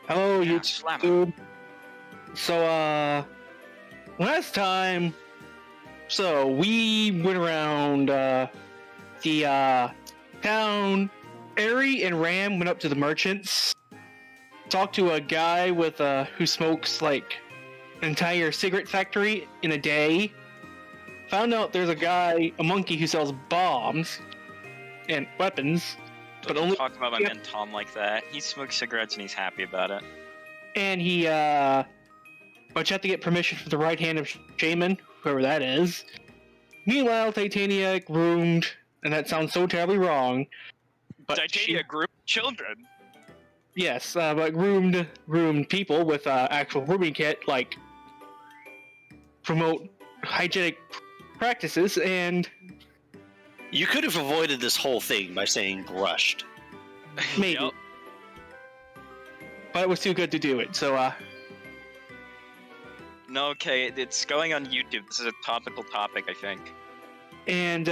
Hello, Yeah, slam him. YouTube. So, last time, we went around, the, town. Ari and Ram went up to the merchants, talked to a guy with, who smokes, like, an entire cigarette factory in a day. Found out there's a monkey who sells bombs and weapons, but Don't only talk about my man Tom like that. He smokes cigarettes and he's happy about it. and he, but you have to get permission from the right hand of Shaman, whoever that is. Meanwhile, Titania groomed, and that sounds so terribly wrong. But Titania group children. Yes, but groomed people with actual grooming kit, like promote hygienic practices, and You could have avoided this whole thing by saying brushed. maybe, Yep. but it was too good to do it. So, No, okay, it's going on YouTube. This is a topical topic, I think. and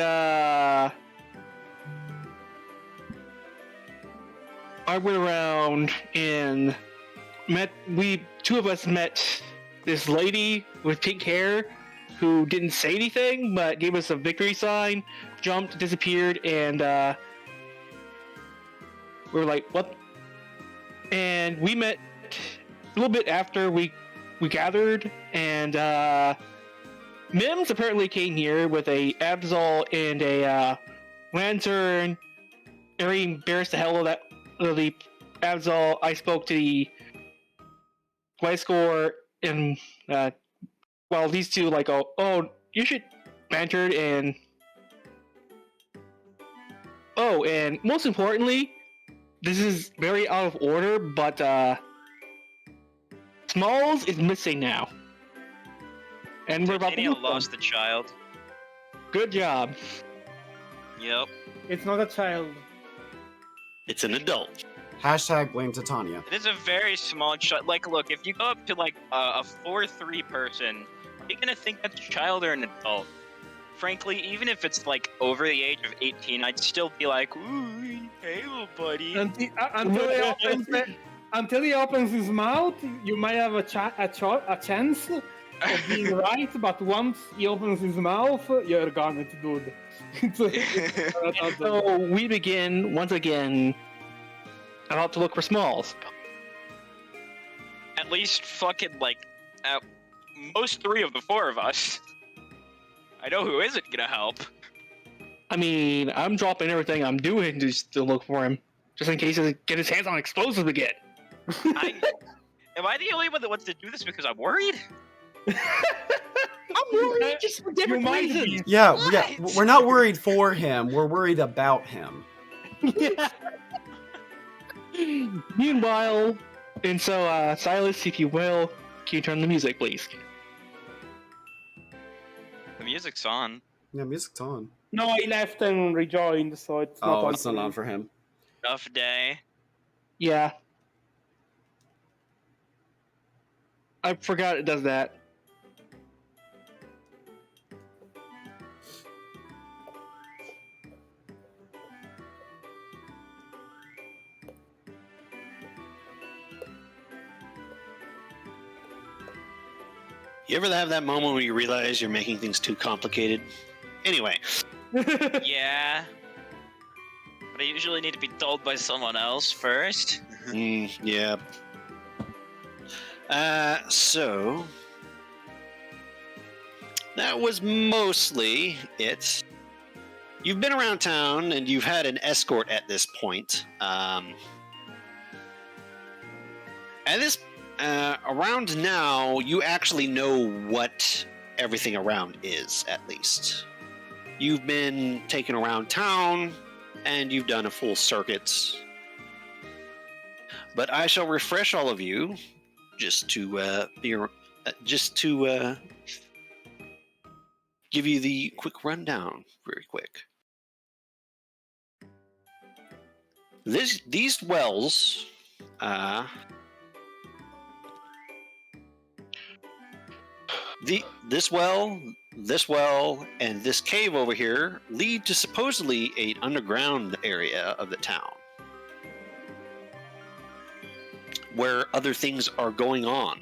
I went around and two of us met this lady with pink hair who didn't say anything but gave us a victory sign, jumped, disappeared, and we were like, what? And we met a little bit after we gathered, and Mims apparently came here with a Absol and a lantern. Very embarrassed the hell of the Absol. I spoke to the Gliscor, and well, these two like, oh, you should bantered, and and most importantly, this is very out of order, but Smalls is missing now, and we're about to Titania lose lost him. the child. Good job. Yep. It's not a child. It's an adult. Hashtag blame Titania. It is a very small child. Like, look, if you go up to like a 4'3" person, are you gonna think that's a child or an adult? Frankly, even if it's like over the age of 18, I'd still be like, ooh, hey, little buddy. Until he opens his mouth, you might have a chance of being right, but once he opens his mouth, you're gone, it's good. So we begin once again. About to look for Smalls. At least fucking like, most 3 of the 4 of us. I know who isn't gonna help. I mean, I'm dropping everything I'm doing just to look for him, just in case he doesn't get his hands on explosives again. Am I the only one that wants to do this because I'm worried? I'm worried just for different You might reasons. be. Yeah, What? we're not worried for him. We're worried about him. Meanwhile, and so Silas, if you will, can you turn the music, please? The music's on. Yeah, music's on. No, he left and rejoined, so it's not on. It's not on for him. Rough day. Yeah. I forgot it does that. You ever have that moment where you realize you're making things too complicated? Anyway, Yeah. But I usually need to be told by someone else first. yeah. So that was mostly it. You've been around town and you've had an escort at this point. At this around now, you actually know what everything around is, at least. You've been taken around town, and you've done a full circuit. But I shall refresh all of you, just to give you the quick rundown, very quick. These wells, this well, and this cave over here lead to supposedly an underground area of the town. where other things are going on.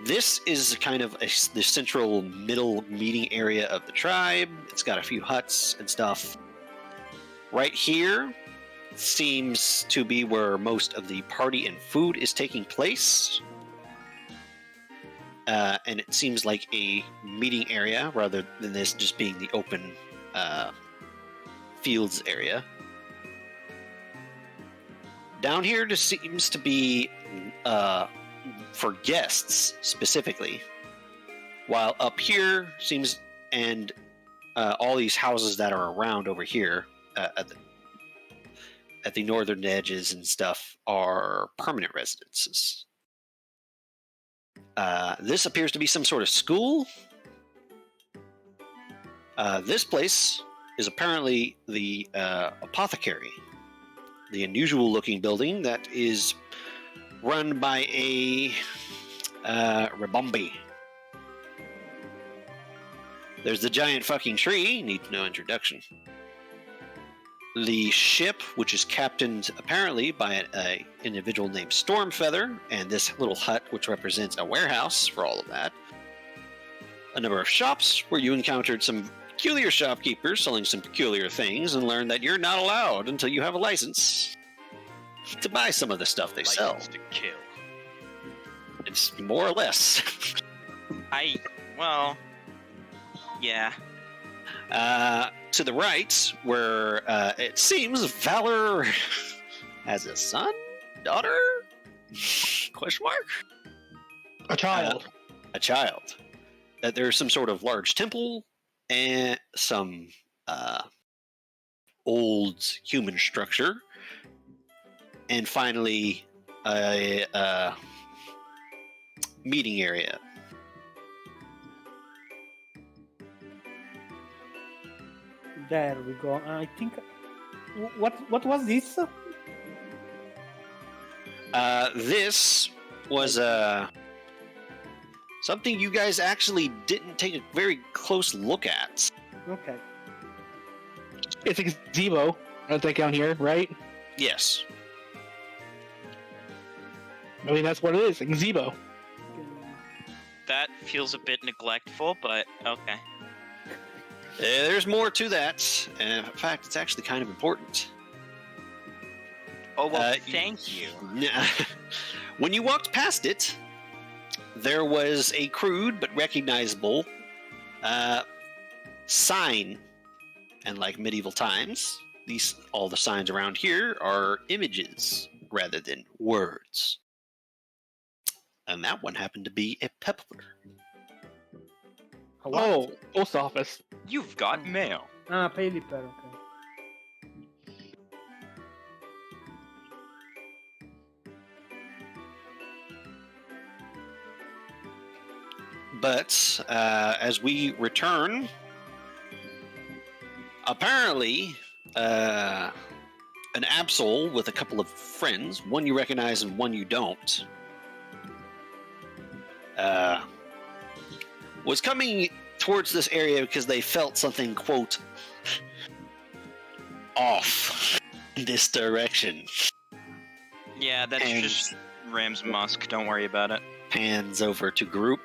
This is kind of the central middle meeting area of the tribe. It's got a few huts and stuff. Right here seems to be where most of the party and food is taking place. And it seems like a meeting area rather than this just being the open fields area. Down here just seems to be for guests specifically, while up here seems and all these houses that are around over here at the northern edges and stuff are permanent residences. This appears to be some sort of school. This place is apparently the apothecary, the unusual looking building that is run by a Rabombi. There's the giant fucking tree, needs no introduction. The ship, which is captained apparently by an individual named Stormfeather, and this little hut, which represents a warehouse for all of that. A number of shops where you encountered some peculiar shopkeepers selling some peculiar things and learned that you're not allowed until you have a license to buy some of the stuff they sell. License to kill. It's more or less. Yeah. To the right, where it seems Valor has a son, daughter, question mark? A child. A child. That there's some sort of large temple and some old human structure, and finally a meeting area. There we go. I think. What was this? This was something you guys actually didn't take a very close look at. Okay. It's a gazebo. I think down here, right? Yes. I mean, that's what it is. A gazebo. That feels a bit neglectful, but okay. There's more to that. In fact, it's actually kind of important. Oh, well, thank you. When you walked past it, there was a crude but recognizable sign. And like medieval times, all the signs around here are images rather than words. And that one happened to be a peppler. Oh, post office. You've got mail. Ah, pay Lipper, okay. But as we return, apparently an Absol with a couple of friends, one you recognize and one you don't, was coming towards this area because they felt something, quote, off in this direction. Yeah, that's And- just Ram's Musk. Don't worry about it. Pans over to group.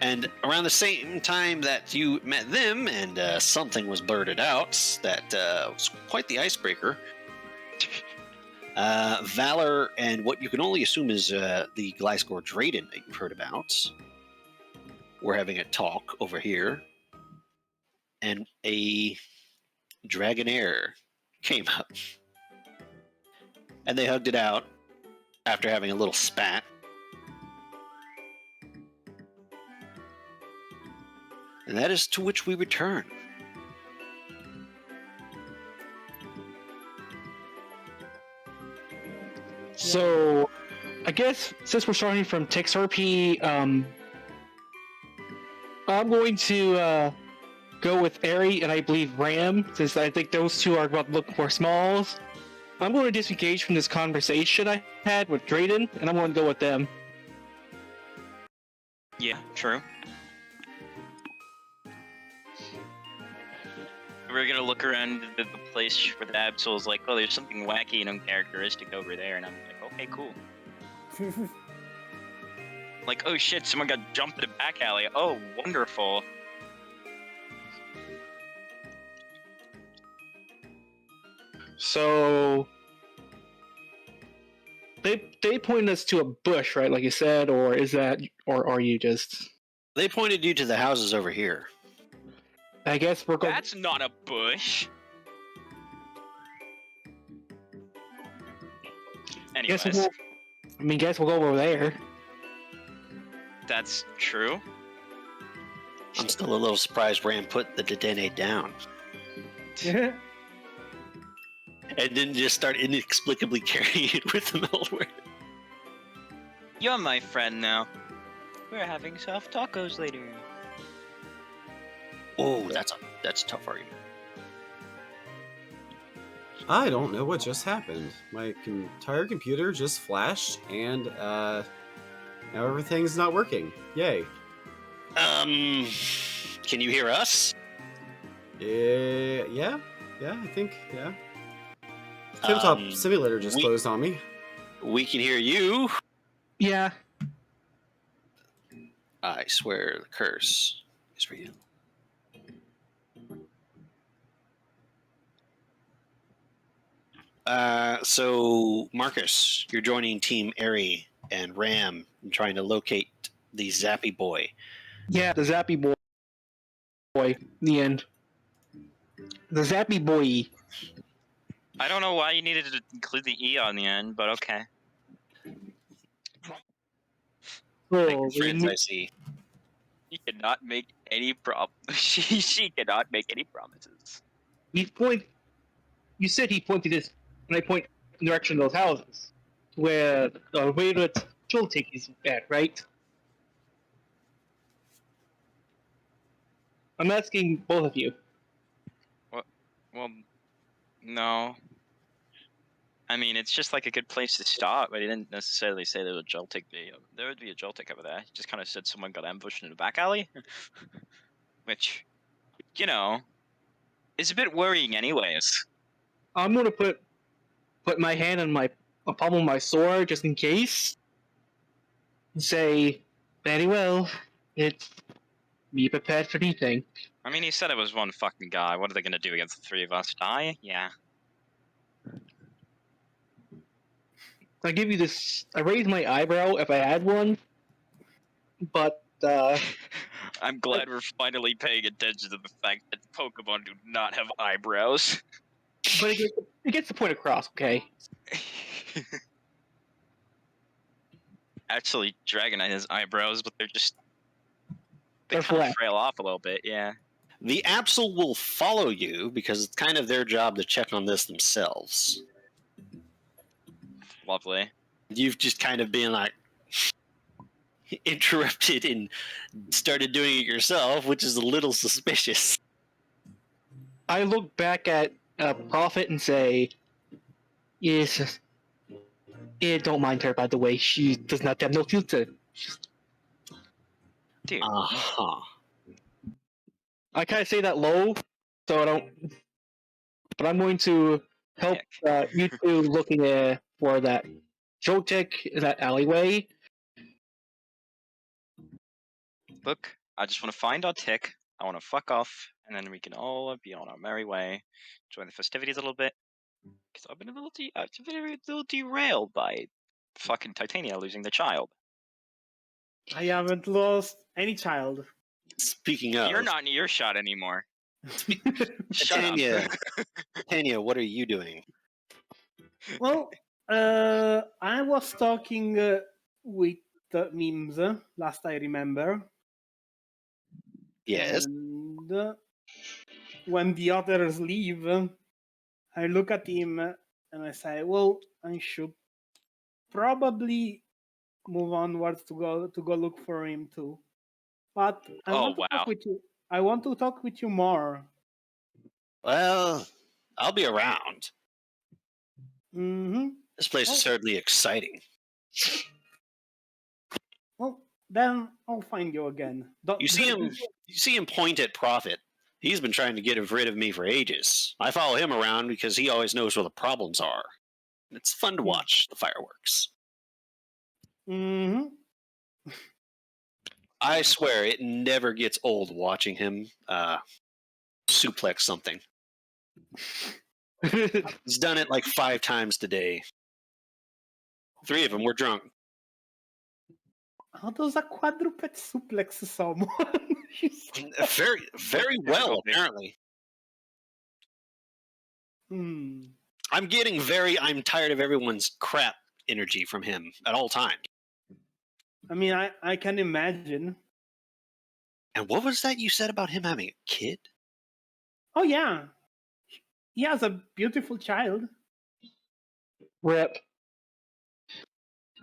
And around the same time that you met them and something was blurted out that was quite the icebreaker, Valor and what you can only assume is the Gliscor Drayden that you've heard about were having a talk over here, and a Dragonair came up. And they hugged it out after having a little spat. And that is to which we return. So, I guess since we're starting from TXRP, I'm going to go with Airy and I believe Ram, since I think those two are about to look for smalls. I'm going to disengage from this conversation I had with Drayden, and I'm going to go with them. Yeah, true. we're gonna look around the place where the Absol's like, oh, there's something wacky and uncharacteristic over there, and I'm like, okay, cool. Like, oh shit, someone got jumped in a back alley. Oh, wonderful. So they pointed us to a bush, right? Like you said, or is that, or are you just? They pointed you to the houses over here. I guess we're going. That's not a bush. Anyways, Guess we'll go over there. that's true. I'm still a little surprised Ram put the Dedenne down and didn't just start inexplicably carrying it with him elsewhere. You're my friend now. We're having soft tacos later. Oh, that's a tough argument. I don't know what just happened. My entire computer just flashed, and now everything's not working. Yay. Can you hear us? Yeah, I think, yeah. Tabletop Simulator just closed on me. We can hear you. Yeah. I swear the curse is real. So Marcus, you're joining Team Airy and Ram in trying to locate the Zappy boy. Yeah, the Zappy boy. In the end. The Zappy boy. I don't know why you needed to include the E on the end, but okay. Oh, Friends, I see. He cannot make any she cannot make any promises. You said he pointed this, and I point in the direction of those houses, where that Joltik is at, right? I'm asking both of you. Well, no. I mean, it's just like a good place to start, but he didn't necessarily say there would there would be a Joltik over there. He just kind of said someone got ambushed in a back alley, which, you know, is a bit worrying, anyways. I'm gonna put my hand on a palm of my sword just in case, and say, very well, it's be prepared for anything. I mean, he said it was one fucking guy. What are they gonna do against the three of us? Die? Yeah. I give you this. I raise my eyebrow if I had one, but I'm glad we're finally paying attention to the fact that Pokemon do not have eyebrows. but it gets the point across. Okay. Actually, Dragonite has eyebrows, but they're They're kind of flat. frail off a little bit. Yeah. The Absol will follow you because it's kind of their job to check on this themselves. Lovely. You've just kind of been like interrupted and started doing it yourself, which is a little suspicious. I look back at Prophet and say, "Yes, don't mind her. By the way, she does not have no future." Dude. Uh-huh. I kind of say that low, so I don't. But I'm going to help you two looking for that Joltik, that alleyway. Look, I just want to find our tick. I want to fuck off, and then we can all be on our merry way, join the festivities a little bit. Because I've been a little derailed by fucking Titania losing the child. I haven't lost any child. Speaking of, You're not in earshot anymore. Shut Tanya, up. Tanya, what are you doing? Well, I was talking with Mims last I remember. Yes. And when the others leave, I look at him and I say, "Well, I should probably move onwards to go look for him too. But I want to talk with you. I want to talk with you more." Well, I'll be around. Mm-hmm. This place is certainly exciting. Well, then I'll find you again. You see him point at Prophet. He's been trying to get rid of me for ages. I follow him around because he always knows where the problems are. It's fun to watch the fireworks. Mm-hmm. I swear, it never gets old watching him suplex something. He's done it like 5 times today. 3 of them were drunk. How does a quadruped suplex someone? Very, very well, apparently. I'm tired of everyone's crap energy from him at all times. I mean, I can imagine. And what was that you said about him having a kid? Oh, yeah. He has a beautiful child. Rip.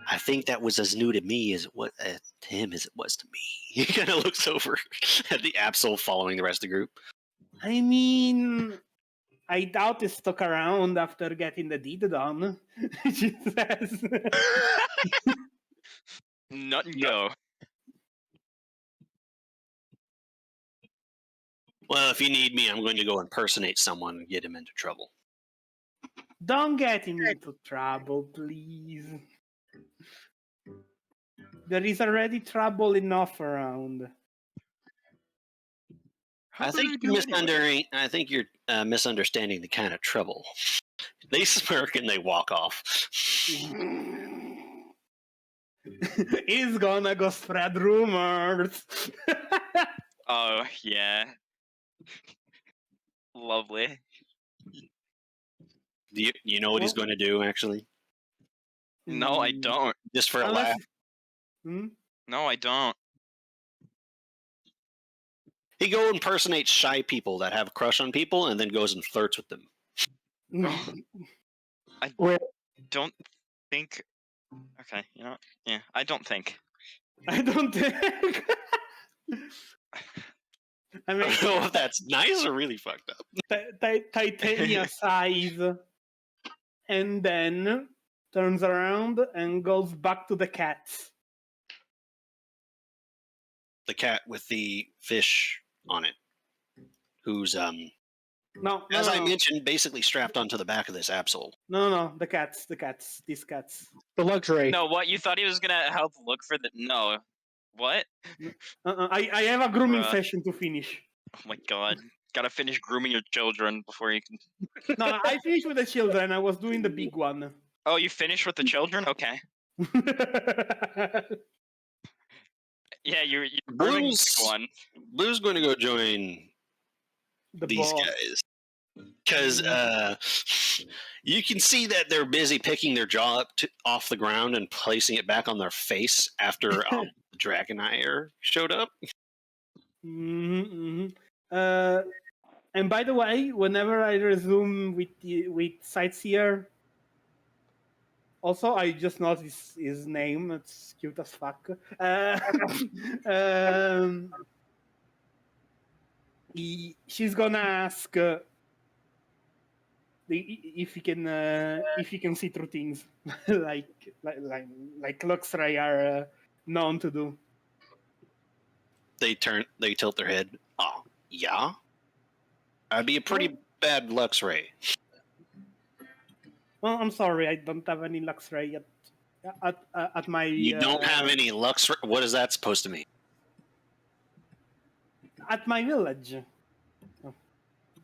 I think that was as new to me as to him as it was to me. He kind of looks over at the Absol following the rest of the group. I mean, I doubt he stuck around after getting the deed done. She says. Nut and go. Well, if you need me, I'm going to go impersonate someone and get him into trouble. Don't get him into trouble, please. There is already trouble enough around. I think you're misunderstanding the kind of trouble. They smirk and they walk off. He's gonna go spread rumors. Oh, yeah. Lovely. Do you know what he's going to do, actually? No, I don't. Just for a laugh? No, I don't. He go impersonates shy people that have a crush on people and then goes and flirts with them. I don't think... Okay, you know what? Yeah, I don't think. I don't think... I mean, I don't know if that's nice or really fucked up. Titania sighs and then turns around and goes back to the cats. The cat with the fish on it, who's No, as I mentioned, basically strapped onto the back of this Absol. No, the cats, these cats. The luxury. No, what? You thought he was gonna help look for the... No. What? I have a grooming session to finish. Oh my god. Gotta finish grooming your children before you can... No, I finished with the children. I was doing the big one. Oh, you finished with the children? Okay. Yeah, you're grooming the big one. Blue's going to go join these guys. Because you can see that they're busy picking their jaw up off the ground and placing it back on their face after the Dragonair showed up. And by the way, whenever I resume with Sightseer, also I just noticed his name. It's cute as fuck. She's gonna ask if he can see through things, like Luxray are known to do. They tilt their head. Oh, yeah? I'd be a pretty bad Luxray. Well, I'm sorry, I don't have any Luxray at my... You don't have any Luxray? What is that supposed to mean? At my village.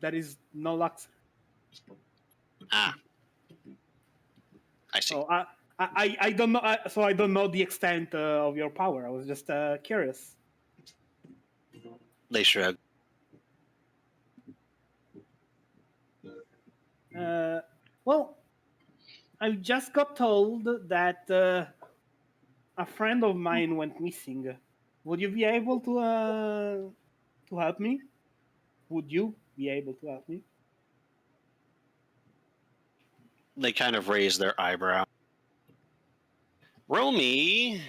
There is no Luxray. Ah. I see. So I don't know. So I don't know the extent of your power. I was just curious. They shrug. Well, I just got told that a friend of mine went missing. Would you be able to help me? Would you be able to help me? They kind of raise their eyebrow. Roll me.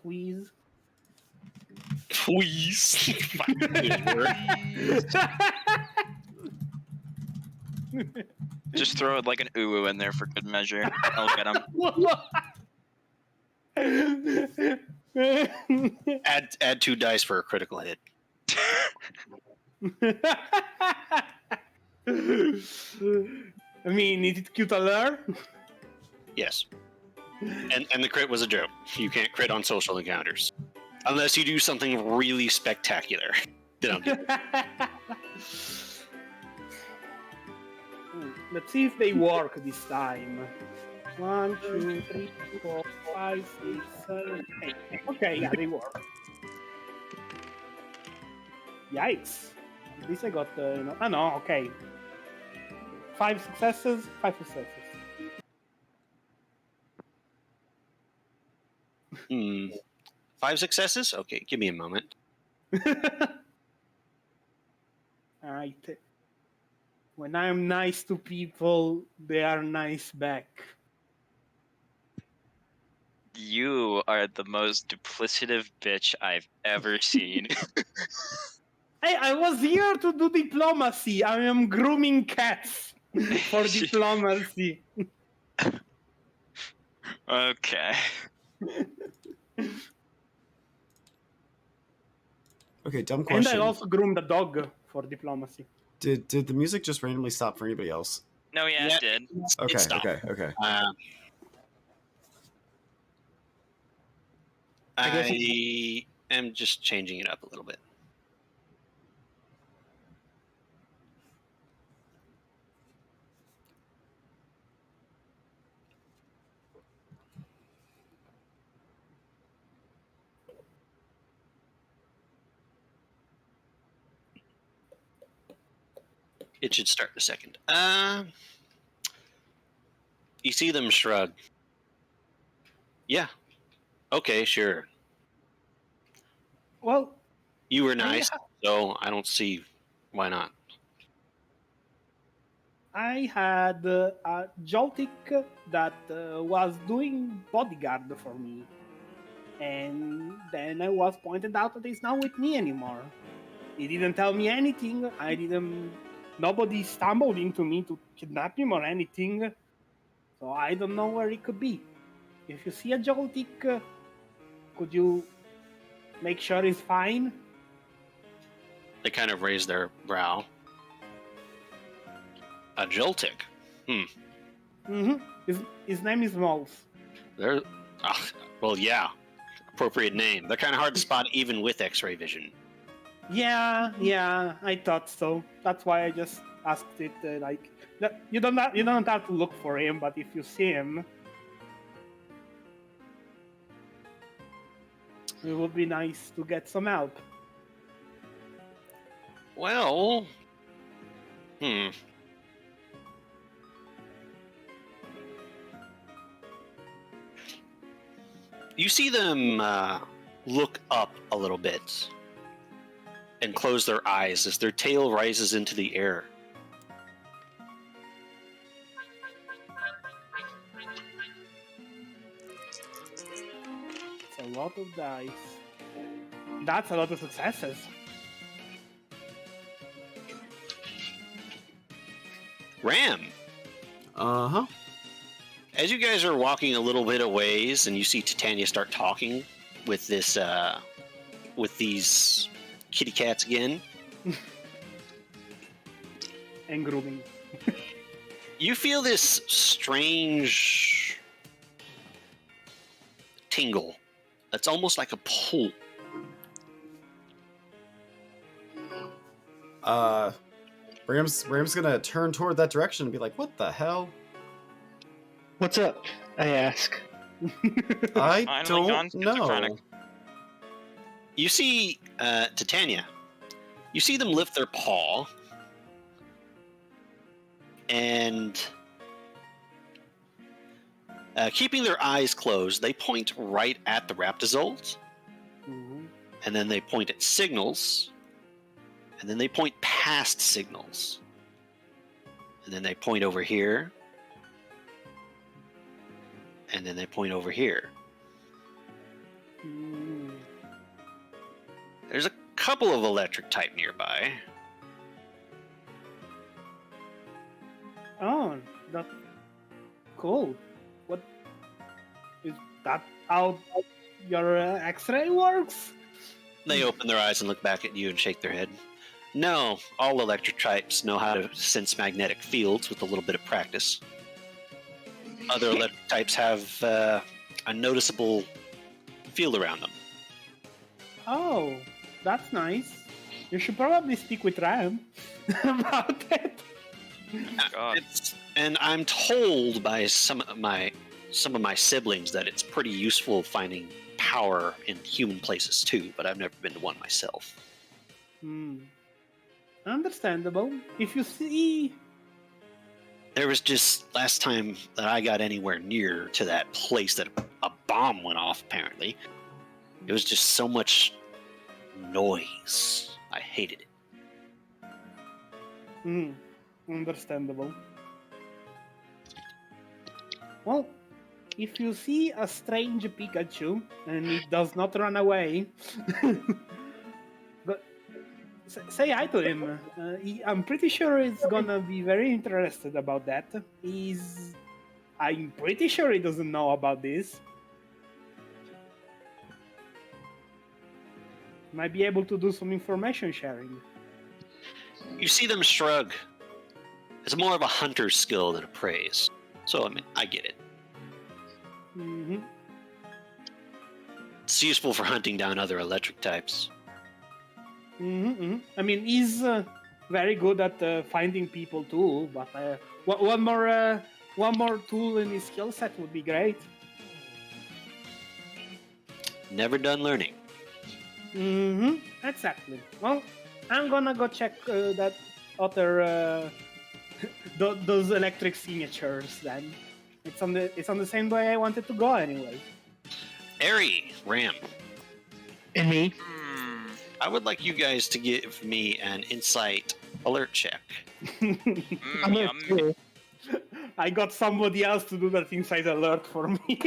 Please. Please. Just throw like an ooh in there for good measure. I'll get him. Add 2 dice for a critical hit. I mean, is it cute alert? Yes. And the crit was a joke. You can't crit on social encounters. Unless you do something really spectacular. Then I'll do it. Let's see if they work this time. 1, 2, 3, 4, 5, 6, 7, 8. Okay, yeah, they work. Yikes. At least I got, oh no, okay. 5 successes, 5 successes. Hmm. 5 successes? Okay, give me a moment. Alright. When I'm nice to people, they are nice back. You are the most duplicative bitch I've ever seen. Hey, I was here to do diplomacy. I am grooming cats for diplomacy. Okay. Okay, dumb And question. I also groomed a dog for diplomacy. Did the music just randomly stop for anybody else? No, yeah, Yeah. it did. Okay, stopped. okay. I am just changing it up a little bit. It should start in a second. You see them shrug. Yeah. Okay, sure. Well, You were nice, so I don't see why not. I had a Joltik that was doing bodyguard for me. And then I was pointed out that he's not with me anymore. He didn't tell me anything. Nobody stumbled into me to kidnap him or anything. So I don't know where he could be. If you see a Joltik, could you make sure he's fine? They kind of raise their brow. A Joltik. Mm-hmm. His name is Moles. They're, well, yeah. Appropriate name. They're kind of hard to spot even with X-ray vision. Yeah, I thought so. That's why I just asked it. You don't have to look for him, but if you see him, it would be nice to get some help. Well, You see them look up a little bit and close their eyes as their tail rises into the air. It's a lot of dice. That's a lot of successes. Ram, Uh-huh. as you guys are walking a little bit of ways and you see Titania start talking with this, with these kitty cats again, And grooming. you feel this strange tingle that's almost like a pull. Ram's gonna turn toward that direction and be like, "What the hell?" What's up? I ask. I Finally gone don't know. schizophrenic. You see, Titania, you see them lift their paw and keeping their eyes closed, they point right at the Raptizolts, Mhm. and then they point at Signals, and then they point past Signals, and then they point over here, and then they point over here. Mm. There's a couple of electric type nearby. Oh, that's cool. What is that? How your X-ray works? They open their eyes and look back at you and shake their head. No, all electric types know how to sense magnetic fields with a little bit of practice. Other electric types have a noticeable field around them. Oh, that's nice. You should probably speak with Ram about it. God. And I'm told by some of my siblings that it's pretty useful finding power in human places too, but I've never been to one myself. Understandable. If you see... There was just last time that I got anywhere near to that place that a bomb went off, apparently. It was just so much noise. I hated it. Understandable. Well, if you see a strange Pikachu and it does not run away, but say hi to him. I'm pretty sure he's gonna be very interested about that. I'm pretty sure he doesn't know about this. Might be able to do some information sharing. You see them shrug. It's more of a hunter's skill than a praise. So, I mean, I get it. Mm-hmm. It's useful for hunting down other electric types. I mean, he's very good at finding people too. But one more tool in his skill set would be great. Never done learning. Exactly. Well, I'm gonna go check that other those electric signatures. Then it's on the same way I wanted to go anyway. Ari, Ram, And me. I would like you guys to give me an insight alert check. I'm Yum. too. I got somebody else to do that inside alert for me.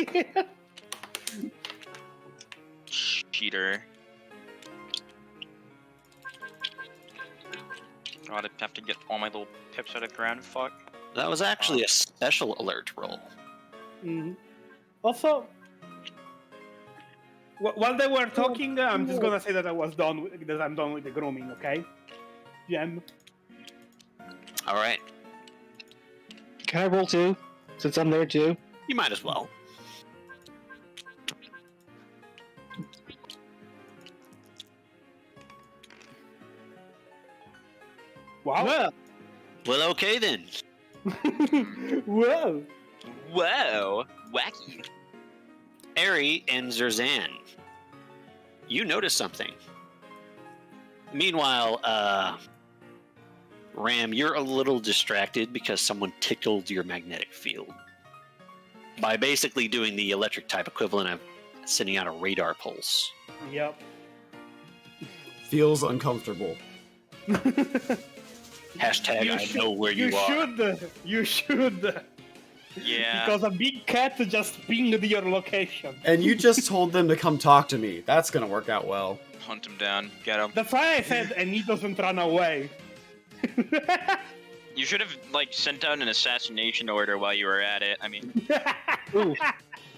Cheater. God, I'd have to get all my little pips out of ground. Fuck. That was actually a special alert roll. Also, while they were talking, I'm just gonna say that I'm done with the grooming. Okay, Gem. All right, Can I roll too? Since I'm there too. you might as well. Wow. Well, okay then. Whoa. Whoa, wacky. Ari and Zerzan, you notice something. Meanwhile, Ram, you're a little distracted because someone tickled your magnetic field by basically doing the electric type equivalent of sending out a radar pulse. Yep. Feels uncomfortable. Hashtag I know where you are. You should. Yeah. Because a big cat just pinged your location. And you just told them to come talk to me. That's gonna work out well. Hunt him down. Get him. That's why I said, and he doesn't run away. You should have, like, sent out an assassination order while you were at it. I mean,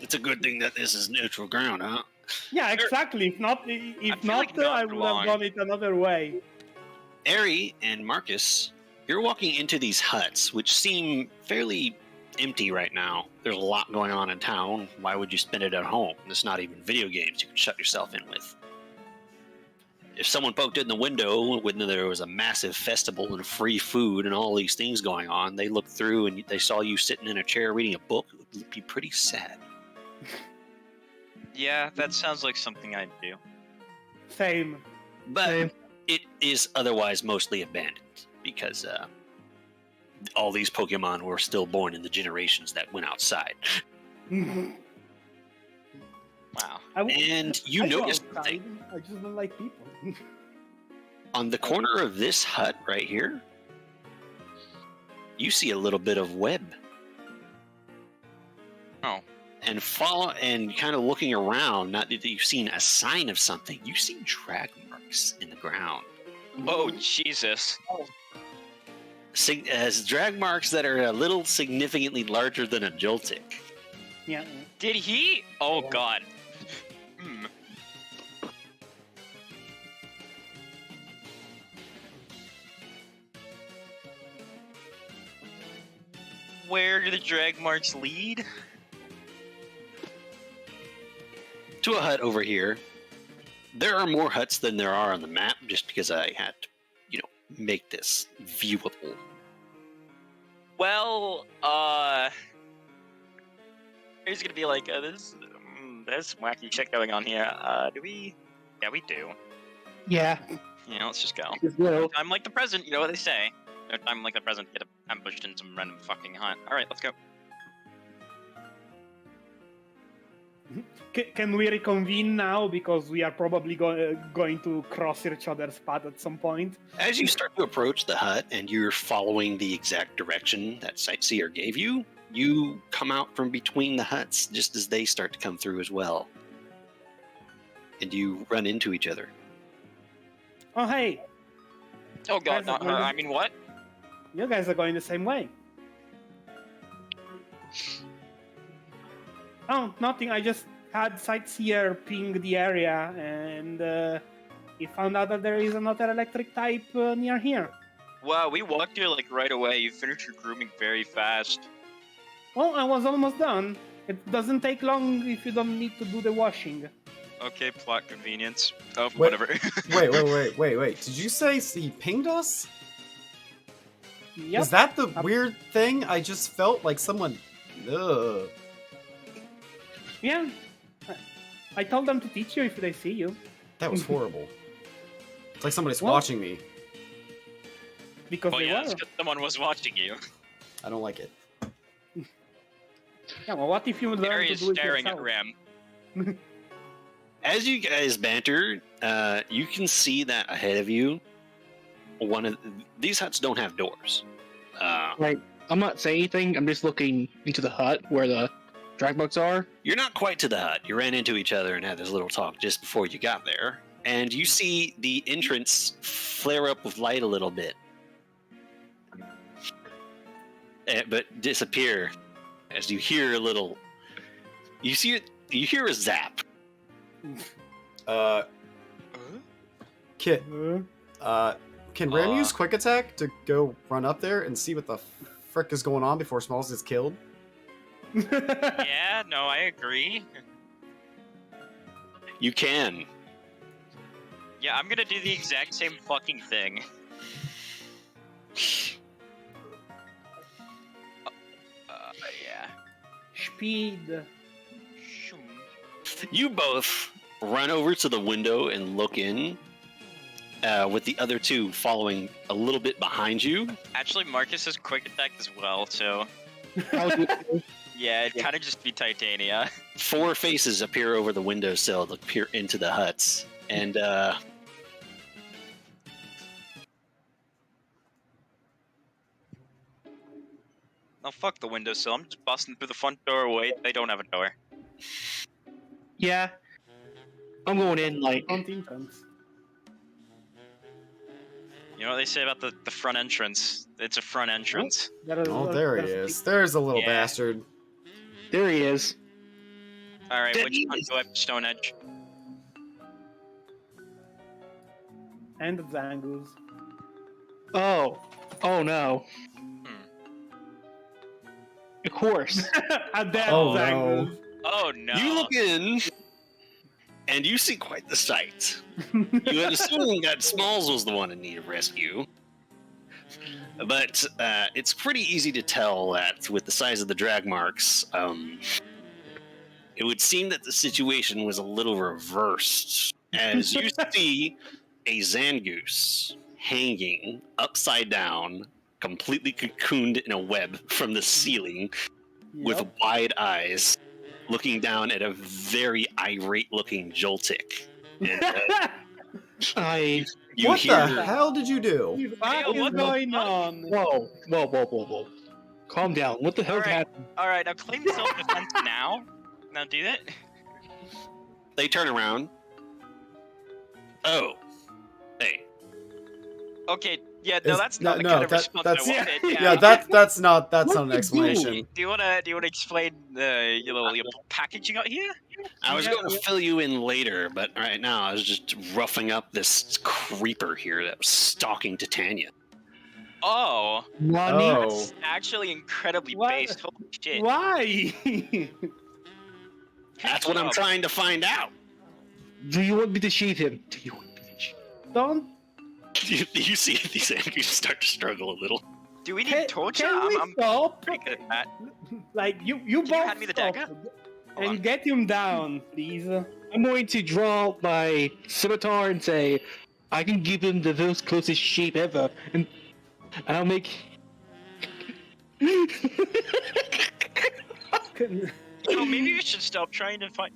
It's a good thing that this is neutral ground, huh? Yeah, exactly. If not, I would have done it another way. Ari and Marcus, you're walking into these huts, which seem fairly empty right now. There's a lot going on in town. Why would you spend it at home? There's not even video games you can shut yourself in with. If someone poked in the window when there was a massive festival and free food and all these things going on, they looked through and they saw you sitting in a chair reading a book, it would be pretty sad. yeah, that sounds like something I'd do. Same. But it is otherwise mostly abandoned because all these Pokemon were still born in the generations that went outside. Wow. And you notice something. I just don't like people. On the corner of this hut right here, you see a little bit of web. Oh. And kind of looking around, not that you've seen a sign of something, you see drag marks in the ground. Oh, Jesus. As drag marks that are a little significantly larger than a Joltik. Yeah. Did he? Oh, God. Hmm. Where do the drag marks lead? To a hut over here. There are more huts than there are on the map, just because I had to, make this viewable. Well, there's gonna be like there's some wacky shit going on here. Do we? Yeah, we do. Yeah. Yeah, let's just go. Well, I'm like the present. You know what they say. No time like the present. Get ambushed in some random fucking hut. All right, let's go. Can we reconvene now? Because we are probably going to cross each other's path at some point. As you start to approach the hut and you're following the exact direction that Sightseer gave you, you come out from between the huts just as they start to come through as well. And you run into each other. Oh, hey, Oh god, Guys, not her. I mean, what? you guys are going the same way. Oh, nothing. I just had Sightseer ping the area, and he found out that there is another electric type near here. Wow, we walked here like right away. You finished your grooming very fast. Well, I was almost done. It doesn't take long if you don't need to do the washing. Okay, plot convenience. Oh, Wait. whatever. Wait. Did you say he pinged us? Yep. Is that the weird thing? I just felt like someone. Ugh. Yeah. I told them to teach you if they see you. That was horrible. It's like somebody's Well- watching me. Because Well, they yeah, were. it's 'cause someone was watching you. I don't like it. Yeah, well, what if you learn Gary to is do it staring yourself? at Ram. As you guys banter, you can see that ahead of you, one of these huts don't have doors. I'm not saying anything. I'm just looking into the hut where the drag bugs are. You're not quite to the hut. You ran into each other and had this little talk just before you got there. And you see the entrance flare up with light a little bit. But disappear as you hear a little... You hear a zap. Can Ram use quick attack to go run up there and see what the frick is going on before Smalls gets killed? Yeah, no, I agree. You can. Yeah, I'm gonna do the exact same fucking thing. Yeah. Speed. Shoom. You both run over to the window and look in, with the other two following a little bit behind you. Actually, Marcus has quick attack as well, so yeah, it'd kind of just be Titania. 4 faces appear over the windowsill to peer into the huts. And, No, fuck the windowsill. I'm just busting through the front door. Wait, they don't have a door. Yeah. I'm going in like. On entrance. You know what they say about the front entrance? It's a front entrance. Oh, there he is. There's a little Yeah. bastard. There he is. Alright, Did which he- one do I have Stone Edge? And the Zangus. Oh. Oh no. Of course. A dead Oh, no. Zangus. Oh no. You look in, and you see quite the sight. You had assumed that Smalls was the one in need of rescue. But it's pretty easy to tell that with the size of the drag marks, it would seem that the situation was a little reversed. As you see a Zangoose hanging upside down, completely cocooned in a web from the ceiling, with Yep. wide eyes, looking down at a very irate-looking Joltik. And, I. you What hear, the hell did you do? What is what the going fuck? on? Whoa. Calm down. What the hell Alright. happened? Alright, now claim self-defense now. Now do that. they turn around. Oh, hey, Okay, yeah, no, Is- that's no, not the no, kind of that- response that's- I wanted. Yeah, that's not What an you explanation. Do you wanna explain your little package you got here? I was Yeah, going to fill you in later, but right now I was just roughing up this creeper here that was stalking Titania. Oh, Money? Oh. that's actually incredibly What? based. Holy shit! Why? That's what I'm trying to find out. Do you want me to shoot him? Do you want me to shoot? Don't. You see these enemies start to struggle a little. Do we need Can, torture? can we I'm stop? pretty good at that. Like you Can you both hand me the stop dagger? Hold and on. get him down, please. I'm going to draw my scimitar and say, I can give him the most closest shape ever, and I'll make. You know, maybe we should stop trying to talk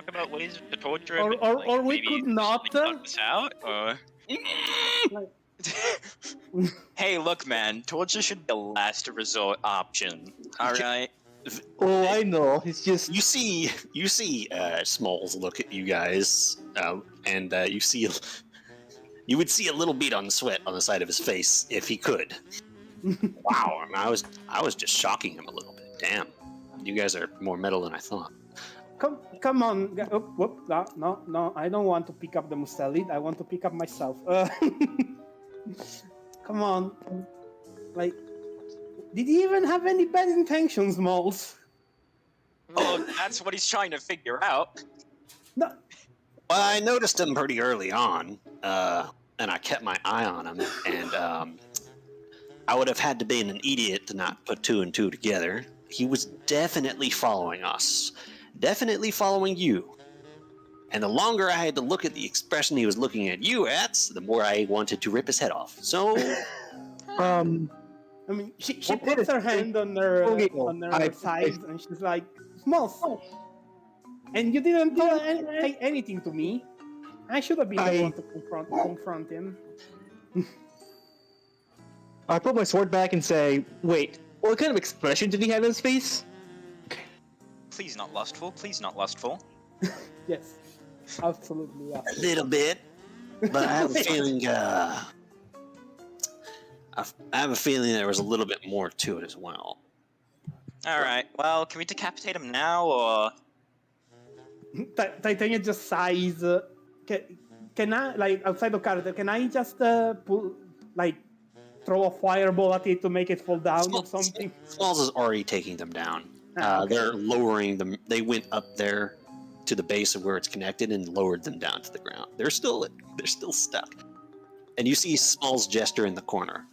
about ways to torture him. Or we maybe could just, not. knock this out, or. Like- Hey, look, man. Torture should be a last resort option. All right. Oh, I know. It's just. You see, Smalls look at you guys, and you would see a little bead on the sweat on the side of his face if he could. Wow, I mean, I was just shocking him a little bit. Damn, you guys are more metal than I thought. Come on. Oh, whoop, no. I don't want to pick up the Mustelid. I want to pick up myself. Come on. Like, did he even have any bad intentions, Moles? Well, that's what he's trying to figure out. No. Well, I noticed him pretty early on, and I kept my eye on him, and I would have had to be an idiot to not put two and two together. He was definitely following us, definitely following you. And the longer I had to look at the expression he was looking at you at, the more I wanted to rip his head off. So, I mean, she puts her hand on her thighs and she's like, Smalls. And you didn't say anything to me. I should have been the one to confront him. I put my sword back and say, wait, what kind of expression did he have in his face? Please not lustful. Please not lustful. Yes, absolutely. a little bit, but I have a feeling. I have a feeling there was a little bit more to it as well. All right. Well, can we decapitate him now, or? Titania just sighs. Can I, like, outside of character, can I just throw a fireball at it to make it fall down or something? Smalls is already taking them down. Okay. They're lowering them. They went up there to the base of where it's connected and lowered them down to the ground. They're still stuck. And you see Smalls gesture in the corner,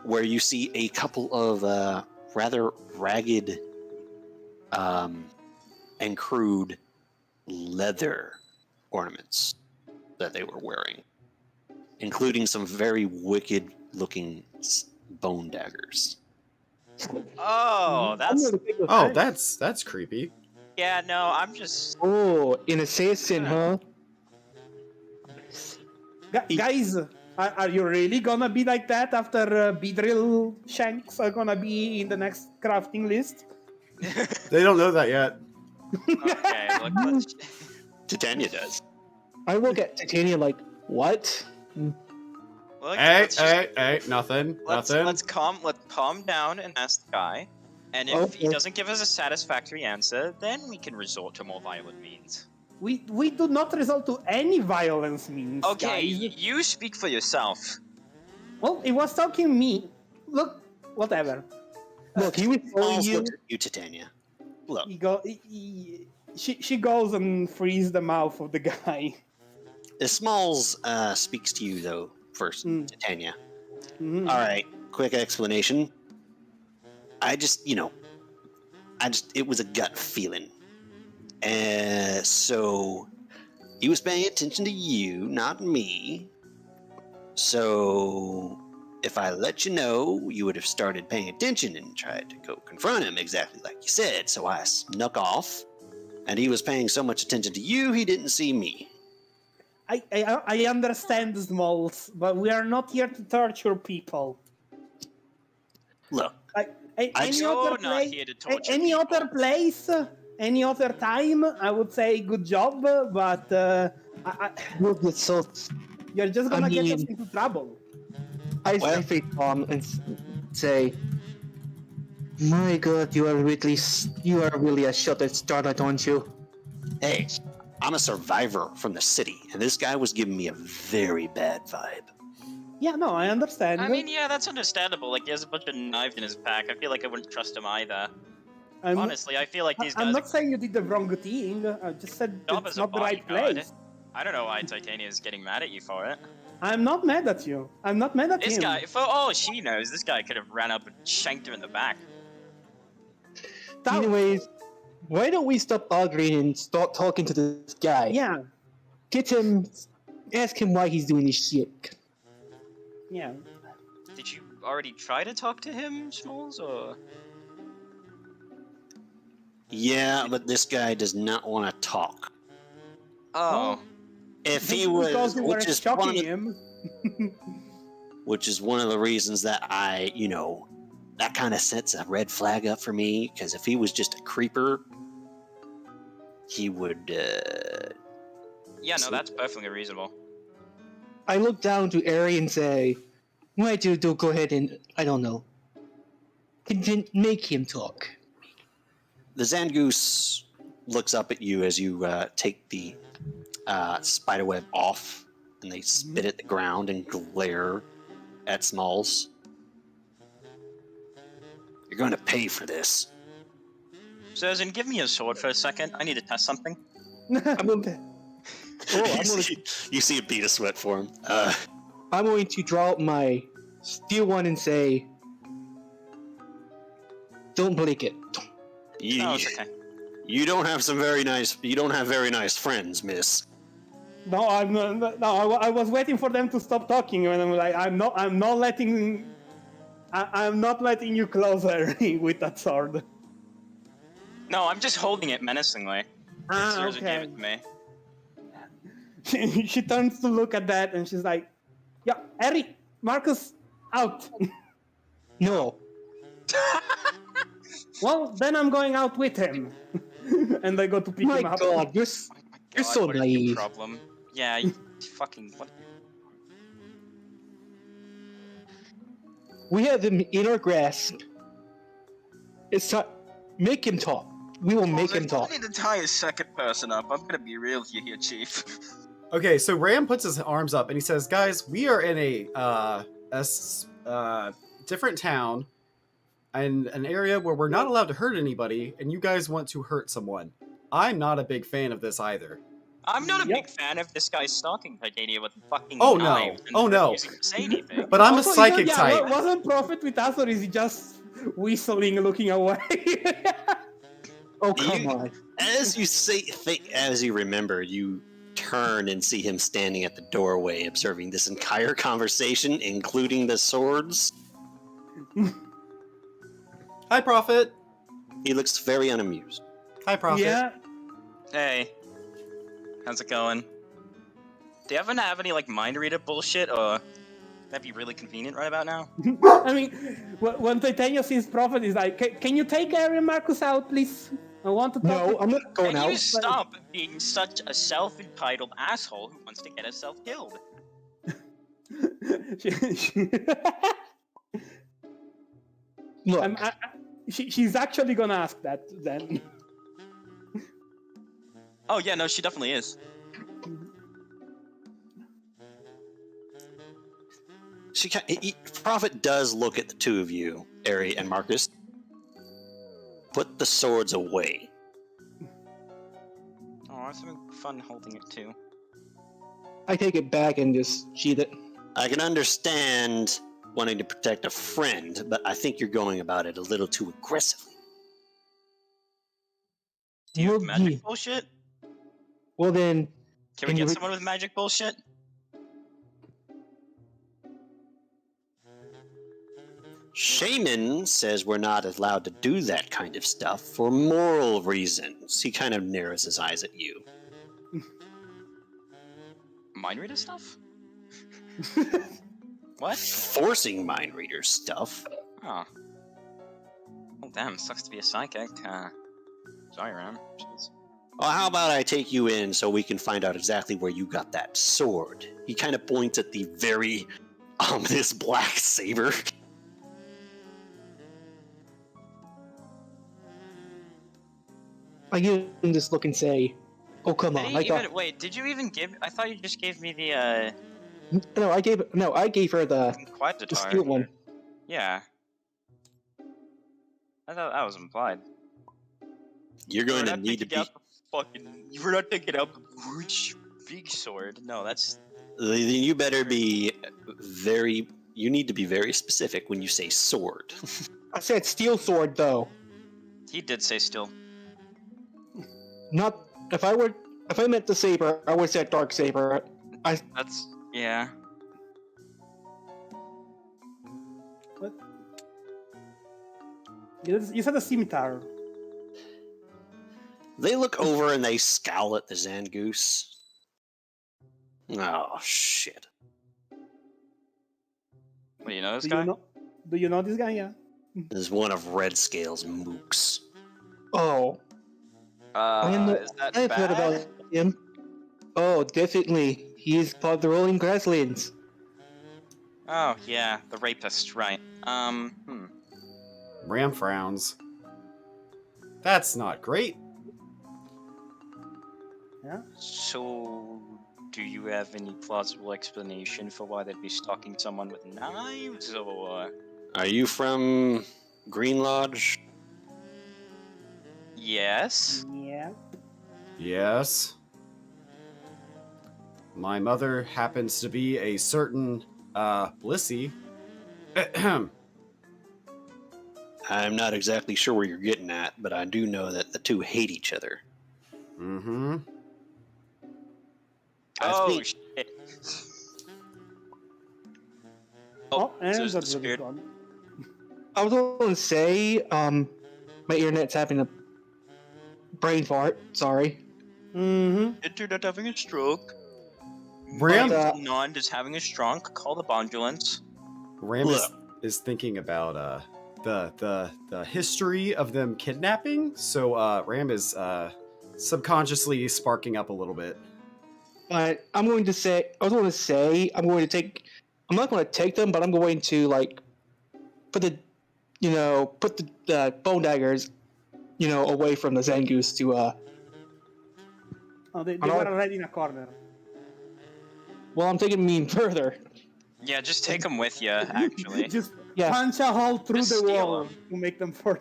where you see a couple of rather ragged and crude leather ornaments that they were wearing, including some very wicked-looking bone daggers. Oh, that's. Oh, that's creepy. Yeah, no, I'm just. Oh, an assassin, huh? Guys, are you really gonna be like that after Beedrill Shanks are gonna be in the next crafting list? They don't know that yet. Okay, look, let's. Titania does. I look at Titania like, what? Look, Hey, let's just- hey, nothing. Let's calm down and ask the guy. And if he Okay. doesn't give us a satisfactory answer, then we can resort to more violent means. We do not resort to any violence means. Okay, guys. you speak for yourself. Well, it was talking me. Look, whatever. Look, he was telling Smalls you. looks at you, Titania. Look, She goes and frees the mouth of the guy. Smalls speaks to you though first, Titania. Mhm. All right, quick explanation. It was a gut feeling. So he was paying attention to you, not me. So if I let you know, you would have started paying attention and tried to go confront him exactly like you said. So I snuck off, and he was paying so much attention to you, he didn't see me. I understand, Smalls, but we are not here to torture people. Look, Any You're other not place, here to torture any people. other place, any other time, I would say good job, but Look, it's so. you're just gonna get us mean- into trouble. I Well- face palm and say, "My God, you are really a shot at starlight, aren't you?" Hey, I'm a survivor from the city, and this guy was giving me a very bad vibe. Yeah, no, I understand. I mean, yeah, that's understandable. Like, he has a bunch of knives in his pack. I feel like I wouldn't trust him either. I'm, Honestly, I feel like these I'm guys not saying you did the wrong thing. I just said Job it's as a not the right bodyguard. place. I don't know why Titania is getting mad at you for it. I'm not mad at you. I'm not mad at This him. guy, for all she knows, this guy could have ran up and shanked her in the back. Anyways, why don't we stop arguing and start talking to this guy? Yeah, Get him, ask him why he's doing this shit. yeah. Did you already try to talk to him, Smalls, or...? Yeah, but this guy does not want to talk. Oh. If he Because was, you were shocking him. which is one of the reasons that I, that kind of sets a red flag up for me. Because if he was just a creeper, he would. Yeah, no, that's perfectly reasonable. I look down to Ari and say, "Why don't you go ahead and, I don't know, make him talk?" The Zangoose looks up at you as you take the spiderweb off, and they spit at the ground and glare at Smalls. You're going to pay for this. Zerzin, give me a sword for a second. I need to test something. You see a bead of sweat for him. I'm going to draw out my steel one and say, "Don't break it." You, Oh, it's okay. you don't have very nice friends, miss. No, I'm not, no. I was waiting for them to stop talking, and I'm like, I'm not letting you closer with that sword. No, I'm just holding it menacingly. Zerzin gave Okay. it to me. She turns to look at that, and she's like, "Yeah, Eric, Marcus, out." No. Well, then I'm going out with him, and I go to pick My him up. God, you're Oh my You're God, so what is your naive. problem? Yeah, you fucking... What? we have him in our grasp. It's time. Make him talk. We will make him talk. need to tie a second person up. I'm gonna be real here, Chief. Okay, so Ram puts his arms up and he says, "Guys, we are in a different town and an area where we're not allowed to hurt anybody, and you guys want to hurt someone. I'm not a big fan of this either." I'm not a Yep. big fan of this guy stalking Titania with fucking Oh, no. knives and Oh, no. refusing to say anything. But I'm Also, a psychic yeah, type. Wasn't Prophet with us, or is he just whistling, looking away? Oh, come on. As you remember, you turn and see him standing at the doorway, observing this entire conversation, including the swords. Hi, Prophet. He looks very unamused. Hi, Prophet. Yeah. Hey, how's it going? Do you happen to have any like mind reader bullshit, or that'd be really convenient right about now? I mean, when Titania sees Prophet, he's like, "Can you take Aaron Marcus out, please? I want to talk." No, I'm not going Can out. you stop being such a self-entitled asshole who wants to get himself killed? Look, She's actually gonna ask that then. Oh yeah, no, she definitely is. Prophet does look at the two of you, Ari and Marcus. Put the swords away. Oh, I was having fun holding it too. I take it back and just sheath it. I can understand wanting to protect a friend, but I think you're going about it a little too aggressively. Do you have Well, magic bullshit? Well then, Can we Can you get re- someone with magic bullshit? Shaman says we're not allowed to do that kind of stuff for moral reasons. He kind of narrows his eyes at you. Mind reader stuff? What? Forcing mind reader stuff. Oh. Oh damn, sucks to be a psychic. Sorry, Ram. Jeez. Well, how about I take you in so we can find out exactly where you got that sword? He kind of points at the very ominous black saber. I give him this look and say, "Oh come Did on!" he even wait? Did you even give? I thought you just gave me the I gave her the steel Inquisitor. one. Yeah. I thought that was implied. You're going to need to be. We're not taking out the big sword. No, that's. Then you better be very. You need to be very specific when you say sword. I said steel sword though. He did say still. Not if I meant the saber, I would say dark saber. That's yeah. What? You said a scimitar. They look over and they scowl at the Zangoose. Oh shit! What do you know this Do guy? you know this guy? Yeah. This is one of Red Scale's mooks. Oh, Is that I've heard bad? about him. Oh, definitely. He's part of the Rolling Grasslands. Oh yeah, the rapist, right? Ram frowns. That's not great. Yeah. So, do you have any plausible explanation for why they'd be stalking someone with knives, or? Are you from Green Lodge? Yes. Yeah. Yes. My mother happens to be a certain, Blissey. I'm not exactly sure where you're getting at, but I do know that the two hate each other. Mm-hmm. Oh shit. Oh, and so it's that's the really spirit. gone. I was going to say, my internet's having a brain fart. Sorry. Mm-hmm. Internet having a stroke. Ram, Nond is having a stroke. Call the ambulance. Ram Look. is thinking about the history of them kidnapping. So Ram is subconsciously sparking up a little bit. But I'm going to say, I'm not going to take them, but I'm going to put the bone daggers, away from the Zangoose to Oh, they were already in a corner. Well, I'm taking me further. Yeah, just take them with you. Actually, Just Yeah. punch a hole through Just the steal wall 'em. to make them further.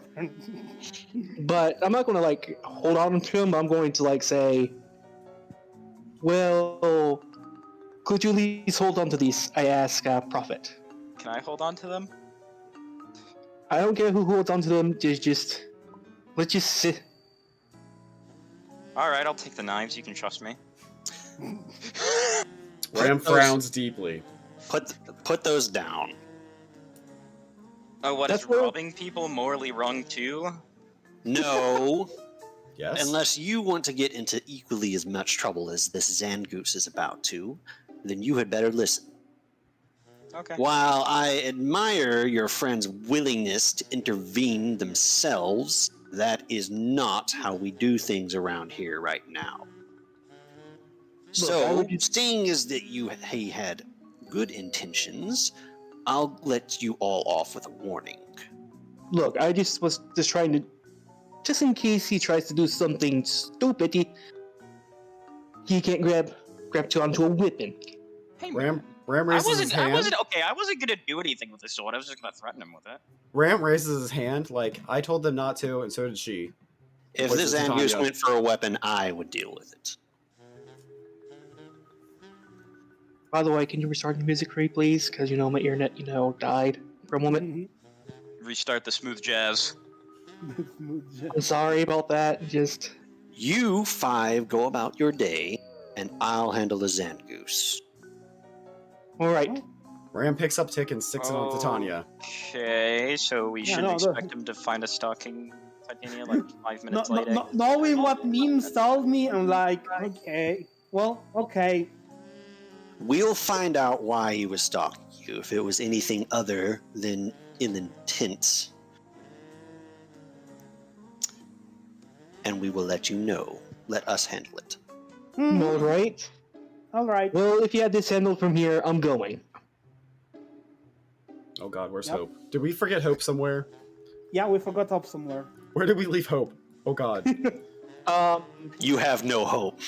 But I'm not going to hold on to him. I'm going to say, well, could you at least hold on to these? I ask Prophet. can I hold on to them? I don't care who holds on to them. Let's just sit. All right, I'll take the knives. You can trust me. Ram frowns deeply. Put those down. Oh, what That's is where- robbing people morally wrong too? No, Yes. unless you want to get into equally as much trouble as this Zangoose is about to, then you had better listen. Okay. While I admire your friend's willingness to intervene themselves, that is not how we do things around here right now. I So, would just- seeing as that he had good intentions, I'll let you all off with a warning. Look, I just was just trying to, just in case he tries to do something stupid, he can't grab onto a weapon. Hey, Ram I raises his hand. I wasn't gonna do anything with the sword. I was just gonna threaten him with it. Ram raises his hand like, I told them not to, and so did she. If What's this this, Zangoose Titania? went for a weapon, I would deal with it. By the way, can you restart the music rate, please? Because my internet, died for a moment. Restart the smooth jazz. I'm sorry about that. Just You five go about your day, and I'll handle the Zangoose. all right. Ram picks up Tick and sticks it on Titania. Okay, so we Yeah, shouldn't no, expect him to find us stalking Titania like 5 minutes later. Knowing what memes told me, I'm like, okay, well, okay. We'll find out why he was stalking you, if it was anything other than ill intent. And we will let you know. Let us handle it. Mhm. All right. All right. Well, if you had this handled from here, I'm going. Oh God, where's Yep. Hope? Did we forget Hope somewhere? Yeah, we forgot Hope somewhere. Where did we leave Hope? Oh God. You have no hope.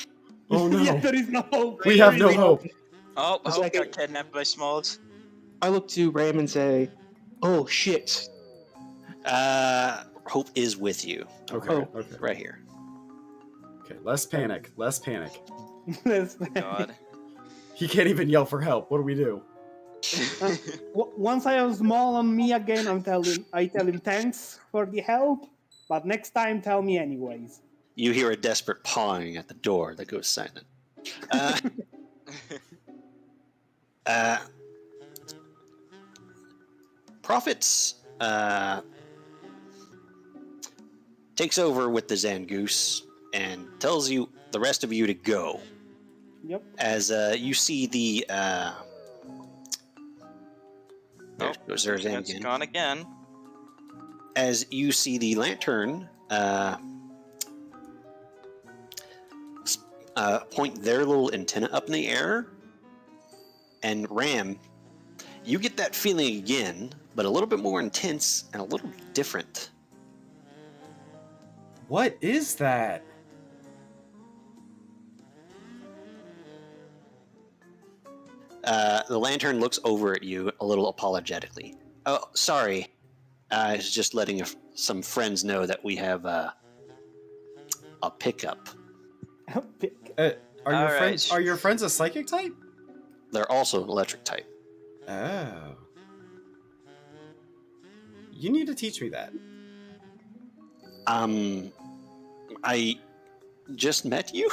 Oh no. Yeah, there is no hope. We There have is no hope. Oh, It's Hope like got kidnapped by Smalls. I look to Ram and say, "Oh shit!" Hope is with you. Okay. Oh. Okay. Right here. Okay. Less panic. Less panic. That's God. He can't even yell for help. What do we do? Once I have Small on me again, I tell him thanks for the help, but next time tell me anyways. You hear a desperate pawing at the door that goes silent. Prophets takes over with the Zangoose and tells you the rest of you to go. Yep. As you see the there goes Zerzan It's again. gone again. As you see the lantern point their little antenna up in the air, and Ram, you get that feeling again, but a little bit more intense and a little different. What is that? The lantern looks over at you a little apologetically. Oh, sorry. I was just letting some friends know that we have a pickup. Are your All friends? right. Are your friends a psychic type? They're also an electric type. Oh. You need to teach me that. I just met you?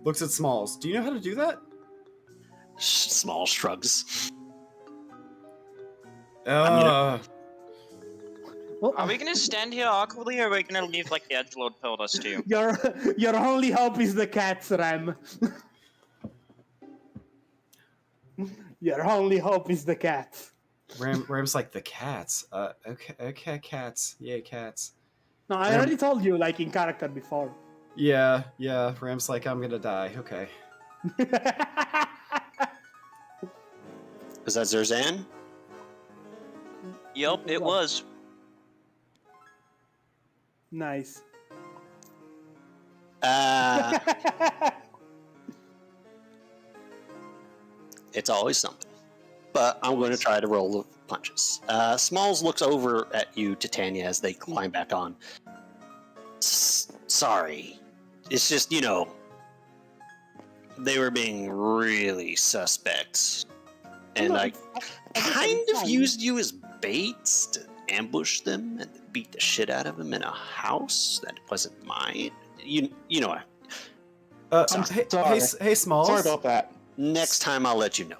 Looks at Smalls. Do you know how to do that? Small shrugs. Uh, Well, Are we gonna stand here awkwardly, or are we gonna leave like the edgelord told us to? your only hope is the cats, Ram. Your only hope is the cats. Ram's like the cats. Okay, cats. Yay, cats. No, I already told you, like in character before. Yeah. Ram's like, I'm gonna die. Okay. Is that Zerzan? Yup, it was. Nice. It's always something. But I'm going to try to roll the punches. Smalls looks over at you, Titania, as they climb back on. Sorry. It's just, they were being really suspect. And No, I it's kind of fine. used you as baits to ambush them and beat the shit out of them in a house that wasn't mine. You know, Hey, Smalls. Sorry about that. next time I'll let you know.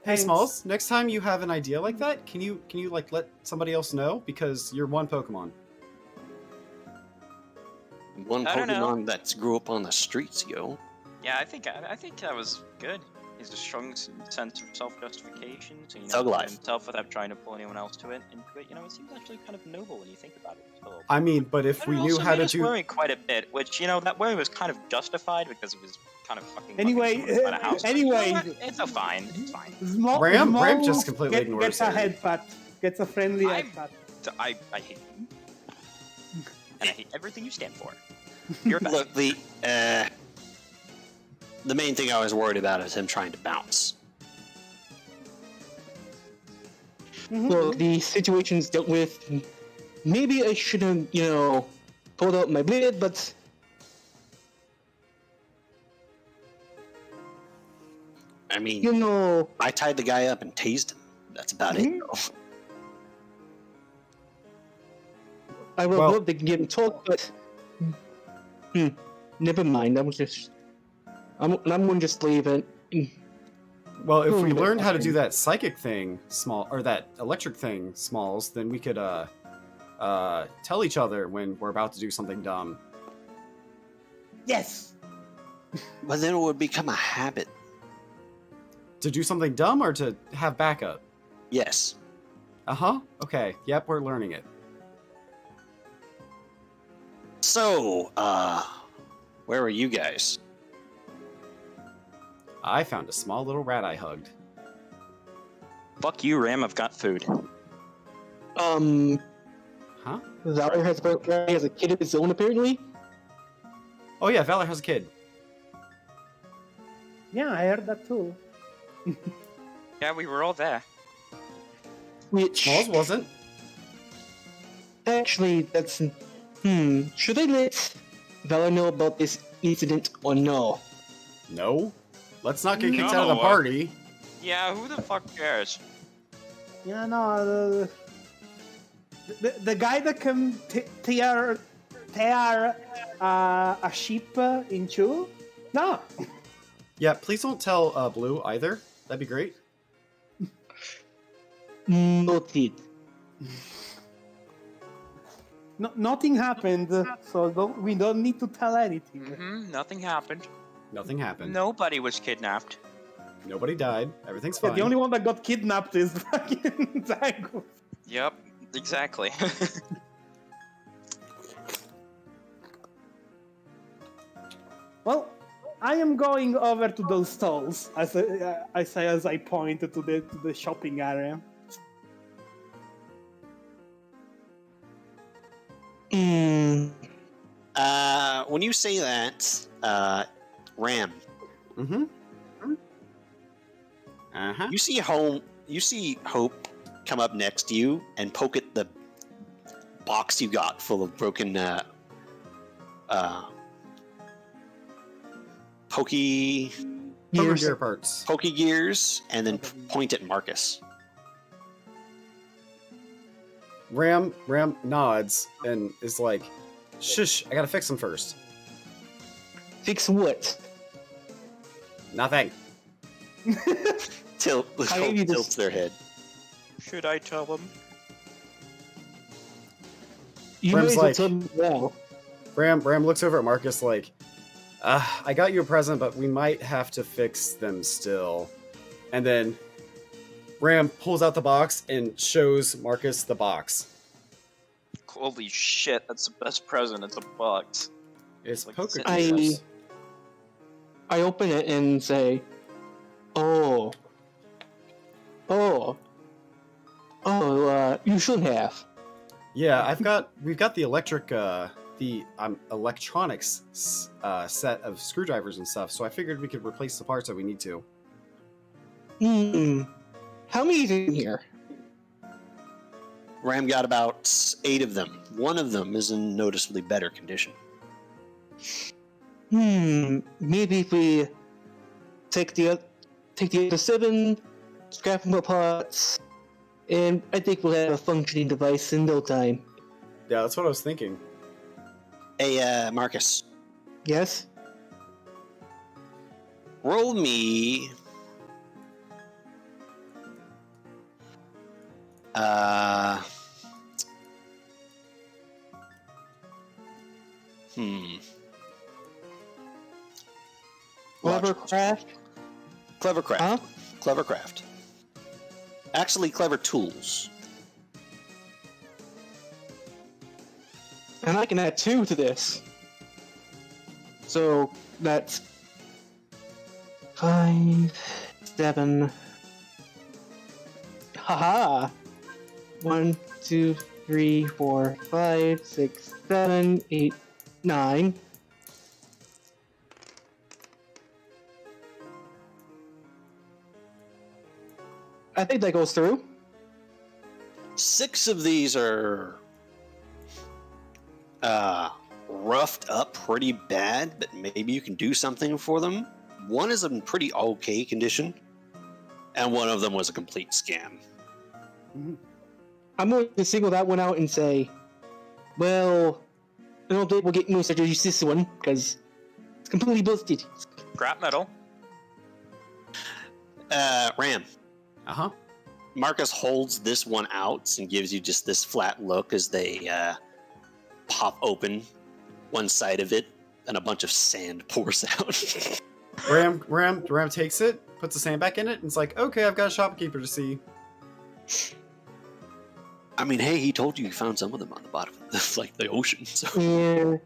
Hey, Smalls. Next time you have an idea like that, can you like let somebody else know, because you're one Pokemon. One I don't know. Pokemon that grew up on the streets, yo. Yeah, I think that was good. He's a strong sense of self-justification, so Thug life. himself without trying to pull anyone else to it. And it seems actually kind of noble when you think about it. So, I mean, but if but we it knew also how made to us do, worry quite a bit, which that worry was kind of justified because it was kind of fucking. Anyway, fucking someone at a house. But anyway. you know what? It's a fine. It's fine. Ram just completely ignores gets a it. head pat. Gets a friendly head pat. I hate you, and I hate everything you stand for. You're bad. Look, the main thing I was worried about is him trying to bounce. Well, the situation's dealt with. Maybe I should have, pulled out my blade, but I mean, I tied the guy up and tased him. That's about it. Though. I would Well- love to get him talk, but never mind. I'm going to just leave it. well, if we Hmm, learned how to okay. do that psychic thing, or that electric thing, Smalls, then we could tell each other when we're about to do something dumb. Yes. But then it would become a habit. To do something dumb or to have backup? Yes. Uh-huh. Okay. Yep, we're learning it. So, where are you guys? I found a small little rat I hugged. Fuck you, Ram. I've got food. Huh? Valor has a kid of his own, apparently. Oh yeah, Valor has a kid. Yeah, I heard that too. Yeah, we were all there. Which Smalls wasn't. actually, that's Should I let Valor know about this incident or no? No. Let's not get kicked No. out of the party. Yeah, who the fuck cares? Yeah, no. The guy that can tear a sheep in two? No. Yeah, please don't tell Blue either. That'd be great. Noted. No, nothing happened, so we don't need to tell anything. Nothing happened. Nothing happened. Nobody was kidnapped. Nobody died. Everything's Yeah, fine. the only one that got kidnapped is fucking Zangus. Yep, exactly. Well, I am going over to those stalls, as I say as I point to the shopping area. When you say that, Ram, Mm-hmm. Uh-huh. you see Hope come up next to you and poke at the box you got full of broken pokey Gear parts. gears, and then point at Marcus. Ram nods and is like, shush, I gotta fix them first. Fix what? Nothing. Hope maybe this- tilts their head. Should I tell them? You Brim's might as well like- tell me now. Ram looks over at Marcus like, I got you a present, but we might have to fix them still. And then Ram pulls out the box and shows Marcus the box. Holy shit, that's the best present. It's a box. It's Like, poker I- gears. I open it and say, "Oh, you should have." Yeah, we've got the electronics set of screwdrivers and stuff, so I figured we could replace the parts that we need to. How many is in here? Ram got about 8 of them. One of them is in noticeably better condition. Maybe if we take the other 7, scrap them apart, and I think we'll have a functioning device in no time. Yeah, that's what I was thinking. Hey, Marcus, Yes? roll me. Clevercraft? Clever craft. Huh? Clever craft. Actually, clever tools. And I can add 2 to this. So that's 5, 7. Haha! 1, 2, 3, 4, 5, 6, 7, 8, 9. I think that goes through. 6 of these are roughed up pretty bad, but maybe you can do something for them. One is in pretty okay condition, and one of them was a complete scam. I'm going to single that one out and say, well, I don't think we'll get no such as this one, because it's completely busted. Scrap metal. Ram, Uh-huh. Marcus holds this one out and gives you just this flat look as they pop open one side of it, and a bunch of sand pours out. Ram takes it, puts the sand back in it, and it's like, okay, I've got a shopkeeper to see. I mean, hey, he told you found some of them on the bottom of like the ocean. So Yeah.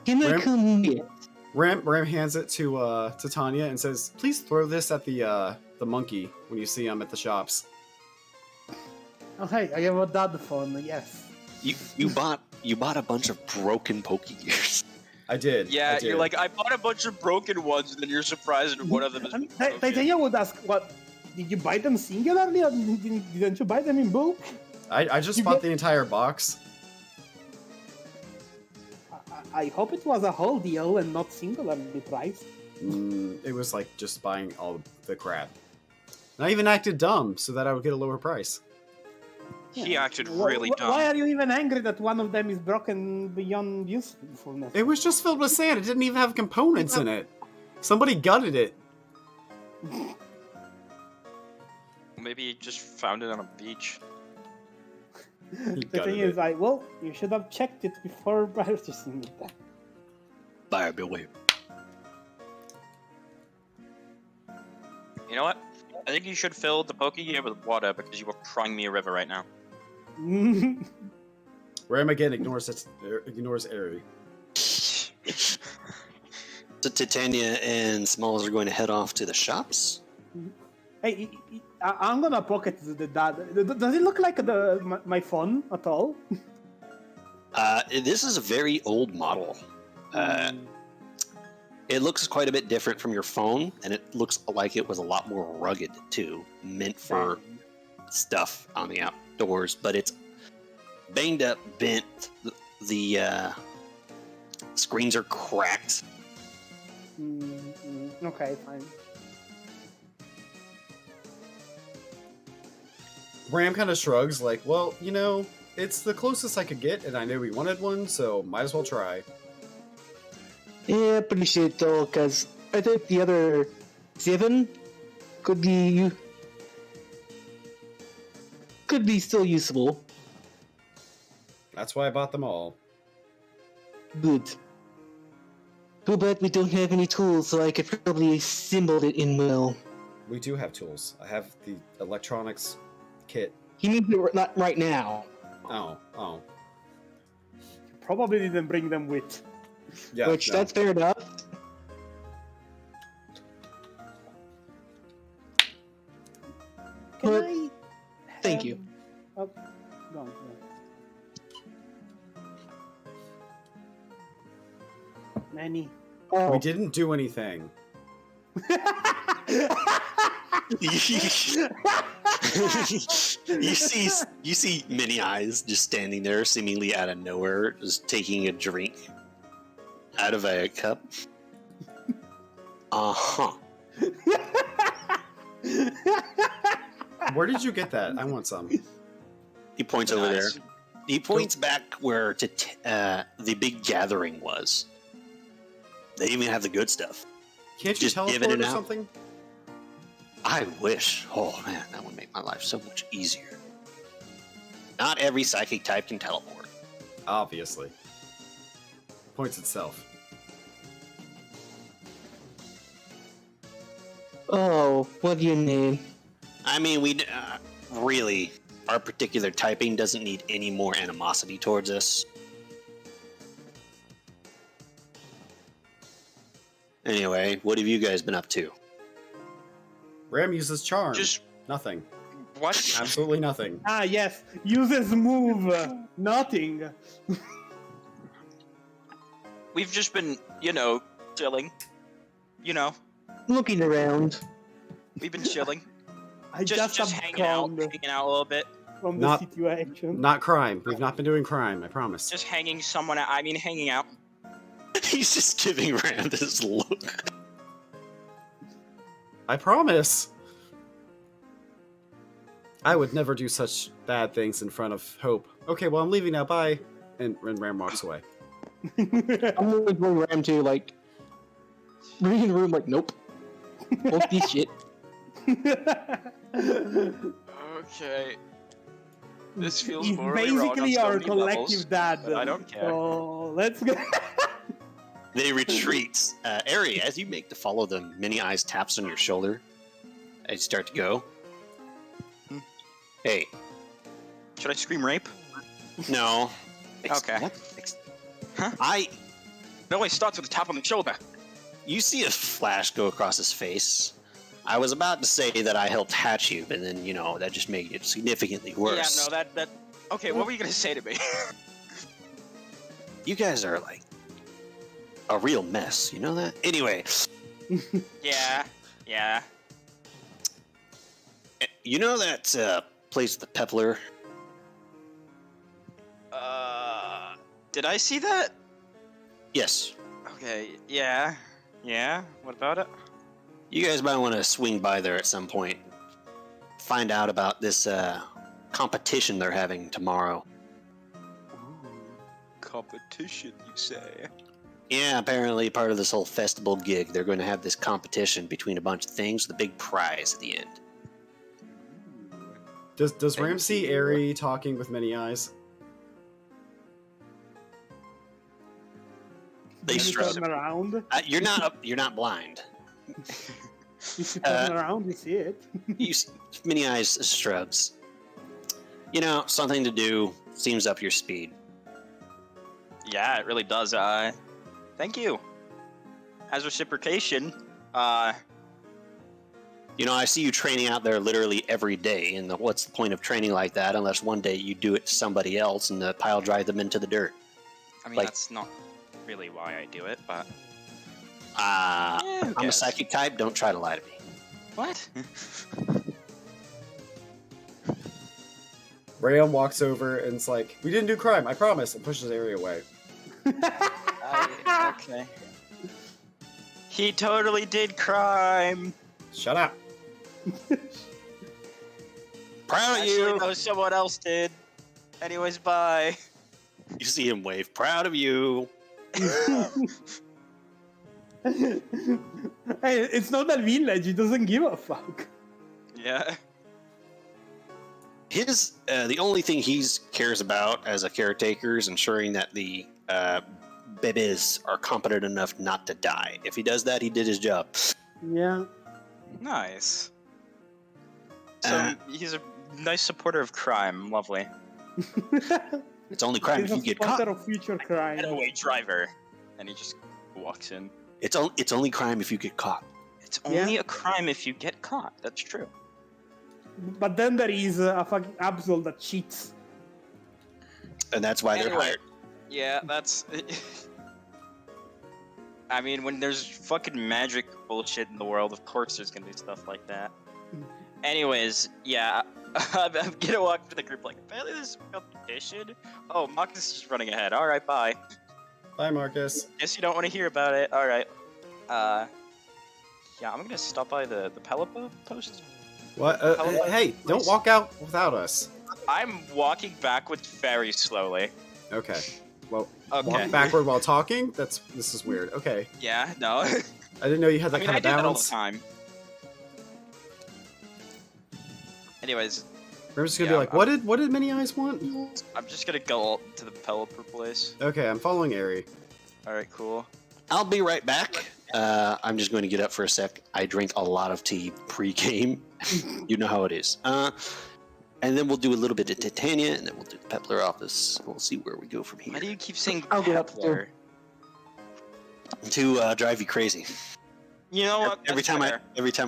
Can I Ram- come get? Ram hands it to Tanya and says, please throw this at the monkey when you see him at the shops. Oh, hey, I have a dad phone. Yes. You bought a bunch of broken Pokegears. I did. Yeah, I did. you're like, I bought a bunch of broken ones, and then you're surprised that one of them is broken. Titania would ask, "What? Did you buy them singularly, or didn't you buy them in bulk?" I just You bought get- the entire box. I hope it was a whole deal and not singularly priced. It was like just buying all the crap. And I even acted dumb so that I would get a lower price. He acted Wh- really dumb. Why are you even angry that one of them is broken beyond usefulness? It was just filled with sand. It didn't even have components in it. Somebody gutted it. Maybe he just found it on a beach. He The gutted thing is, it. like, well, you should have checked it before purchasing it. Buyer beware. You know what? I think you should fill the Pokegear with water because you are crying me a river right now. Ram again ignores Airy. So Titania and Smalls are going to head off to the shops. Hey, I'm gonna pocket the dad. Does it look like my phone at all? This is a very old model. It looks quite a bit different from your phone, and it looks like it was a lot more rugged too, meant for stuff on the outdoors. But it's banged up, bent. The screens are cracked. Okay, fine. Ram kind of shrugs, like, well, you know, it's the closest I could get, and I knew we wanted one, so might as well try. Yeah, appreciate it though, because I think the other 7 could be still usable. That's why I bought them all. Good. Too bad we don't have any tools, so I could probably assemble it in well. We do have tools. I have the electronics kit. He needs it not right now. Oh. Probably didn't bring them with. Yeah, Which, no. that's fair enough. Can But- I? Thank you. Oh, go on. Manny. Oh, We didn't do anything. you see Many Eyes just standing there, seemingly out of nowhere, just taking a drink out of a cup. Where did you get that? I want some. He points over there. Nice. He points back where the big gathering was. They even have the good stuff. Can't you Just giving teleport it or out. something? I wish. Oh man, that would make my life so much easier. Not every psychic type can teleport. Obviously. Points itself. oh, what do you mean? I mean, we really, our particular typing doesn't need any more animosity towards us. Anyway, what have you guys been up to? Ram uses charm. Just Nothing. what? Absolutely nothing. Ah, yes. Uses move. Nothing. We've just been, chilling. Looking around. We've been chilling. I just hanging out a little bit. from the Not- situation. Not crime. We've not been doing crime, I promise. Just hanging hanging out. He's just giving Rand this look. I promise. I would never do such bad things in front of Hope. Okay, well, I'm leaving now. Bye. And Ram walks away. I'm only going Ram to, like, bring in the room, like, nope. Won't be shit. Okay. This feels He's morally wrong on basically so our many collective levels, dad. but I don't care. So let's go. They retreat. Ari, as you make to follow them, Many Eyes taps on your shoulder. As you start to go. Hey, Should I scream rape? no. Okay. What? Huh? It always starts with a tap on the shoulder. You see a flash go across his face. I was about to say that I helped hatch you, but then, that just made it significantly worse. Yeah, no, that. Okay, what were you gonna say to me? You guys are, like, a real mess, you know that? Anyway. Yeah. You know that place at the Pepler? Did I see that? Yes. Okay, yeah. What about it? You guys might want to swing by there at some point. Find out about this competition they're having tomorrow. Ooh, competition, you say? Yeah, apparently part of this whole festival gig, they're going to have this competition between a bunch of things with a big prize at the end. Does Ram see Aerie talking with many eyes? They When you shrug. turn around. You're not blind. If you turn around, you see it. You see, Many Eyes shrugs. Something to do. Seems up your speed. Yeah, it really does. Thank you. As reciprocation, I see you training out there literally every day, and what's the point of training like that unless one day you do it to somebody else and pile drive them into the dirt? I mean, Like- that's not really why I do it, but... who I'm a cares? psychic type, don't try to lie to me. What? Ram walks over and it's like, "We didn't do crime, I promise," and pushes Aerie away. Okay. He totally did crime! Shut up. Proud of Actually, you! no, someone else did. Anyways, bye. You see him wave. Proud of you! Hey, it's not a village. He doesn't give a fuck. Yeah. The only thing he cares about as a caretaker is ensuring that the bebes are competent enough not to die. If he does that, he did his job. Yeah. Nice. So, he's a nice supporter of crime. Lovely. It's only crime He's if a you get spotter caught. of future crime. Getaway driver. And he just walks in. It's only crime if you get caught. It's only a crime if you get caught. That's true. But then there is a fucking Absol that cheats. And that's why they're Anyway. hired. Yeah, that's... I mean, when there's fucking magic bullshit in the world, of course there's gonna be stuff like that. Anyways, yeah, I'm gonna walk to the group like, apparently there's a competition? Oh, Marcus is running ahead. Alright, bye. Bye, Marcus. Guess you don't want to hear about it. Alright. Yeah, I'm gonna stop by the Pelippo post. What? Hey, don't walk out without us. I'm walking backwards very slowly. Okay. Well, Okay. walk backward while talking? This is weird. Okay. Yeah, no. I didn't know you had that I mean, kind I of do that all the balance. time. Anyways, We're just gonna Yeah, be like, what did Many Eyes want? I'm just gonna go to the Pelipper place. Okay, I'm following Aerie. Alright, cool. I'll be right back. I'm just going to get up for a sec. I drink a lot of tea pre-game. You know how it is. And then we'll do a little bit of Titania, and then we'll do the Pepler office. We'll see where we go from here. Why do you keep saying I'll go up Pepler? To drive you crazy. You know what? Every That's time fair.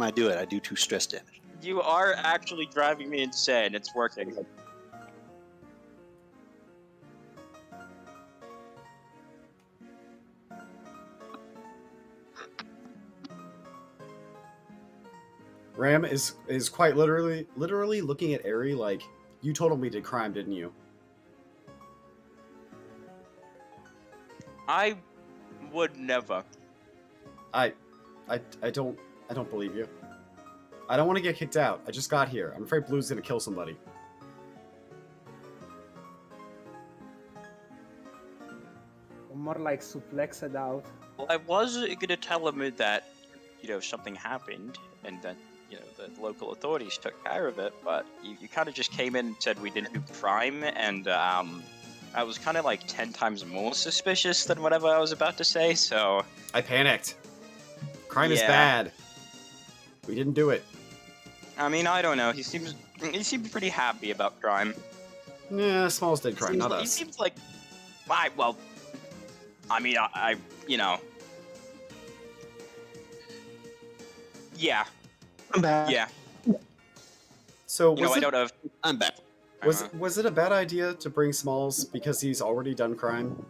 I do it, I do 2 stress damage. You are actually driving me insane. It's working. Ram is quite literally looking at Aerie like, "You told him we did crime, didn't you?" I would never. I don't believe you. I don't want to get kicked out. I just got here. I'm afraid Blue's gonna kill somebody. More like suplexed out. Well, I was gonna tell him that, something happened, and that, the local authorities took care of it, but you kind of just came in and said we didn't do crime, and, I was kind of like 10 times more suspicious than whatever I was about to say, so... I panicked. Crime is Yeah. bad. We didn't do it. I mean, I don't know, he seems pretty happy about crime. Yeah, Smalls did crime, not He us. seems like... Yeah. I'm back. Yeah. So You know, was I it don't know if I'm back. was it a bad idea to bring Smalls because he's already done crime?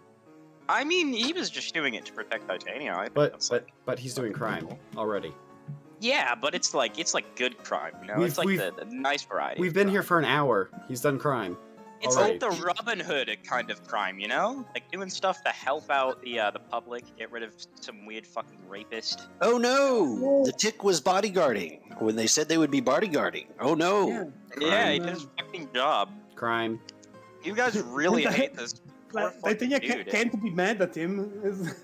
I mean, he was just doing it to protect Titania. I think But that's but but he's doing crime already. yeah, but it's like good crime, you know. We've- It's like we've- the nice variety. We've of been crime. here for an hour. He's done crime. It's already. like the Robin Hood kind of crime, you know, like doing stuff to help out the public, get rid of some weird fucking rapist. Oh no! The tick was bodyguarding when they said they would be bodyguarding. Oh no! Yeah. Yeah, he Crime. did his fucking job. Crime. You guys really hate this. Poor Like, fucking Titania dude. can't be mad at him.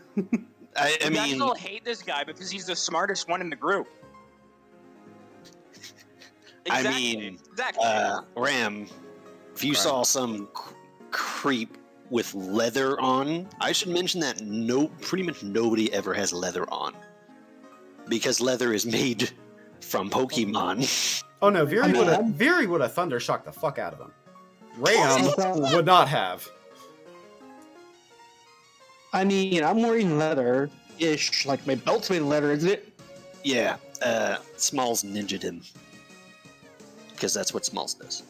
I You guys mean, all hate this guy because he's the smartest one in the group. I Exactly. mean, exactly. Ram, if you Crime. saw some creep with leather on, I should mention that pretty much nobody ever has leather on, because leather is made from Pokemon. Oh no, Veery I mean, would have thunder shocked the fuck out of him. Ram would not have. I mean, I'm wearing leather-ish, like my belt's made of leather, isn't it? Yeah, Smalls ninja'd him, because that's what Smalls does.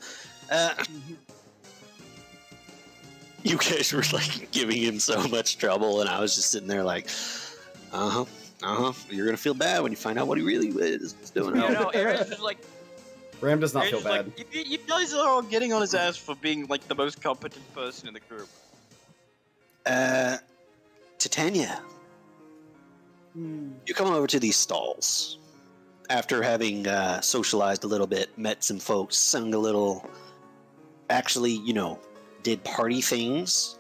You guys were like giving him so much trouble, and I was just sitting there like, you're gonna feel bad when you find out what he really is doing. You know, Aaron's just like, Ram does not feel Aaron's bad. like, you guys are all getting on his ass for being like the most competent person in the group. Titania, Hmm. you come over to these stalls after having socialized a little bit, met some folks, sung a little, actually, did party things,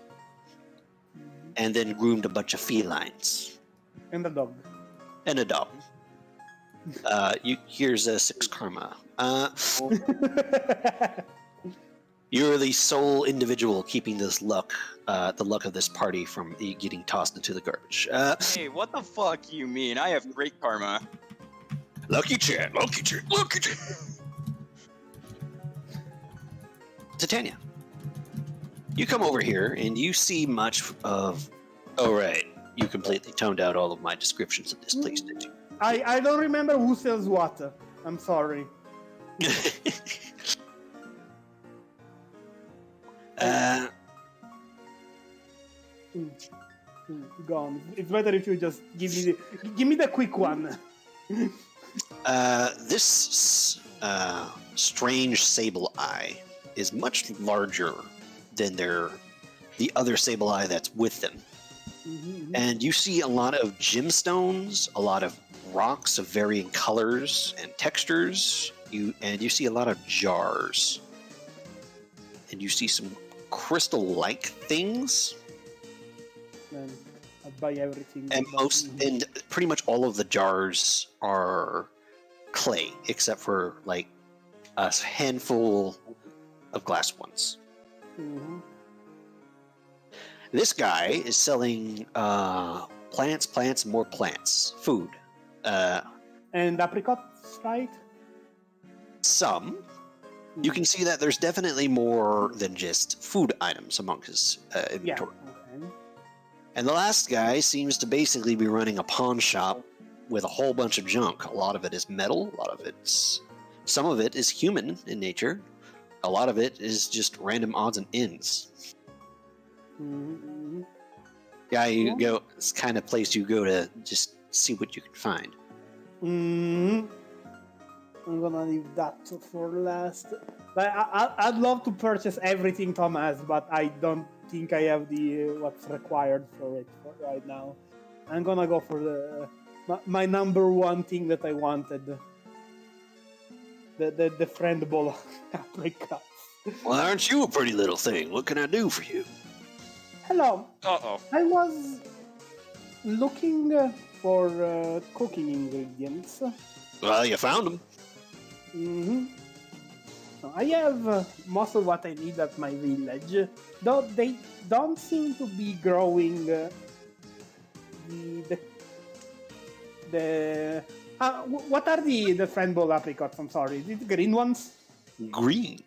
and then groomed a bunch of felines And the dog. and a dog. Here's a 6 karma. You're the sole individual keeping this luck, the luck of this party from getting tossed into the garbage. Hey, what the fuck you mean? I have great karma. Lucky chat, lucky chat, lucky chat. Titania, you come over here and you see much of. Oh right, you completely toned out all of my descriptions of this place, did you? I don't remember who sells what. I'm sorry. Gone. It's better if you just give me the quick one. This strange sable eye is much larger than the other sable eye that's with them. And you see a lot of gemstones, a lot of rocks of varying colors and textures. You see a lot of jars. And you see some crystal-like things. Man, I'd buy everything. And pretty much all of the jars are clay, except for like a handful of glass ones. Mhm. This guy is selling plants, more plants, food. And apricots, right? Some. You can see that there's definitely more than just food items among his Yeah. inventory. Okay. And the last guy seems to basically be running a pawn shop with a whole bunch of junk. A lot of it is metal, some of it is human in nature, a lot of it is just random odds and ends. Mhm. Yeah, it's the kind of place you go to just see what you can find. Mhm. I'm gonna leave that for last. Like, I'd love to purchase everything Tom has, but I don't think I have the what's required for it right now. I'm gonna go for my number one thing that I wanted. The friendable apricots. Well, aren't you a pretty little thing? What can I do for you? Hello. Uh-oh. I was looking for cooking ingredients. Well, you found them. I have most of what I need at my village, though they don't seem to be growing what are the friendable apricots? I'm sorry, the green ones? Green.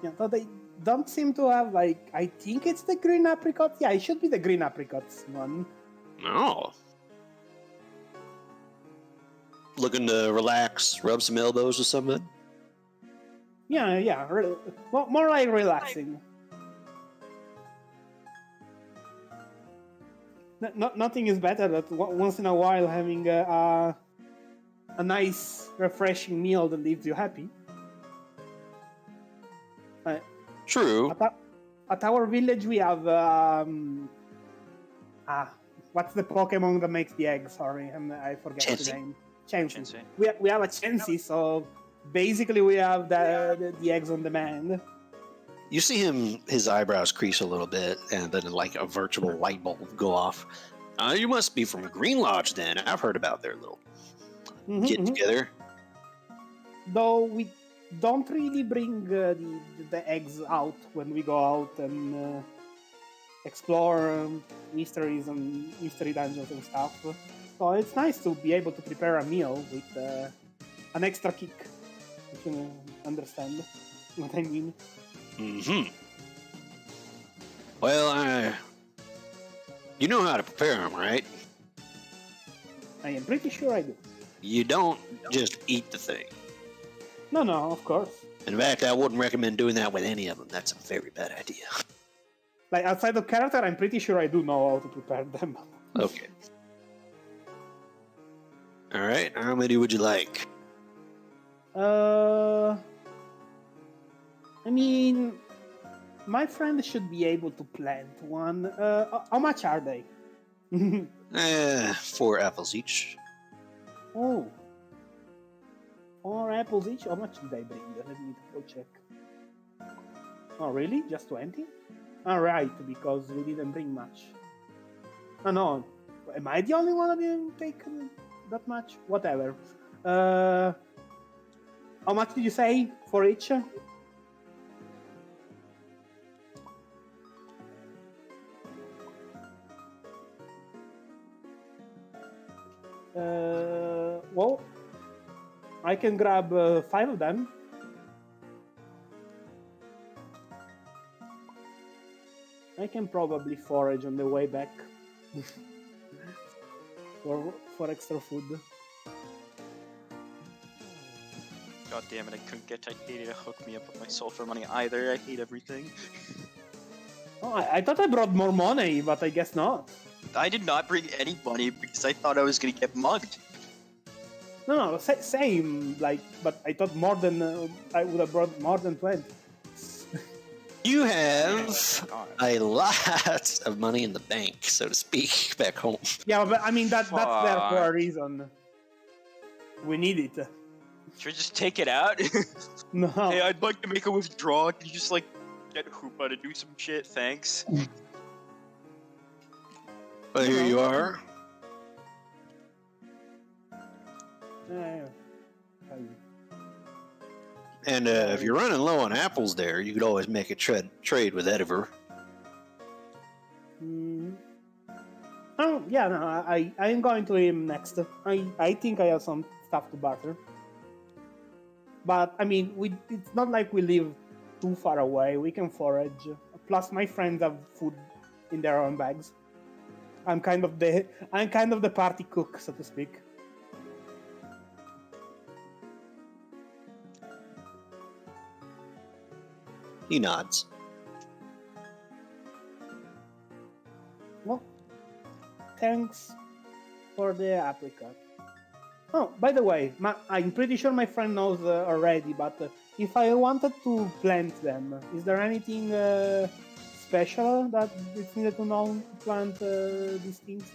Yeah, though they don't seem to have, like, I think it's the green apricot. Yeah, it should be the green apricots one. No. Looking to relax, rub some elbows or something? Yeah, more like relaxing. Nothing is better than once in a while having a nice, refreshing meal that leaves you happy. True. At our village, we have what's the Pokemon that makes the egg? Sorry, I forget Chansey. the name. Chansey. Chansey. We have a Chansey, so basically we have the eggs on demand. You see him, his eyebrows crease a little bit, and then like a virtual light bulb go off. You must be from Green Lodge then. I've heard about their little get together. Though we don't really bring the eggs out when we go out and explore mysteries and mystery dungeons and stuff. So it's nice to be able to prepare a meal with an extra kick, if you understand what I mean. Mm-hmm. Well, you know how to prepare them, right? I am pretty sure I do. You don't just eat the thing. No, of course. In fact, I wouldn't recommend doing that with any of them. That's a very bad idea. Like outside of character, I'm pretty sure I do know how to prepare them. Okay. All right. How many would you like? I mean, my friend should be able to plant one. How much are they? 4 apples each. Oh. 4 apples each? How much did I bring? Let me double check. Oh, really? Just 20? Alright, because we didn't bring much. Oh, no. Am I the only one that didn't take that much? Whatever. How much did you say for each? Well, I can grab 5 of them. I can probably forage on the way back for extra food. God damn it, I couldn't get Titania to hook me up with my sulfur money either. I hate everything. Oh, I thought I brought more money, but I guess not. I did not bring any money because I thought I was gonna get mugged. No, same. Like, but I thought more than I would have brought more than 20. You have a lot of money in the bank, so to speak, back home. Yeah, but I mean that's there for a reason. We need it. Should I just take it out? No. Hey, I'd like to make a withdrawal. Can you just like get Hoopa to do some shit? Thanks. Well, here you are. And if you're running low on apples there, you could always make a trade with Ediver. Oh, yeah, no, I am going to him next. I think I have some stuff to barter. But, I mean, it's not like we live too far away. We can forage. Plus, my friends have food in their own bags. I'm kind of the party cook, so to speak. He nods. Well, thanks for the apricot. Oh, by the way, I'm pretty sure my friend knows already, but if I wanted to plant them, is there anything special that it's needed to know to plant these things?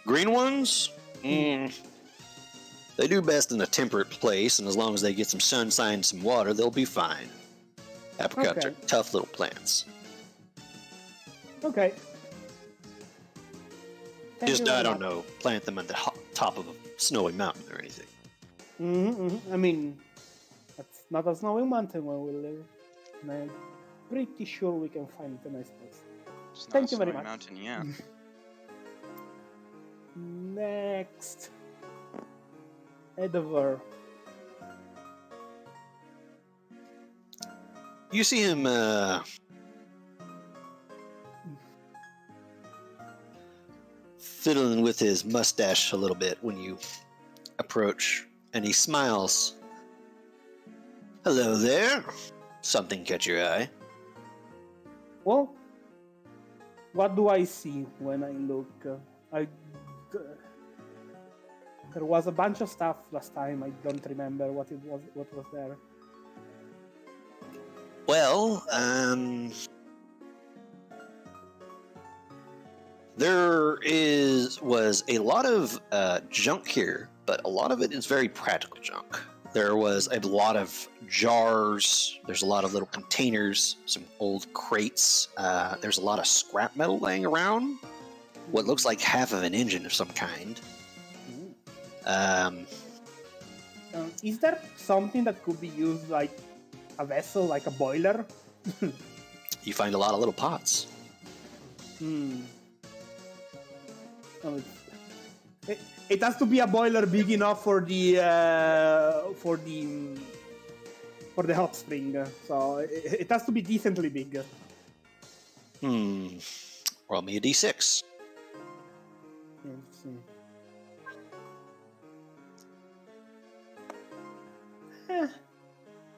Green ones? They do best in a temperate place, and as long as they get some sunshine and some water, they'll be fine. Apricots are tough little plants. Okay. Just, I don't know, plant them at the top of a snowy mountain or anything. I mean, that's not a snowy mountain where we live. And I'm pretty sure we can find a nice place. Thank you very much. Mountain, yeah. Next. Ediver. You see him, fiddling with his mustache a little bit when you approach. And he smiles. Hello there. Something catch your eye? Well, what do I see when I look? There was a bunch of stuff last time. I don't remember what it was. What was there? Well, there was a lot of junk here, but a lot of it is very practical junk. There was a lot of jars. There's a lot of little containers, some old crates. There's a lot of scrap metal laying around. What looks like half of an engine of some kind. Is there something that could be used like a vessel, like a boiler? You find a lot of little pots. Oh, it has to be a boiler big enough for the hot spring. So it has to be decently big. Roll me a d6. Let's see.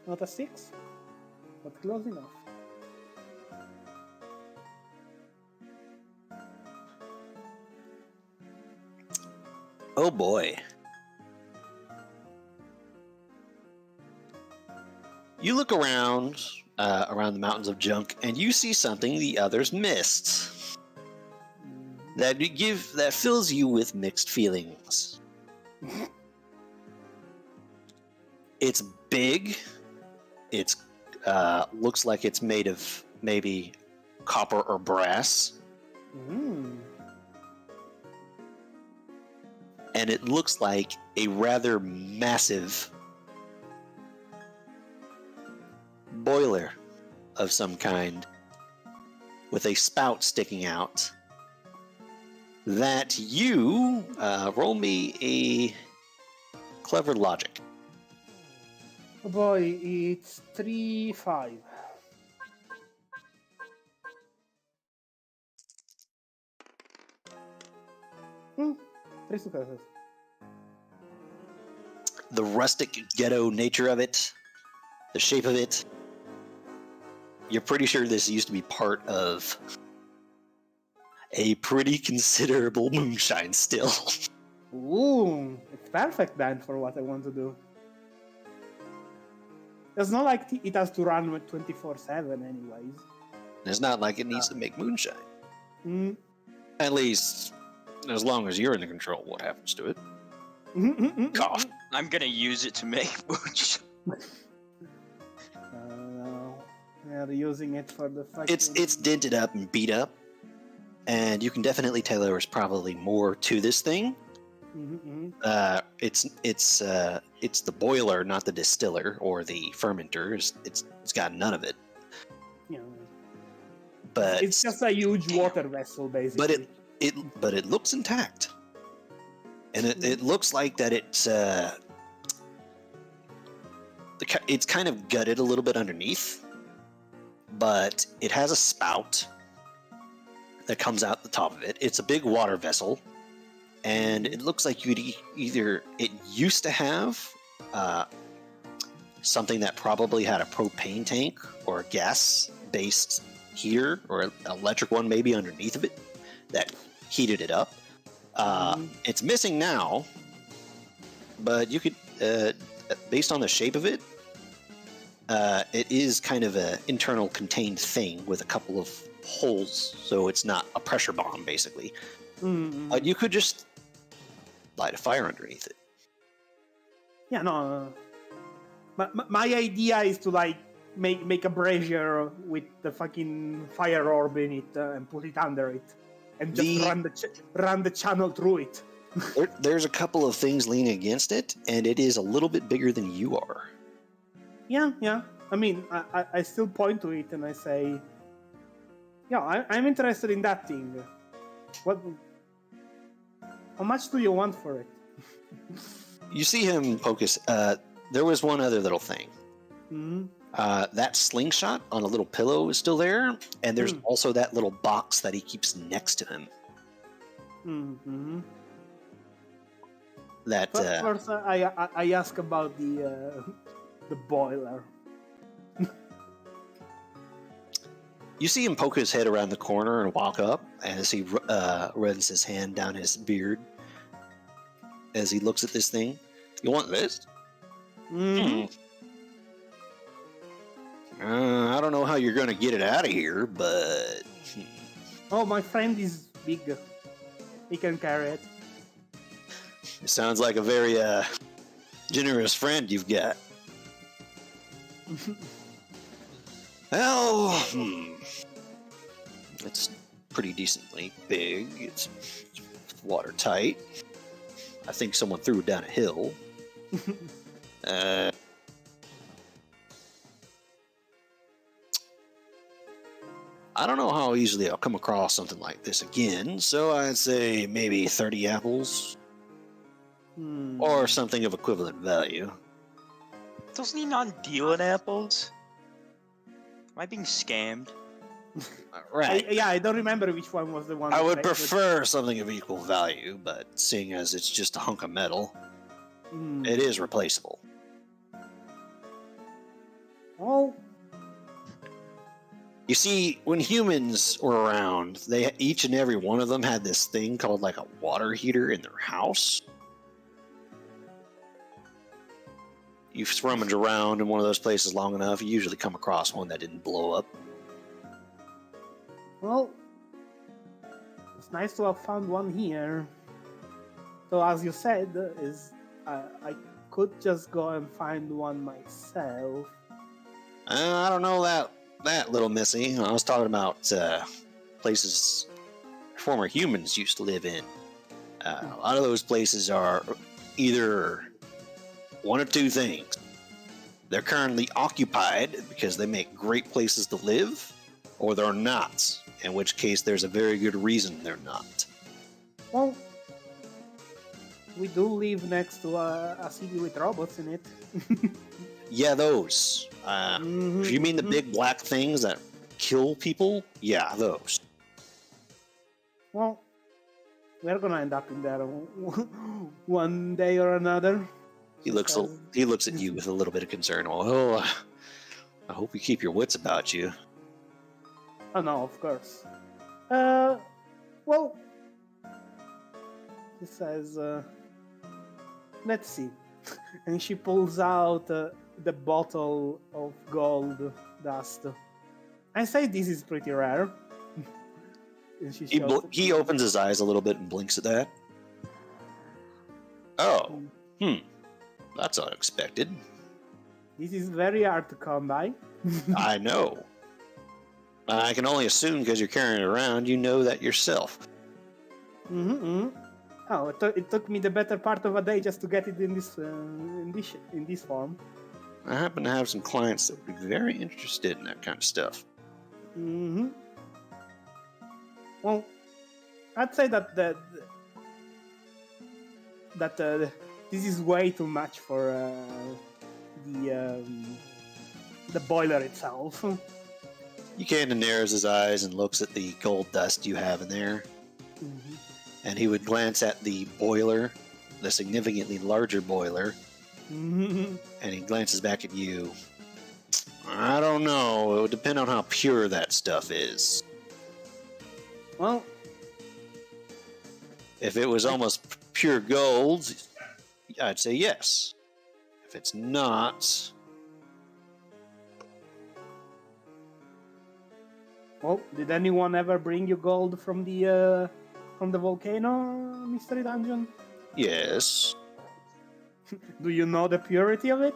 Not a 6, but close enough. Oh boy. You look around the mountains of junk, and you see something the others missed. That fills you with mixed feelings. It's big. It's looks like it's made of maybe copper or brass. And it looks like a rather massive boiler of some kind with a spout sticking out. That you roll me a clever logic. Oh boy, it's 3-5. Three successes. The rustic ghetto nature of it, the shape of it, you're pretty sure this used to be part of a pretty considerable moonshine still. Ooh, it's perfect then for what I want to do. It's not like it has to run with 24/7 anyways. It's not like it needs to make moonshine. Mm. At least, as long as you're in the control, what happens to it? Cough. I'm gonna use it to make moonshine. They're using it for the fucking... It's dented up and beat up, and you can definitely tell there was probably more to this thing. It's the boiler, not the distiller or the fermenter. It's got none of it. Yeah. But It's just a huge water vessel, basically. but it looks intact, and it looks like that it's kind of gutted a little bit underneath, but it has a spout that comes out the top of it. It's a big water vessel, and it looks like it used to have something that probably had a propane tank or a gas-based heater or an electric one maybe underneath of it that heated it up. It's missing now, but you could, based on the shape of it, it is kind of an internal contained thing with a couple of holes, so it's not a pressure bomb, basically. You could just light a fire underneath it. Yeah, no. My idea is to like make a brazier with the fucking fire orb in it and put it under it, and just run the channel through it. There's a couple of things leaning against it, and it is a little bit bigger than you are. Yeah. I mean, I still point to it and I say, yeah, I'm interested in that thing. What? How much do you want for it? You see him focus. There was one other little thing. That slingshot on a little pillow is still there, and there's also that little box that he keeps next to him. that First, I ask about the boiler. you see him poke his head around the corner and walk up as he runs his hand down his beard as he looks at this thing. You want this? Mhm. I don't know how you're going to get it out of here, but Oh, my friend is big. He can carry it. it sounds like a very generous friend you've got. Well, it's pretty decently big. It's watertight. I think someone threw it down a hill. I don't know how easily I'll come across something like this again, so I'd say maybe 30 apples or something of equivalent value. Doesn't he not deal in apples? Am I being scammed? Right. I don't remember which one was the one. I that would I- prefer something of equal value, but seeing as it's just a hunk of metal, it is replaceable. Oh, You see, when humans were around, they each and every one of them had this thing called like a water heater in their house. You rummage around in one of those places long enough, you usually come across one that didn't blow up. well, it's nice to have found one here. So as you said, I could just go and find one myself. I don't know that little missy. I was talking about places former humans used to live in. A lot of those places are either one of two things. They're currently occupied because they make great places to live, or they're not, in which case there's a very good reason they're not. Well, we do live next to a city with robots in it. Yeah, those. If you mean the big black things that kill people, yeah, those. Well, we're gonna end up in there one day or another. He looks at you with a little bit of concern. Oh, I hope you keep your wits about you. Oh no, of course. Well, he says, let's see. And she pulls out the bottle of gold dust. I say this is pretty rare. And she shows it. He opens his eyes a little bit and blinks at that. Oh, that's unexpected. This is very hard to come by. I know. I can only assume because you're carrying it around, you know that yourself. Oh, it took me the better part of a day just to get it in this form. I happen to have some clients that would be very interested in that kind of stuff. Well, I'd say that this is way too much for the boiler itself. He kind of narrows his eyes and looks at the gold dust you have in there. And he would glance at the boiler, the significantly larger boiler, and he glances back at you. I don't know. It would depend on how pure that stuff is. Well, If it was almost pure gold, I'd say yes. If it's not, well, did anyone ever bring you gold from the volcano, Mystery Dungeon? yes. Do you know the purity of it?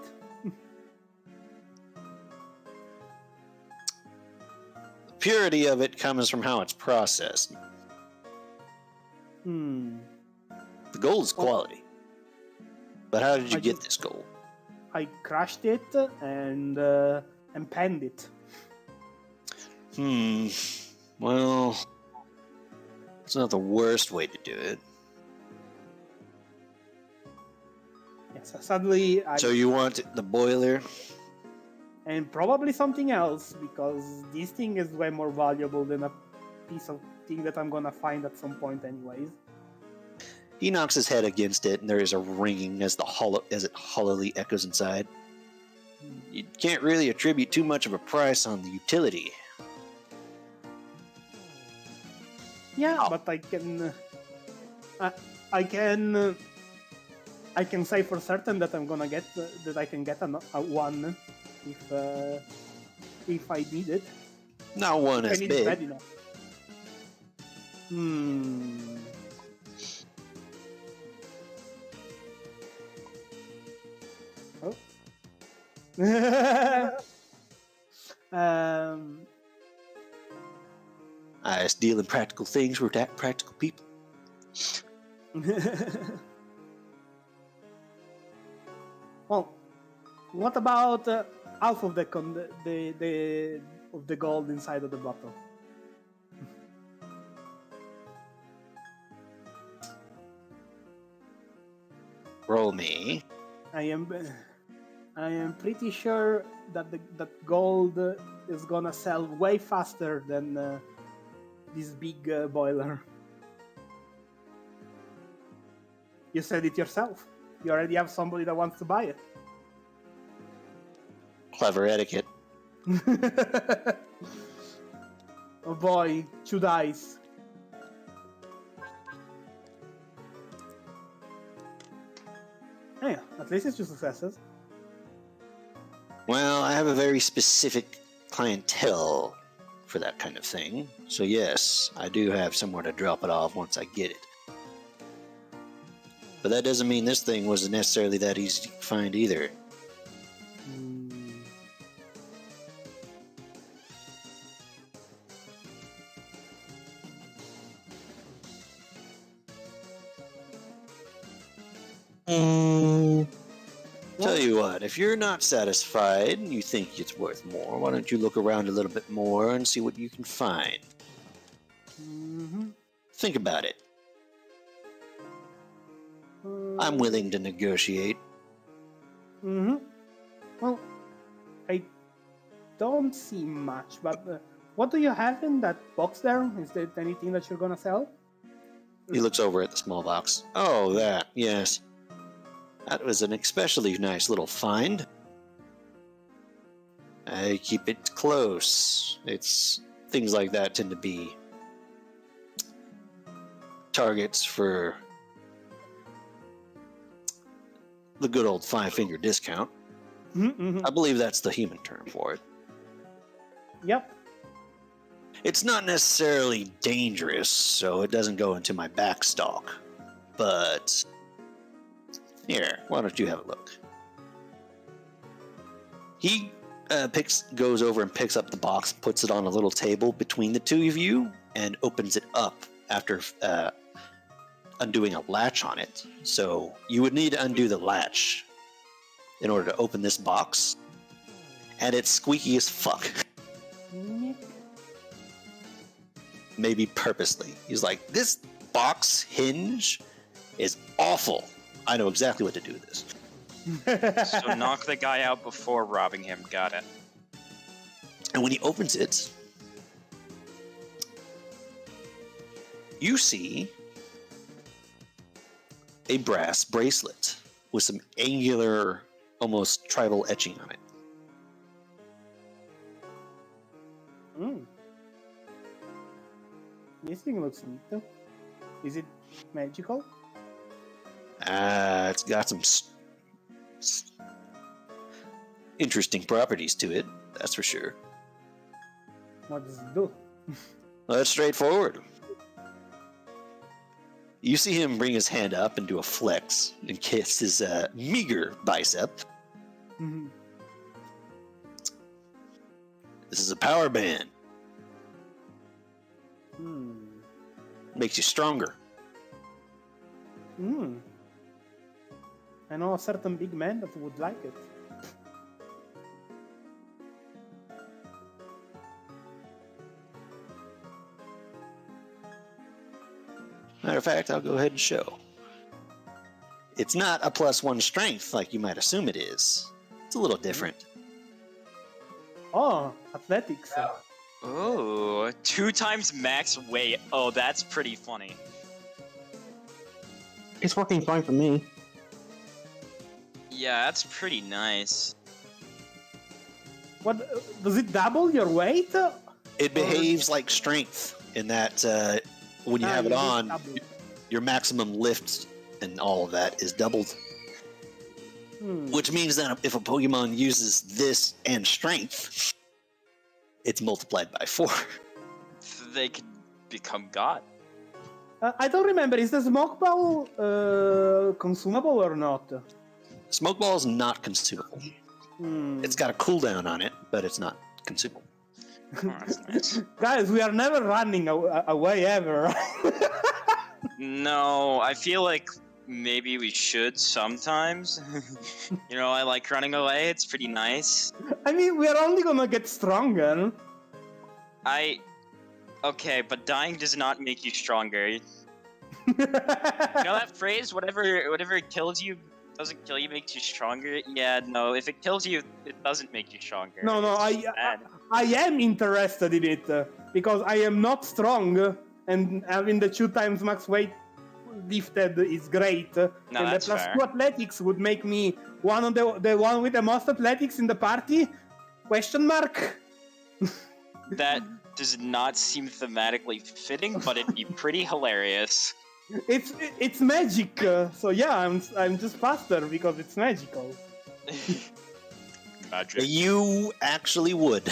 The purity of it comes from how it's processed. The gold is quality. But how did you get this gold? I crushed it and penned it. Well, it's not the worst way to do it. Yes, suddenly So you want the boiler? and probably something else, because this thing is way more valuable than a piece of thing that I'm gonna find at some point anyways. He knocks his head against it, and there is a ringing as it hollowly echoes inside. You can't really attribute too much of a price on the utility. Yeah, Oh. but I can say for certain that I'm gonna get that I can get a one if I need it. Not one If I as need it bad big. enough. Hmm. Oh. I just deal in practical things for practical people. Well, what about half of the of the gold inside of the bottle? Roll me. I am pretty sure that that gold is gonna sell way faster than this big boiler. You said it yourself. You already have somebody that wants to buy it. Clever etiquette. Oh boy, 2 dice. Yeah, at least it's 2 successes. Well, I have a very specific clientele for that kind of thing. So yes, I do have somewhere to drop it off once I get it. But that doesn't mean this thing wasn't necessarily that easy to find either. Tell you what, if you're not satisfied and you think it's worth more, why don't you look around a little bit more and see what you can find? Think about it. I'm willing to negotiate. Well, I don't see much, but what do you have in that box there? Is there anything that you're gonna sell? He looks over at the small box. Oh, that, yes. That was an especially nice little find. I keep it close. It's things like that tend to be targets for the good old 5-finger discount. I believe that's the human term for it. Yep. It's not necessarily dangerous, so it doesn't go into my back stock. But here, why don't you have a look? He goes over and picks up the box, puts it on a little table between the two of you, and opens it up after undoing a latch on it. So you would need to undo the latch in order to open this box, and it's squeaky as fuck. Maybe purposely. He's like, this box hinge is awful. I know exactly what to do with this. So knock the guy out before robbing him. Got it. And when he opens it, you see a brass bracelet with some angular, almost tribal etching on it. This thing looks neat though. Is it magical? It's got some interesting properties to it, that's for sure. What does it do? Well, that's straightforward. You see him bring his hand up and do a flex and kiss his meager bicep. This is a power band. Makes you stronger. I know a certain big man that would like it. Matter of fact, I'll go ahead and show. It's not a +1 strength like you might assume it is. It's a little different. Oh, athletics. Oh, 2 times max weight. Oh, that's pretty funny. It's working fine for me. Yeah, that's pretty nice. What does it double your weight? It behaves like strength in that when you have it on, your maximum lift and all of that is doubled. Which means that if a Pokemon uses this and strength, it's multiplied by 4. They could become God. I don't remember. Is the smoke ball consumable or not? Smoke Ball is not consumable. It's got a cooldown on it, but it's not consumable. Oh, that's nice. Guys, we are never running away ever. No, I feel like maybe we should sometimes. You know, I like running away. It's pretty nice. I mean, we are only gonna get stronger. Okay, but dying does not make you stronger. You know that phrase? Whatever kills you doesn't kill you makes you stronger. Yeah, no. If it kills you, it doesn't make you stronger. No, I am interested in it because I am not strong, and having the 2 times max weight lifted is great. No, and that's the fair. +2 athletics would make me one of the one with the most athletics in the party? Question mark. That does not seem thematically fitting, but it'd be pretty hilarious. It's magic, so yeah, I'm just faster because it's magical. Magic. You actually would.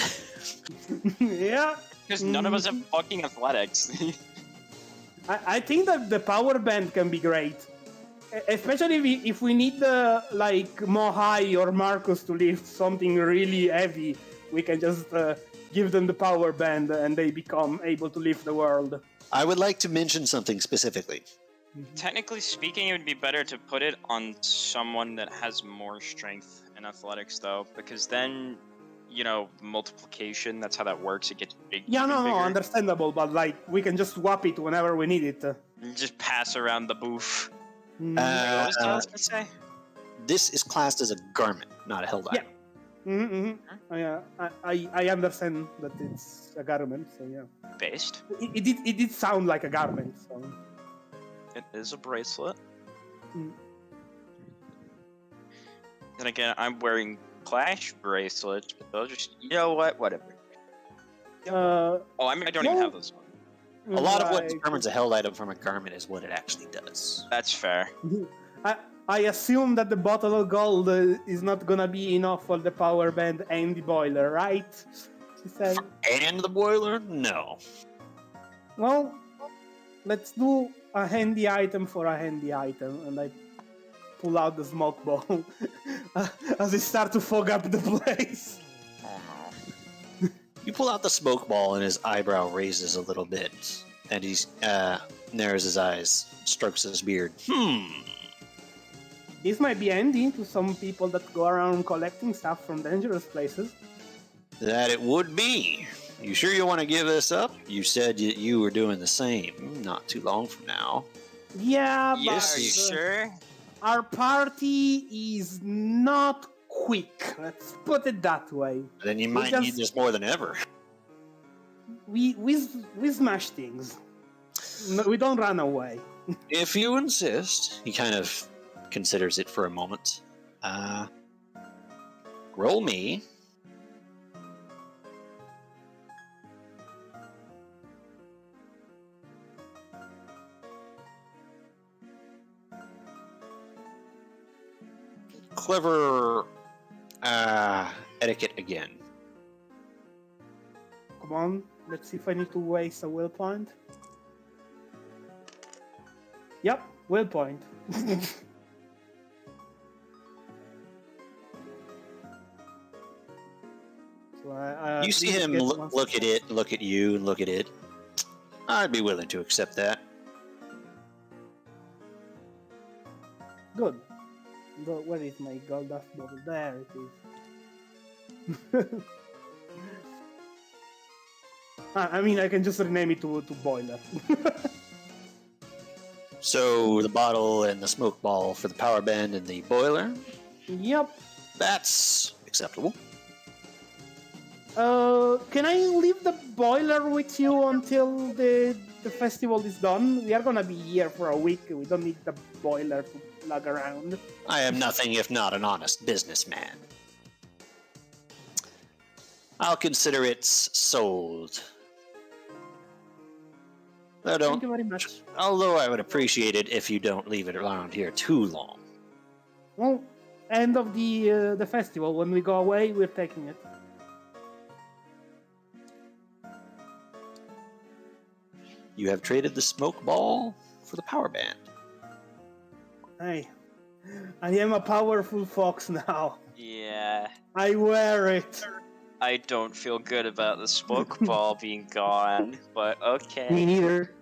Yeah. Because none of us have fucking athletics. I think that the power band can be great, especially if we need like Mohai or Marcus to lift something really heavy. We can just give them the power band and they become able to lift the world. I would like to mention something specifically. Technically speaking, it would be better to put it on someone that has more strength and athletics, though, because then, you know, multiplication, that's how that works. It gets big. Yeah, even no, bigger. understandable, but like we can just swap it whenever we need it. You just pass around the booth. Mm. What was I gonna say? This is classed as a garment, not a held Yeah. item. Oh, yeah, I understand that it's a garment, so yeah. Based. It did sound like a garment, so. It is a bracelet. Mm. Then again, I'm wearing Clash bracelets, but those are, you know what? Whatever. Uh, Oh, I mean, I don't even have those on. A lot of what like- determines a held item from a garment is what it actually does. That's fair. I assume that the bottle of gold is not gonna be enough for the power band and the boiler, right? She said. And the boiler? No. Well, let's do a handy item for a handy item, and I pull out the smoke ball as it starts to fog up the place. Oh no. You pull out the smoke ball and his eyebrow raises a little bit. And he narrows his eyes, strokes his beard. This might be handy to some people that go around collecting stuff from dangerous places. That it would be. You sure you want to give this up? You said you were doing the same not too long from now. Yeah, Yes, but are you sure? our party is not quick. Let's put it that way. Then you might need this more than ever. We smash things. No, we don't run away. If you insist. He kind of considers it for a moment. Roll me. Clever etiquette again. Come on, let's see if I need to waste a will point. Yep, will point. So You see him look at it, look at you, and look at it. I'd be willing to accept that. Good. Where is my gold dust bottle? There it is. I mean, I can just rename it to Boiler. So the bottle and the smoke ball for the power band and the boiler. Yep. That's acceptable. Can I leave the boiler with you until the the festival is done, we are gonna be here for a week. We don't need the boiler to lug around. I am nothing if not an honest businessman. I'll consider it sold. Thank you very much. Although I would appreciate it if you don't leave it around here too long. Well, end of the festival. When we go away, we're taking it. You have traded the smoke ball for the power band. Hey, I am a powerful fox now. Yeah, I wear it. I don't feel good about the smoke ball being gone, but Me okay. neither.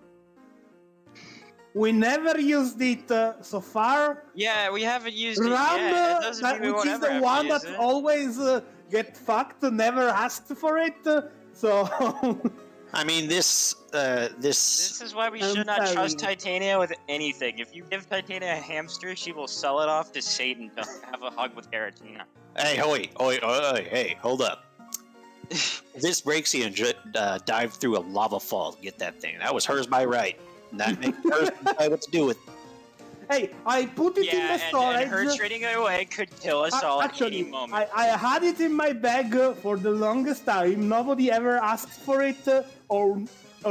We never used it so far. Yeah, we haven't used it Ram, yet. That doesn't mean we which won't is ever the have to one use that it. always get fucked, never asked for it. So I mean, this This is why we I'm should not trust telling Titania with anything. If you give Titania a hamster, she will sell it off to Satan to have a hug with Garatina. Hey, hey, hold up. This breaks you and dive through a lava fall to get that thing. That was hers by right. And that makes hers decide what to do with it. hey, I put it in Yeah, the storage. and her trading it away could kill us all at Actually, any moment. I had it in my bag for the longest time. Nobody ever asked for it, or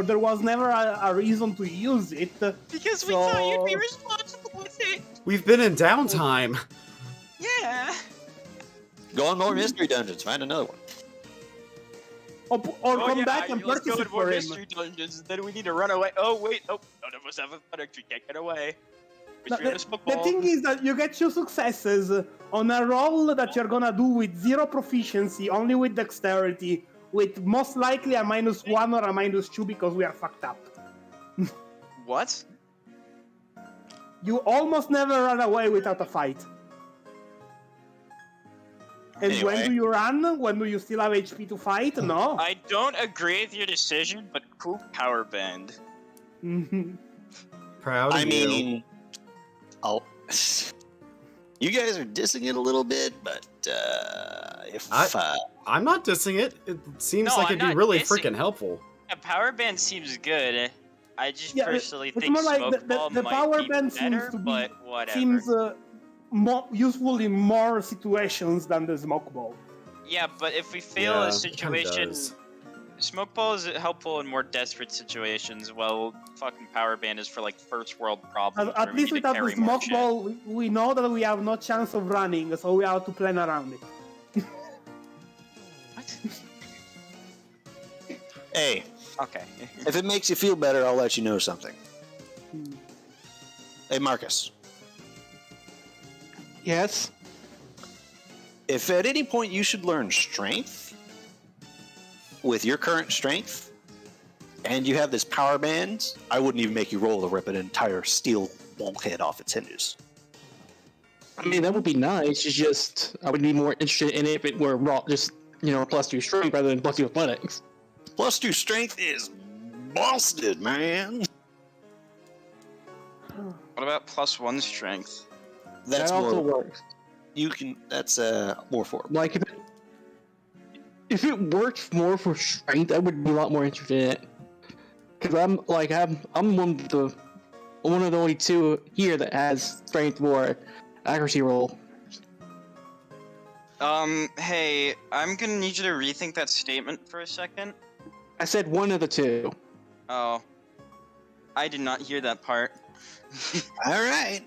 there was never a reason to use it. Because we so- thought you'd be responsible with it. We've been in downtime. Yeah. Go on more mystery dungeons. Find another one. Or come back and let's go purchase it to more for him. mystery dungeons, then we need to run away. Oh, wait. Oh, none of us have a thunder. We can't get away. No, Wish we had a smoke the ball. thing is that you get 2 successes on a roll that you're gonna do with 0 proficiency, only with dexterity, with most likely a -1 or a -2 because we are fucked up. What? You almost never run away without a fight. And when Anyway. do you run? When do you still have HP to fight? No. I don't agree with your decision, but cool power band. Proud of I you. mean, oh, you guys are dissing it a little bit, but I'm not dissing it. It seems No, like I'm it'd be not really dissing freaking helpful. A power band seems good. I just Yeah, personally it's think more like smoke ball the might power be band better, seems to be but whatever. seems more useful in more situations than the smoke ball. Yeah, but if we fail Yeah, a it kinda situation, does. smoke ball is helpful in more desperate situations. While fucking power band is for like first world problems. At where we least need to without the carry more smoke shit. ball, we know that we have no chance of running, so we have to plan around it. hey, Okay. if it makes you feel better, I'll let you know something. Hey, Marcus, Yes. if at any point you should learn strength with your current strength, and you have this power band, I wouldn't even make you roll to rip an entire steel bulkhead off its hinges. I mean, that would be nice. It's just I would be more interested in it if it were raw, just +2 strength rather than +2 athletics. +2 strength is busted, man. What about +1 strength? That's that also more. works. You can. That's more for. Like if it worked more for strength, I would be a lot more interested in it. Because I'm one of the only 2 here that has strength for accuracy roll. Hey, I'm gonna need you to rethink that statement for a second. I said one of the 2. Oh. I did not hear that part. All right.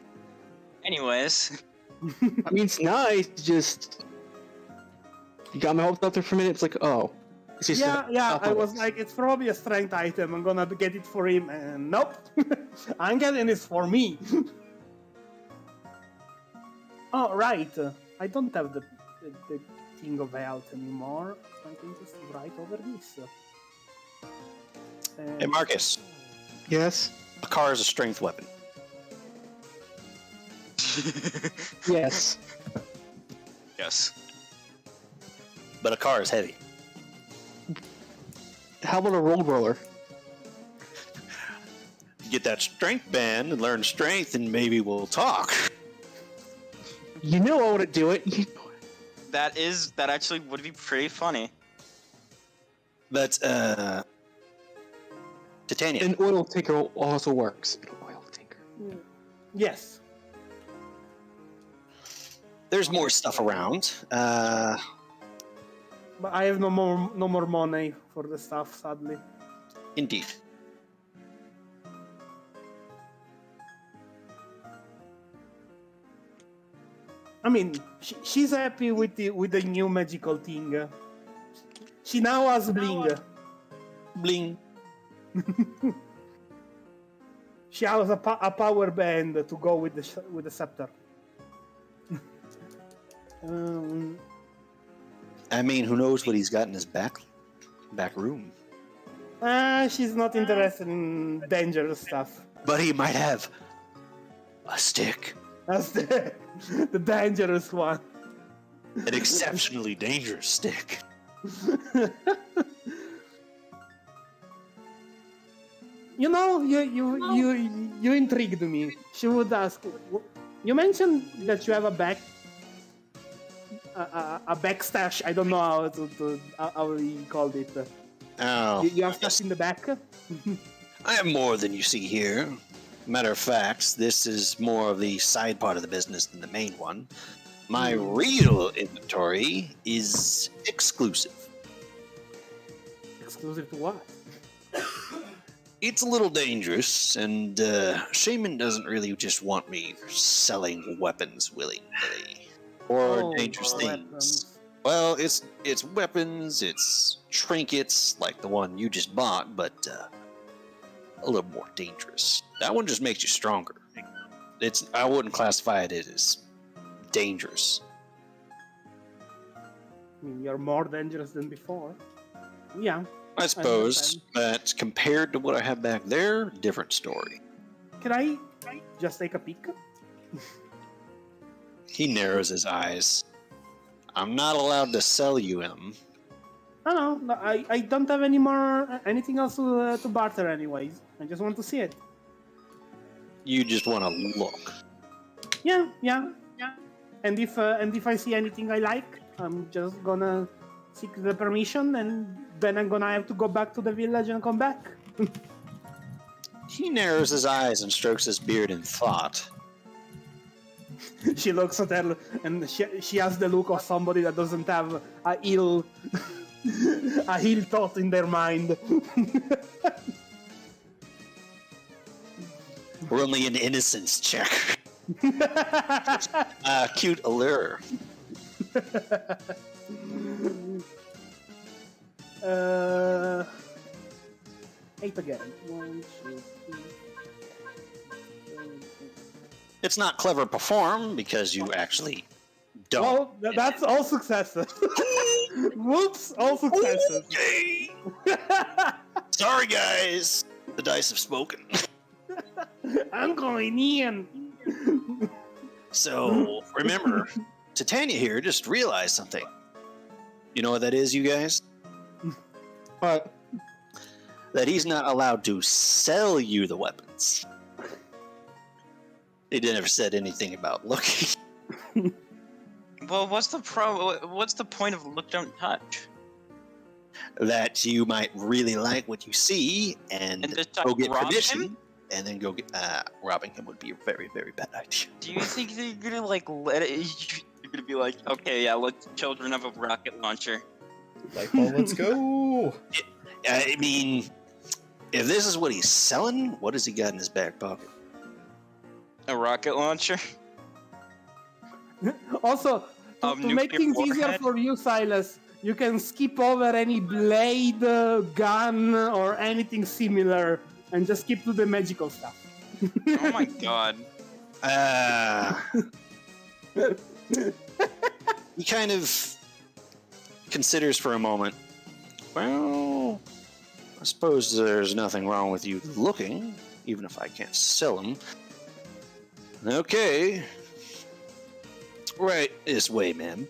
Anyways. I mean, it's nice. Just you got my hopes up there for a minute. It's like, oh, it's just Yeah, I was athletics. like, it's probably a strength item. I'm gonna get it for him, and nope, I'm getting this for me. Oh, right. I don't have the thing of health anymore. I can just write over this. Hey, Marcus. Yes, A car is a strength weapon. yes. Yes. But a car is heavy. How about a roll roller? Get that strength band and learn strength, and maybe we'll talk. You know I want to do it. That actually would be pretty funny. But Titania. An oil tinker also works. An oil tinker. Yes. There's more stuff around. But I have no more money for the stuff, sadly. Indeed. I mean, she's happy with the new magical thing. She now has bling. Bling. She has a power band to go with the scepter. I mean, who knows what he's got in his back room? She's not interested in dangerous stuff. But he might have a stick. That's the dangerous one. An exceptionally dangerous stick. You know, you intrigued me. She would ask. You mentioned that you have a backstash. I don't know how you called it. Oh, You have stuff in the back. I have more than you see here. Matter of fact, this is more of the side part of the business than the main one. My real inventory is exclusive. Exclusive to what? It's a little dangerous, and Shaman doesn't really just want me selling weapons willy-nilly. Or dangerous things. Weapons. Well, it's weapons, it's trinkets, like the one you just bought, but a little more dangerous. That one just makes you stronger. I wouldn't classify it as dangerous. I mean, you're more dangerous than before. Yeah. I suppose that compared to what I have back there, different story. Can I just take a peek? He narrows his eyes. I'm not allowed to sell you him. No, I don't have anything else to barter anyways. I just want to see it. You just want to look. Yeah. And if I see anything I like, I'm just gonna seek the permission, and then I'm gonna have to go back to the village and come back. He narrows his eyes and strokes his beard in thought. She looks at her, and she has the look of somebody that doesn't have a ill thought in their mind. We're only an innocence check. Cute allure. 8 again. 1, 2, 3. It's not clever perform because you actually don't. Well, that's all successes. Whoops, all successes. Okay. Sorry, guys. The dice have spoken. I'm going in. So, remember, Titania here just realized something. You know what that is, you guys? What? That he's not allowed to sell you the weapons. He never said anything about looking. Well, what's the point of look, don't touch? That you might really like what you see and just go get rob permission, him? and then go get robbing him would be a very, very bad idea. Do you think that you're gonna like let it? You're gonna be like, okay, yeah, let's children of a rocket launcher. Like, well, let's go. I mean, if this is what he's selling, what has he got in his back pocket? A rocket launcher? Also, to make nuclear things easier warhead? for you, Silas, you can skip over any blade, gun, or anything similar, and just skip to the magical stuff. Oh my god. He kind of considers for a moment. Well, I suppose there's nothing wrong with you looking, even if I can't sell them. Okay. Right this way, ma'am.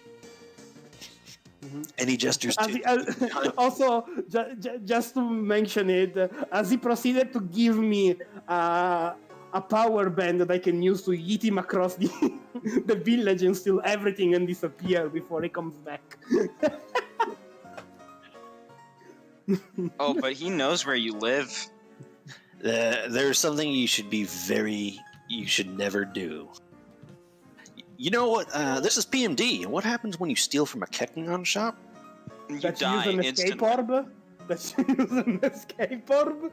And he gestures to... Also, just to mention it, as he proceeded to give me a power band that I can use to yeet him across the village and steal everything and disappear before he comes back. Oh, but he knows where you live. There's something you should never do. You know what? This is PMD. What happens when you steal from a Keknion shop? You That you die use an escape instantly. orb? That you use an escape orb?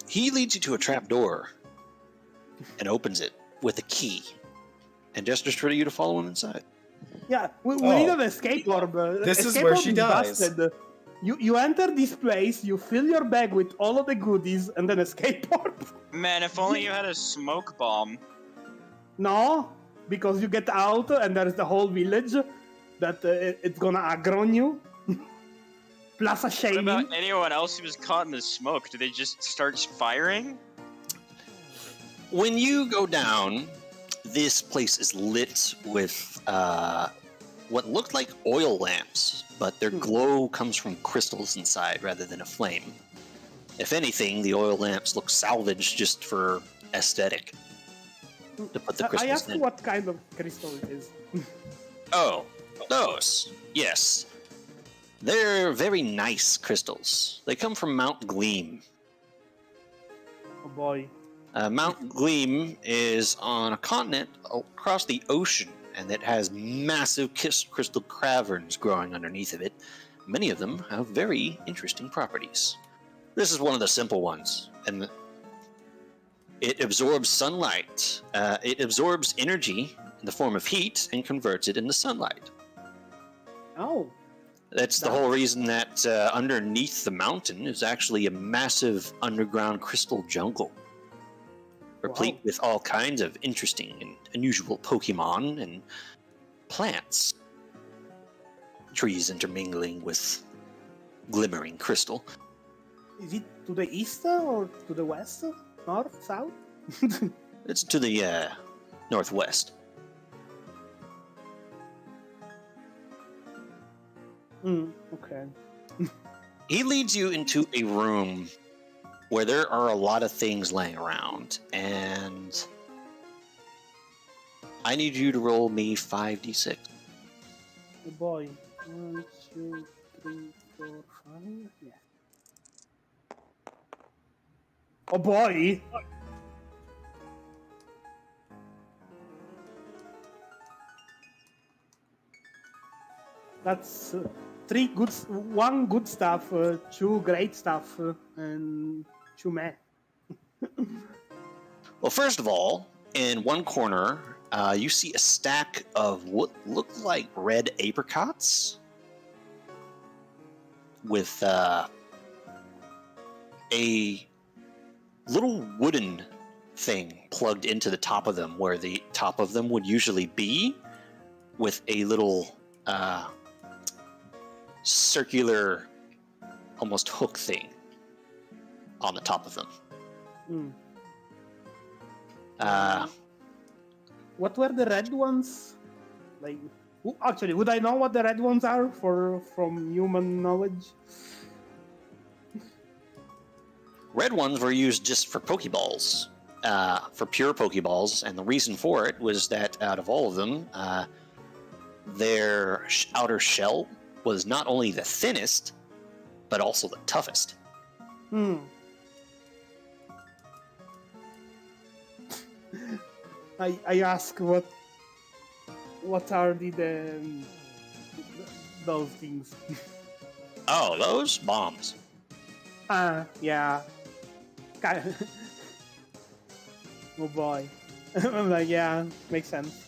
He leads you to a trap door and opens it with a key and gestures for you to follow him inside. Yeah, we Oh. need an escape orb. This is Escape where orb she dies. busted. You enter this place, you fill your bag with all of the goodies, and then escape orb. Man, if only you had a smoke bomb. No, because you get out and there's the whole village that it's gonna aggro on you. Plus a What shaming. about anyone else who was caught in the smoke? Do they just start firing? When you go down, this place is lit with what looked like oil lamps, but their glow comes from crystals inside rather than a flame. If anything, the oil lamps look salvaged just for aesthetic. To put the I crystals asked in. what kind of crystal it is. Oh, those. Yes. They're very nice crystals. They come from Mount Gleam. Oh boy. Mount Gleam is on a continent across the ocean, and it has massive crystal caverns growing underneath of it. Many of them have very interesting properties. This is one of the simple ones, and it absorbs sunlight. It absorbs energy in the form of heat and converts it into sunlight. Oh. That's the whole reason that underneath the mountain is actually a massive underground crystal jungle, replete Wow. with all kinds of interesting and unusual Pokemon and plants. Trees intermingling with glimmering crystal. Is it to the east or to the west? North? South? It's to the northwest. Okay. He leads you into a room where there are a lot of things laying around, and I need you to roll me 5d6. Oh boy. 1, 2, 3, 4, 5. Yeah. Oh boy! That's one good stuff, 2 great stuff, and 2 meh. Well, first of all, in one corner, you see a stack of what look like red apricots with a little wooden thing plugged into the top of them, where the top of them would usually be, with a little circular, almost hook thing on the top of them. What were the red ones? Like, actually, would I know what the red ones are from human knowledge? Red ones were used just for Pokeballs, for pure Pokeballs, and the reason for it was that out of all of them, their outer shell was not only the thinnest, but also the toughest. I ask what are those things? Oh, those bombs. Yeah. Oh boy. I'm like, yeah, makes sense.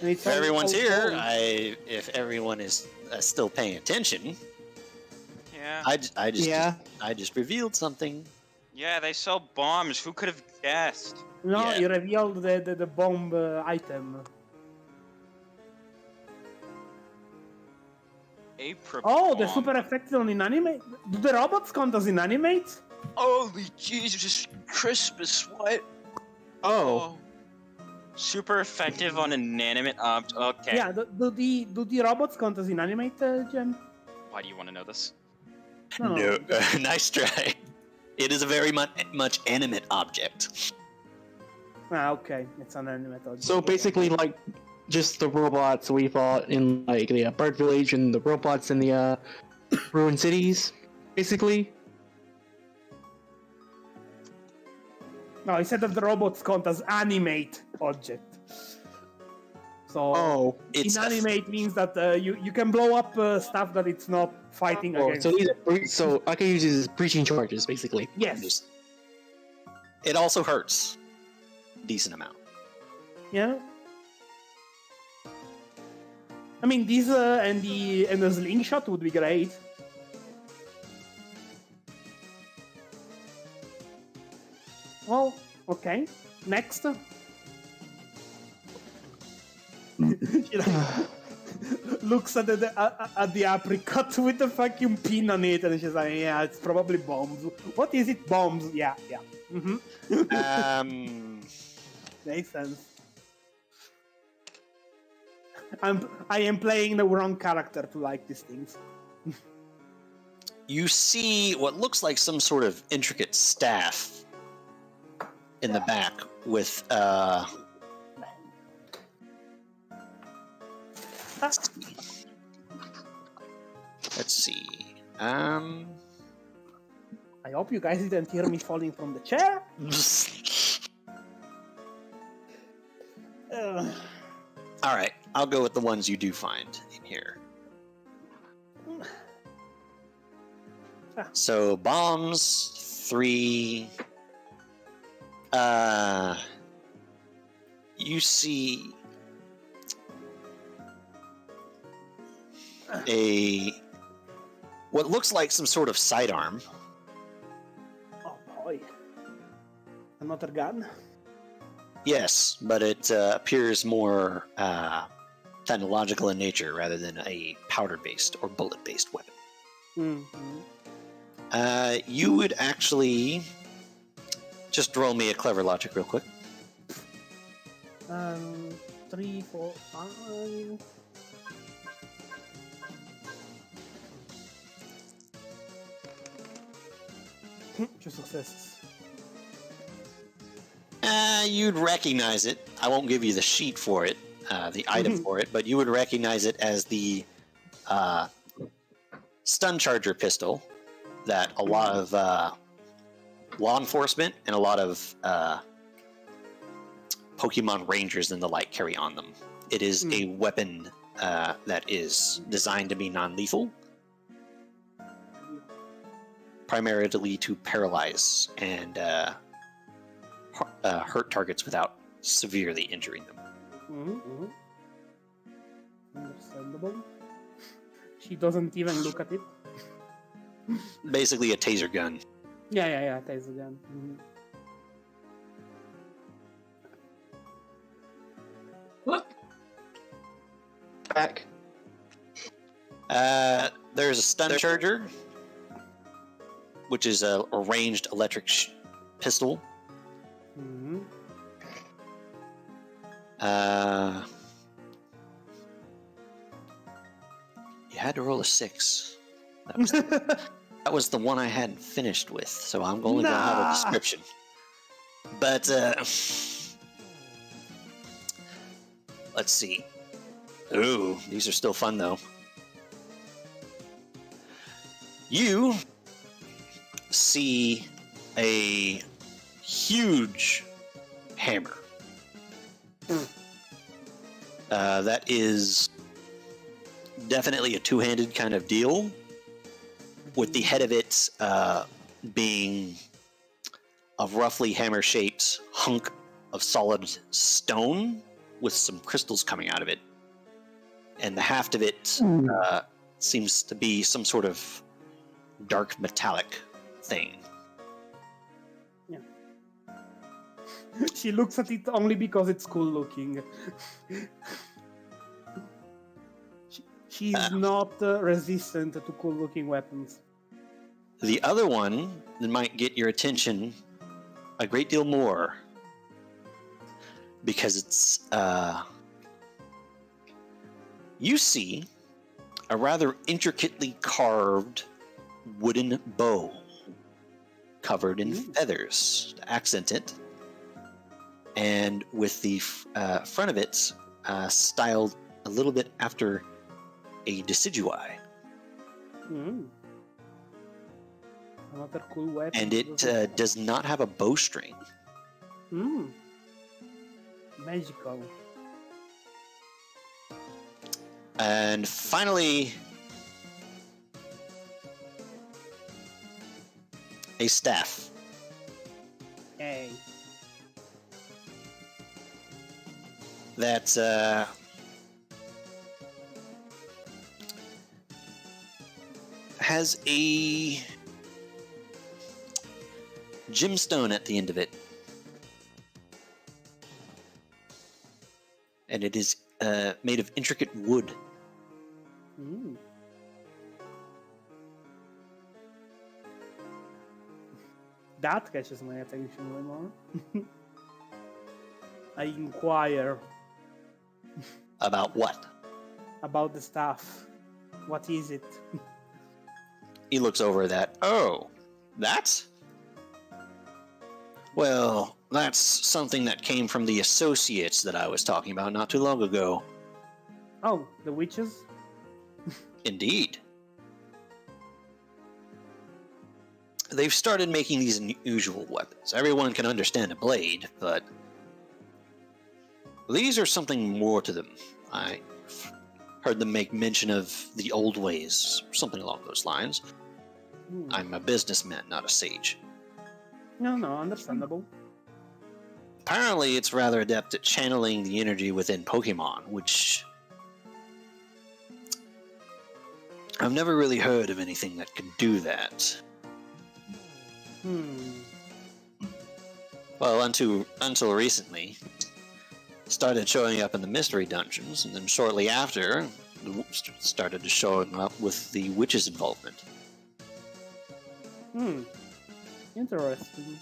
If everyone's here, if everyone is still paying attention, Yeah. I just revealed something. Yeah, they sell bombs. Who could have guessed? No, Yeah. you revealed the bomb item. Oh, the super effective on inanimate. Do the robots count as inanimate? Holy Jesus Christmas, what? Oh, Super effective on inanimate objects. Okay. Yeah. Do the robots count as inanimate, Jem? Why do you want to know this? No, nice try. It is a very much animate object. Okay, it's an animate object. so basically, like just the robots we fought in like the Bird Village and the robots in the ruined cities, basically. No, he said that the robots count as animate object. So Oh, It's inanimate means that you can blow up stuff that it's not fighting against. so so I can use these as breaching charges, basically. Yes. It also hurts. Decent amount. Yeah. I mean, these and the slingshot would be great. Well, okay. Next. She like, looks at the apricot with the vacuum pin on it, and she's like, "Yeah, it's probably bombs. What is it? Bombs? Yeah, yeah. Mm-hmm. Makes sense. I am playing the wrong character to like these things. You see what looks like some sort of intricate staff in the back with let's see. I hope you guys didn't hear me falling from the chair. All right, I'll go with the ones you do find in here. So bombs, 3. You see what looks like some sort of sidearm. Oh boy. Another gun? Yes, but it appears more technological in nature rather than a powder-based or bullet-based weapon. Mm-hmm. You would actually just roll me a clever logic real quick. 3, 4, 5. Two successes. You'd recognize it. I won't give you the sheet for it, the item for it, but you would recognize it as the stun charger pistol that a lot of law enforcement and a lot of Pokemon Rangers and the like carry on them. It is a weapon that is designed to be non-lethal, primarily to paralyze and hurt targets without severely injuring them. Mm-hmm. Understandable. She doesn't even look at it. Basically a taser gun. Yeah, taser gun. Mm-hmm. What? Back. There's a stun charger, which is a ranged electric pistol. Mm-hmm. You had to roll a 6. That was the one I hadn't finished with, so I'm only going to have a description. But, let's see. Ooh, these are still fun, though. You see a huge hammer. That is definitely a two-handed kind of deal, with the head of it being a roughly hammer-shaped hunk of solid stone with some crystals coming out of it. And the haft of it seems to be some sort of dark metallic thing. Yeah. She looks at it only because it's cool looking. She's not resistant to cool looking weapons. The other one that might get your attention a great deal more, because it's you see a rather intricately carved wooden bow covered in feathers to accent it, and with the front of it styled a little bit after a decidui. Mm. Another cool weapon. And it does not have a bowstring. Mm. Magical. And finally, a staff. Hey. That has a gemstone at the end of it. And it is made of intricate wood. Mm. That catches my attention way more. I inquire About what? about the stuff. What is it? He looks over that. Oh, that's? Well, that's something that came from the associates that I was talking about not too long ago. Oh, the witches? Indeed. They've started making these unusual weapons. Everyone can understand a blade, but these are something more to them. I heard them make mention of the old ways, something along those lines. Hmm. I'm a businessman, not a sage. No, understandable. Apparently, it's rather adept at channeling the energy within Pokemon, which I've never really heard of anything that could do that. Hmm. Well, until recently, started showing up in the mystery dungeons, and then shortly after, started to show up with the witch's involvement. Hmm. Interesting.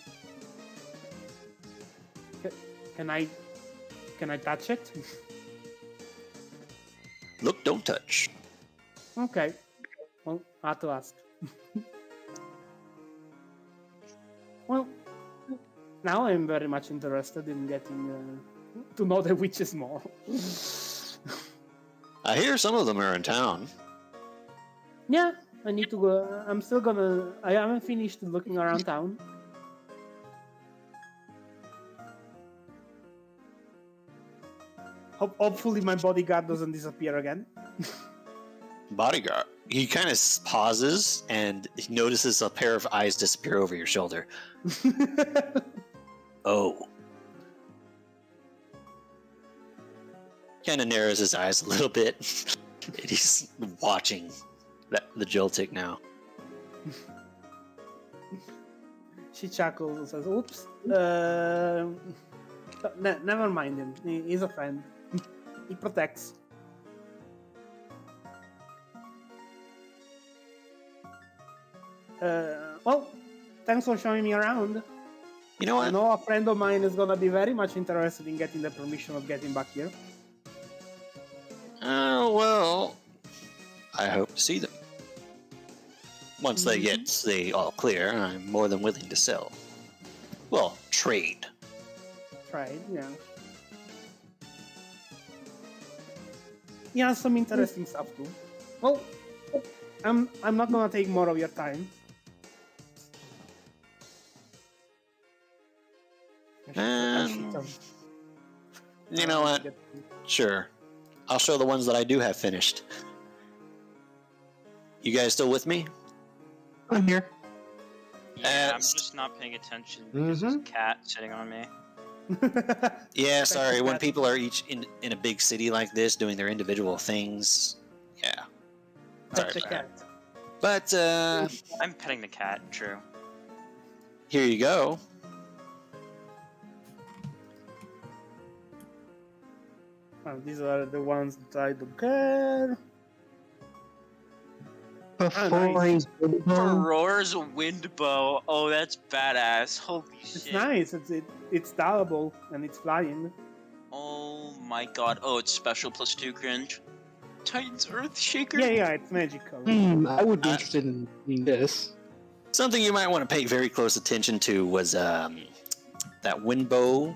Can I touch it? Look, don't touch. Okay. Well, I have to ask. Well, now I'm very much interested in getting to know the witches more. I hear some of them are in town. Yeah, I need to go. I haven't finished looking around town. Hopefully my bodyguard doesn't disappear again. Bodyguard. He kind of pauses and he notices a pair of eyes disappear over your shoulder. Oh. Kind of narrows his eyes a little bit. And he's watching the Joltik now. She chuckles and says, "Oops. Never mind him. He's a friend. He protects." Well, thanks for showing me around. You know I what? know a friend of mine is gonna be very much interested in getting the permission of getting back here. Oh, well, I hope to see them. Once they get the all clear, I'm more than willing to sell. Well, trade. Right? Yeah. Yeah, some interesting stuff too. Well, I'm not gonna take more of your time. You know what? Sure. I'll show the ones that I do have finished. You guys still with me? I'm here. Yeah, I'm just not paying attention because there's a cat sitting on me. Yeah, sorry. When people are each in a big city like this doing their individual things, yeah. Sorry That's a about cat. that. But I'm petting the cat, true. here you go. Oh, these are the ones that I don't care. Before Aurora's wind bow. Oh, that's badass. Holy It's shit. nice. It's dialable and it's flying. Oh my god. Oh, it's special +2 cringe. Titan's Earthshaker. Yeah, it's magical. I would be interested in this. Something you might want to pay very close attention to was that wind bow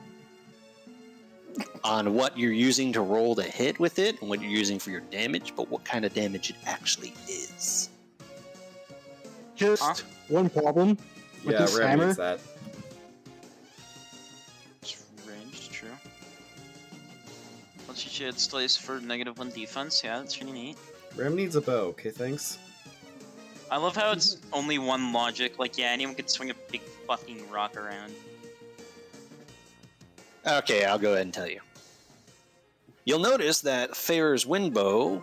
on what you're using to roll to hit with it and what you're using for your damage, but what kind of damage it actually is. Just one problem with Yeah, this Ram hammer. needs that. It's ranged, true. Once you should slice for -1 defense, yeah, that's pretty neat. Ram needs a bow. Okay, thanks. I love how it's only one logic. Like, yeah, anyone could swing a big fucking rock around. Okay, I'll go ahead and tell you. You'll notice that Fair's Windbow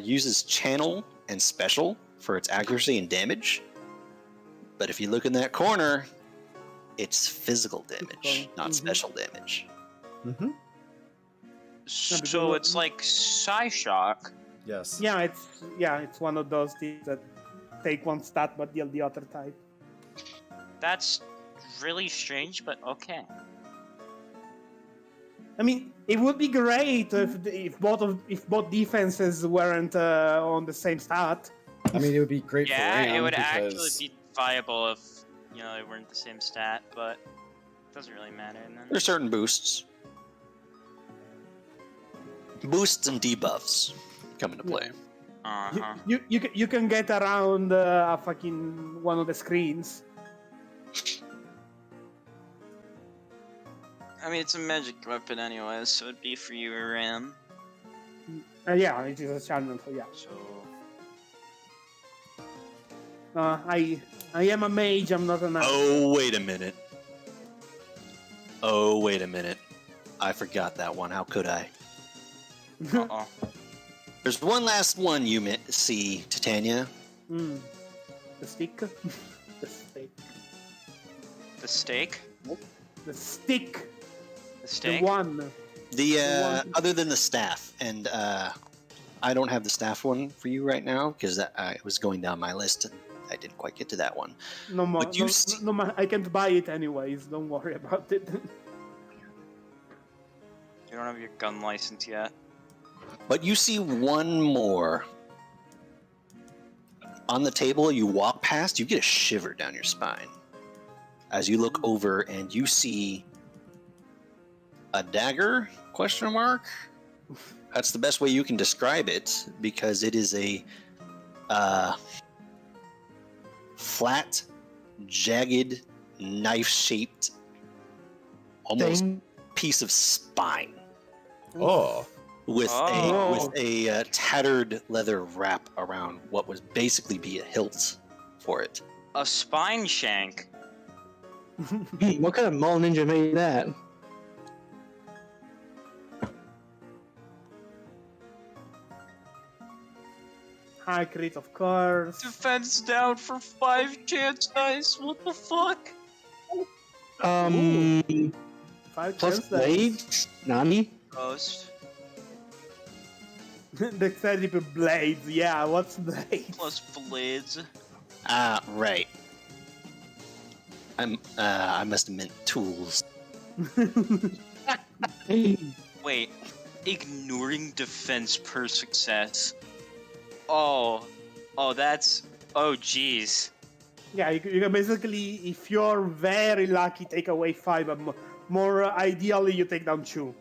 uses channel and special for its accuracy and damage. But if you look in that corner, it's physical damage, not special damage. Mm-hmm. So it's like Psyshock. Yes. Yeah, it's one of those things that take one stat but deal the other type. That's really strange, but okay. I mean, it would be great if both defenses weren't on the same stat. I mean, it would be great for Yeah, Ram it would because actually be viable if, you know, they weren't the same stat, but it doesn't really matter. And then... There's certain boosts. Boosts and debuffs come into play. Uh-huh. You can get around fucking one of the screens. I mean, it's a magic weapon anyway, so it'd be for you, Ram. Yeah, it is a channel, so yeah. So... I am a mage, I'm not an archer. Oh, wait a minute. Oh, wait a minute. I forgot that one. How could I? Uh-oh. There's one last one you see, Titania. The stick? The steak. The steak? The stick! The steak? The one. The other than the staff, and I don't have the staff one for you right now because I was going down my list and I didn't quite get to that one. No more. But you I can't buy it anyways. Don't worry about it. You don't have your gun license yet. But you see one more on the table. You walk past, you get a shiver down your spine as you look over and you see a dagger? Question mark. That's the best way you can describe it because it is a flat, jagged, knife-shaped, almost piece of spine Oh. with Oh. a tattered leather wrap around what would basically be a hilt for it. A spine shank. What kind of mall ninja made that? High crit, of course. Defense down for 5 chance dice. What the fuck? 5 Plus chance dice. blades? Nani? Ghost. Dexterity per blades. Yeah, what's blades? Plus blades. Ah, right. I must have meant tools. Wait. Ignoring defense per success. Oh. Oh, that's... Oh, jeez. Yeah, you can basically, if you're very lucky, take away 5, but more ideally, you take down 2.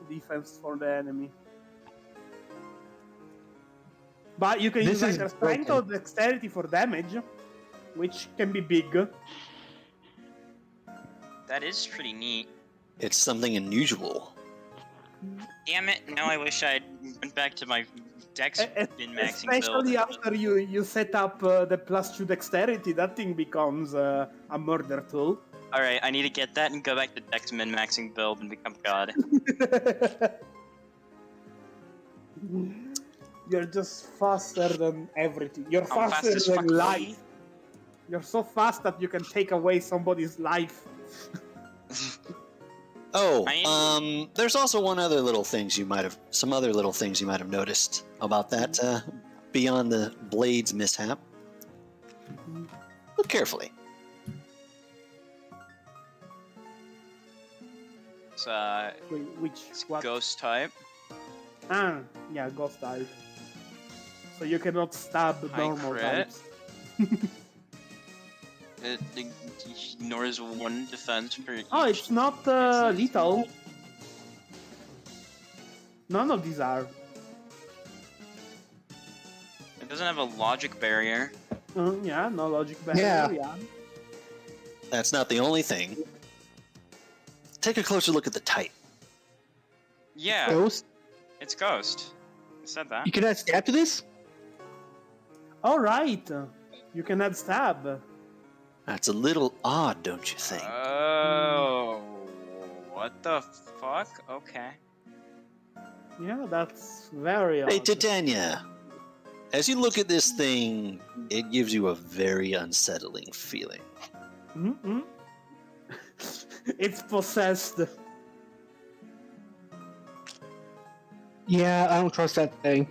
Defense for the enemy. But you can This use is either strength or dexterity for damage, which can be big. That is pretty neat. It's something unusual. Damn it, now I wish I went back to my dex min-maxing Especially build. after you set up the +2 dexterity, that thing becomes a murder tool. Alright, I need to get that and go back to dex min-maxing build and become god. You're just faster than everything. You're I'm fast faster as than fuck, light. boy. You're so fast that you can take away somebody's life. Oh, there's also some other little things you might have noticed about that beyond the blades mishap. Look carefully. It's, Wait, it's what? ghost type. Ah, yeah, ghost type. So you cannot stab High normal crit. types. It ignores one defense for each. Oh, it's not It's lethal. None of these are. It doesn't have a logic barrier. Yeah, no logic barrier. Yeah. That's not the only thing. Take a closer look at the type. Yeah, Ghost. it's Ghost. I said that. You can add stab to this? All right. You can add stab. That's a little odd, don't you think? Oh, what the fuck? Okay. Yeah, that's very Hey, odd. Titania. As you look at this thing, it gives you a very unsettling feeling. Mm-hmm. It's possessed. Yeah, I don't trust that thing.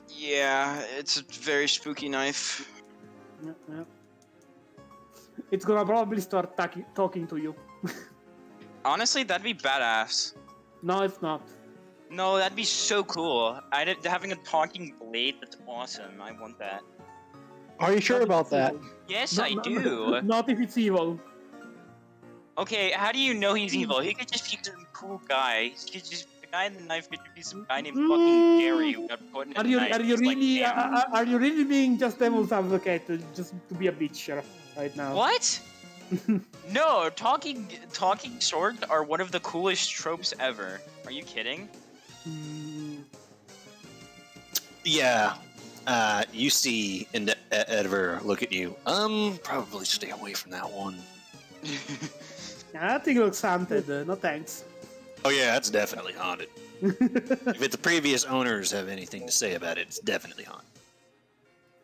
Yeah, it's a very spooky knife. Yeah. It's gonna probably start talking to you. Honestly, that'd be badass. No, it's not. No, that'd be so cool. Having a talking blade, that's awesome. I want that. Are you sure Not if about it's that? evil. Yes, No- I no- do. Not if it's evil. Okay, how do you know he's evil? He could just be some cool guy. He could just the guy in the knife could be some guy named fucking Gary who got put in a Are you knife. are you He's like, really "Damn." are you really being just devil's advocate just to be a bitch right now? What? No, talking swords are one of the coolest tropes ever. Are you kidding? Hmm. Yeah. You see Edver look at you. Probably stay away from that one. Yeah, that thing looks haunted. No thanks. Oh yeah, that's definitely haunted. If the previous owners have anything to say about it, it's definitely haunted.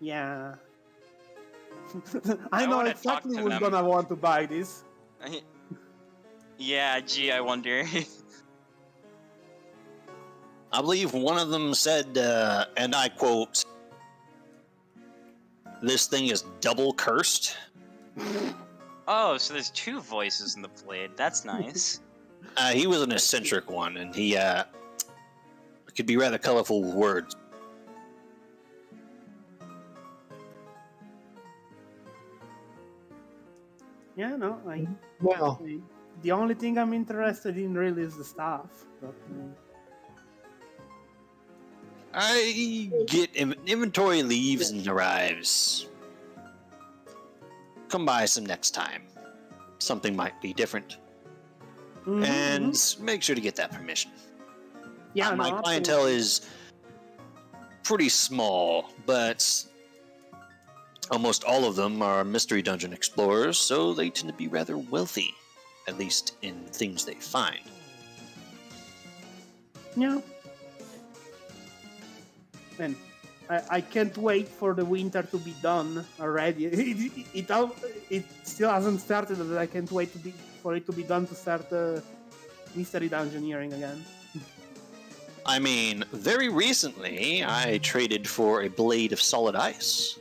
Yeah. I I know wanna talk exactly to who's them. gonna want to buy this. Yeah, gee, I wonder. I believe one of them said, and I quote, "This thing is double cursed." Oh, so there's two voices in the blade. That's nice. He was an eccentric one, and he could be rather colorful with words. Yeah, no, Well, the only thing I'm interested in really is the staff. But, I get inventory leaves and arrives. Come by some next time. Something might be different, mhm, and mhm. make sure to get that permission. Yeah, My no, clientele absolutely. is pretty small, but almost all of them are mystery dungeon explorers, so they tend to be rather wealthy, at least in things they find. Yeah. And I can't wait for the winter to be done already. It still hasn't started, but I can't wait for it to be done to start mystery dungeoneering again. I mean, very recently, I traded for a blade of solid ice.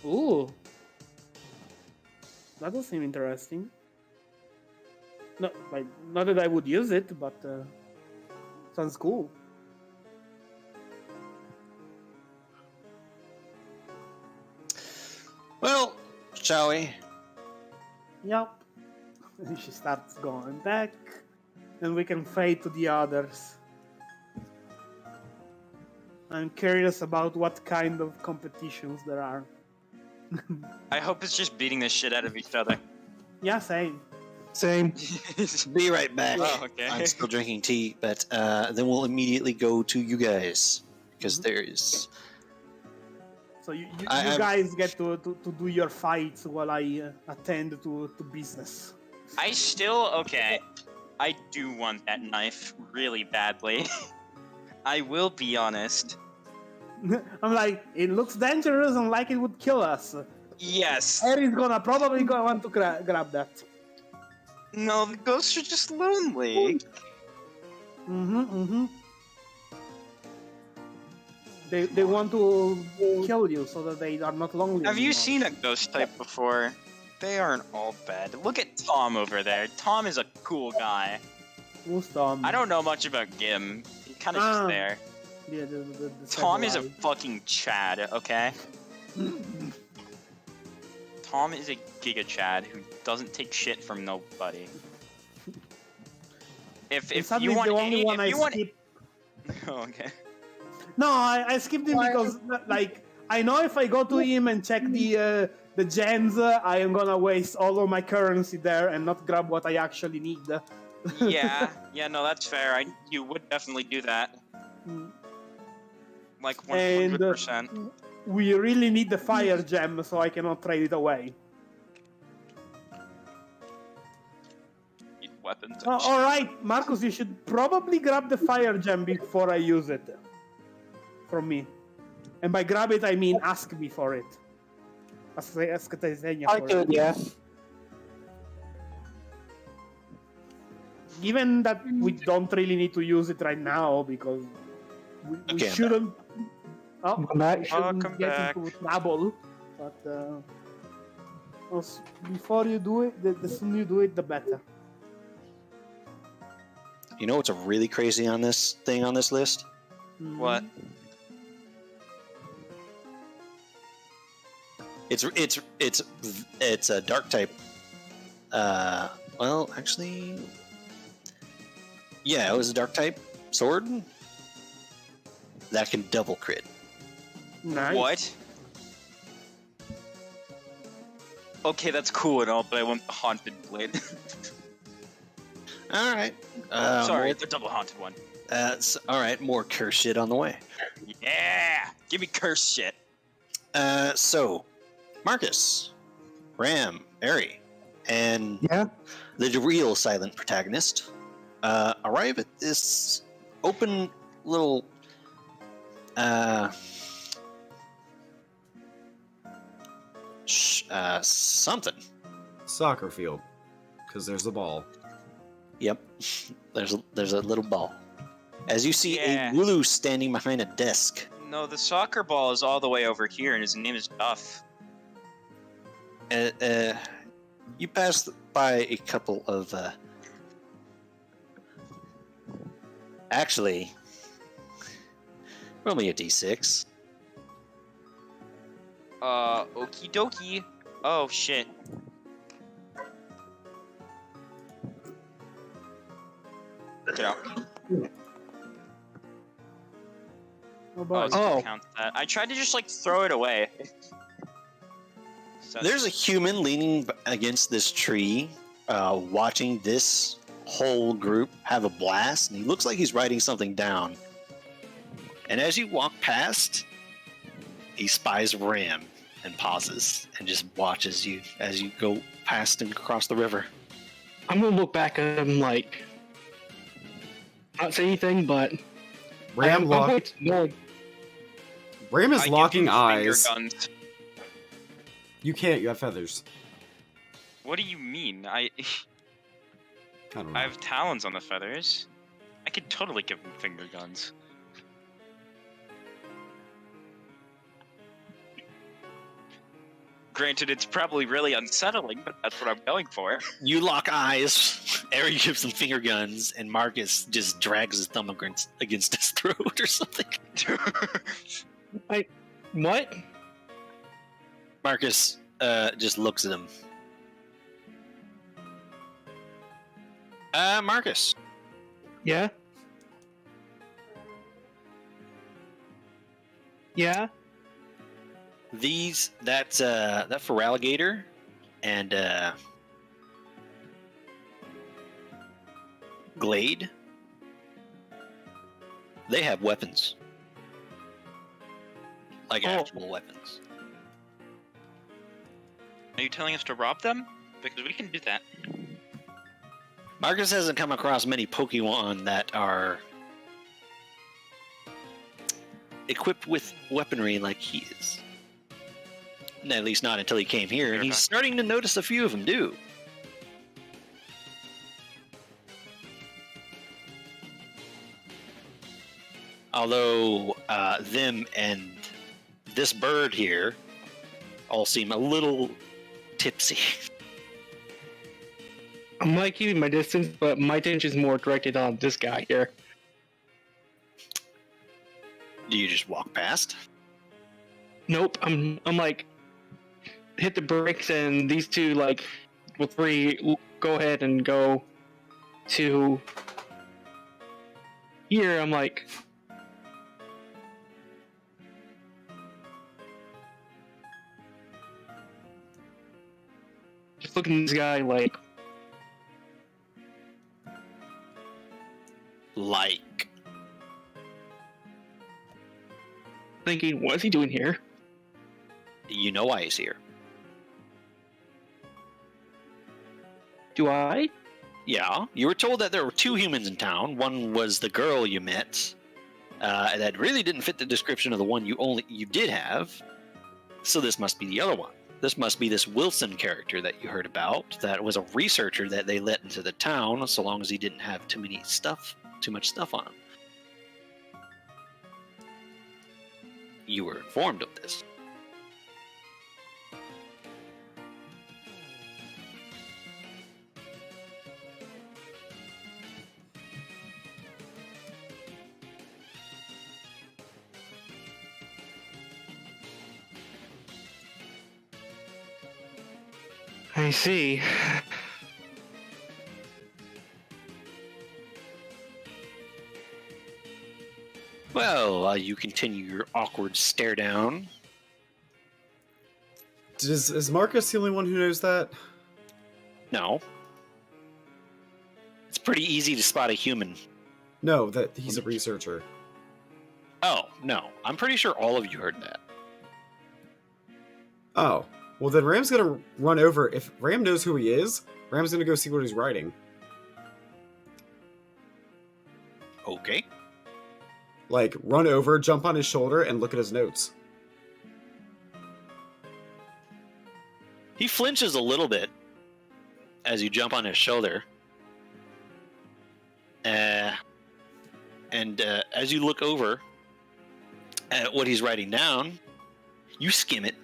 Ooh. That does seem interesting. No, like, not that I would use it, but sounds cool. Well, shall we? Yep. And she starts going back, and we can fade to the others. I'm curious about what kind of competitions there are. I hope it's just beating the shit out of each other. Yeah, same. same. Be right back. Oh, okay. I'm still drinking tea, but then we'll immediately go to you guys because Mhm. there is. So you I- guys get to do your fights while I attend to business. Okay. I do want that knife really badly. I will be honest. I'm like, it looks dangerous and like it would kill us. Yes. Harry's probably gonna want to grab that. No, the ghosts are just lonely. Mm-hmm. They want to kill you so that they are not lonely. Have you anymore. seen a ghost type before? They aren't all bad. Look at Tom over there. Tom is a cool guy. Who's Tom? I don't know much about Gim. He's kind of Ah. just there. Yeah, the Tom is a second fucking Chad, okay? Tom is a Giga Chad who doesn't take shit from nobody. If And you suddenly want the only any, one I if you want, skip. oh, okay. No, I skipped him because like I know if I go to him and check the gens, I am gonna waste all of my currency there and not grab what I actually need. Yeah, no, that's fair. You would definitely do that. Like And 100%. we really need the fire gem, so I cannot trade it away. Weapons. All right, Marcus, you should probably grab the fire gem before I use it from me. And by grab it, I mean ask me for it. Ask Tesenia I for could, it. yeah. Given that we don't really need to use it right now because we Okay, I'm shouldn't. Oh, Come back. we shouldn't Welcome get back. into trouble. But before you do it, the sooner you do it, the better. You know what's a really crazy on this thing on this list? What? It's a dark type. Well, actually, yeah, it was a dark type sword that can double crit. Nice. What? Okay, that's cool and all, but I want the haunted blade. All right. Sorry, the double haunted one. All right. More curse shit on the way. Yeah! Give me curse shit. So, Marcus, Ram, Ari, and Yeah. the real silent protagonist arrive at this open little something. Soccer field, because there's a ball. Yep, there's a little ball. As you see Yeah. a Lulu standing behind a desk. No, the soccer ball is all the way over here, and his name is Duff. You pass by a couple of. Actually, roll me a d6. Okie dokie. Oh, shit. Get out. Oh, boy. it's Oh. gonna count that. I tried to just, like, throw it away. So There's a human leaning against this tree, watching this whole group have a blast, and he looks like he's writing something down. And as you walk past, he spies Ram and pauses and just watches you as you go past and across the river. I'm gonna look back at him like, not say anything, but Ram, I'm lock- going to know. Ram I is give locking you finger eyes. guns. You can't. You have feathers. What do you mean? I don't know. I have talons on the feathers. I could totally give him finger guns. Granted, it's probably really unsettling, but that's what I'm going for. You lock eyes, Ari gives him finger guns, and Marcus just drags his thumb against his throat or something. What? Marcus just looks at him. Marcus. Yeah? Yeah? That for alligator and Glade, they have weapons. Like actual weapons. Are you telling us to rob them? Because we can do that. Marcus hasn't come across many Pokemon that are equipped with weaponry like he is. At least not until he came here, and he's starting to notice a few of them do. Although them and this bird here all seem a little tipsy. I'm like keeping my distance, but my attention is more directed on this guy here. Do you just walk past? Nope, I'm like hit the brakes, and these two like, well, three go ahead and go to here. I'm like, just looking at this guy Like, thinking, what is he doing here? you know why he's here. Do I? Yeah, you were told that there were two humans in town. One was the girl you met, that really didn't fit the description of the one you did have. So this must be the other one. This must be this Wilson character that you heard about. That was a researcher that they let into the town, so long as he didn't have too much stuff on him. You were informed of this. I see. Well, you continue your awkward stare down. Is Marcus the only one who knows that? No. It's pretty easy to spot a human. No, that he's a researcher. Oh, no. I'm pretty sure all of you heard that. Oh. Well, then Ram's gonna run over. If Ram knows who he is, Ram's gonna go see what he's writing. Okay. Like, run over, jump on his shoulder, and look at his notes. He flinches a little bit as you jump on his shoulder. And as you look over at what he's writing down, you skim it.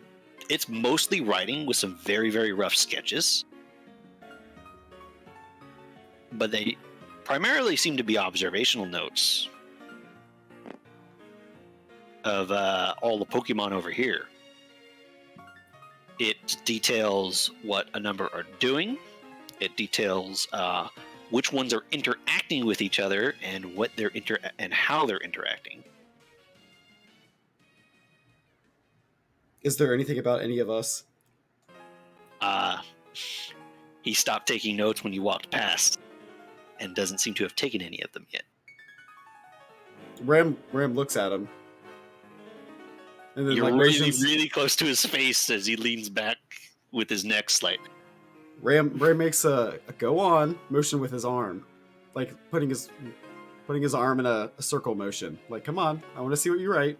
It's mostly writing with some very, very rough sketches. But they primarily seem to be observational notes of all the Pokemon over here. It details what a number are doing. It details which ones are interacting with each other and what they're and how they're interacting. Is there anything about any of us? He stopped taking notes when you walked past and doesn't seem to have taken any of them yet. Ram looks at him. And then, You're like, really, motions. really close to his face as he leans back with his neck slightly. Ram makes a go on motion with his arm, like putting his arm in a circle motion. Like, come on, I want to see what you write.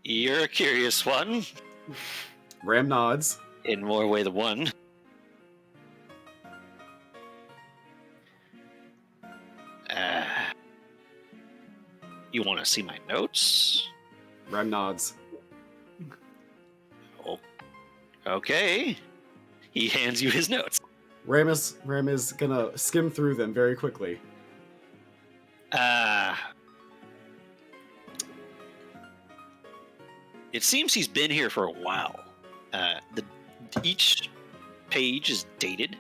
You're a curious one. Ram nods. In more way than one. You want to see my notes? Ram nods. Oh, okay. He hands you his notes. Ram is gonna skim through them very quickly. It seems he's been here for a while. Each page is dated.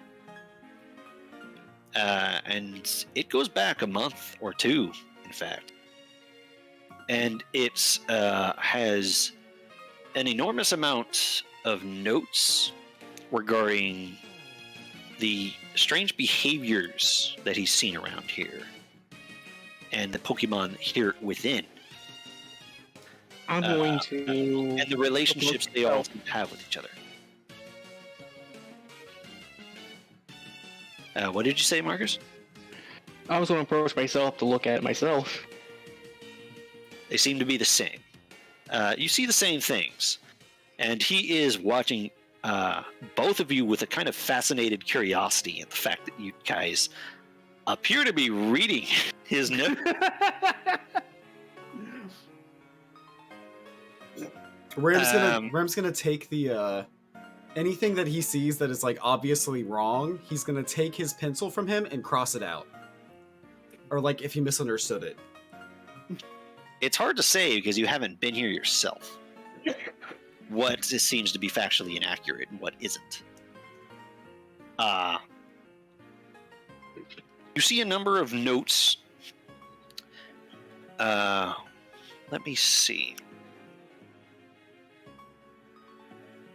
And it goes back a month or two, in fact. And it has an enormous amount of notes regarding the strange behaviors that he's seen around here and the Pokemon here within. I'm going to... And the relationships they all have with each other. What did you say, Marcus? I was going to approach myself to look at it myself. They seem to be the same. You see the same things. And he is watching both of you with a kind of fascinated curiosity at the fact that you guys appear to be reading his note. Ram's gonna take the anything that he sees that is like obviously wrong, he's gonna take his pencil from him and cross it out. Or like if he misunderstood it. It's hard to say because you haven't been here yourself. What seems to be factually inaccurate and what isn't. You see a number of notes. Let me see.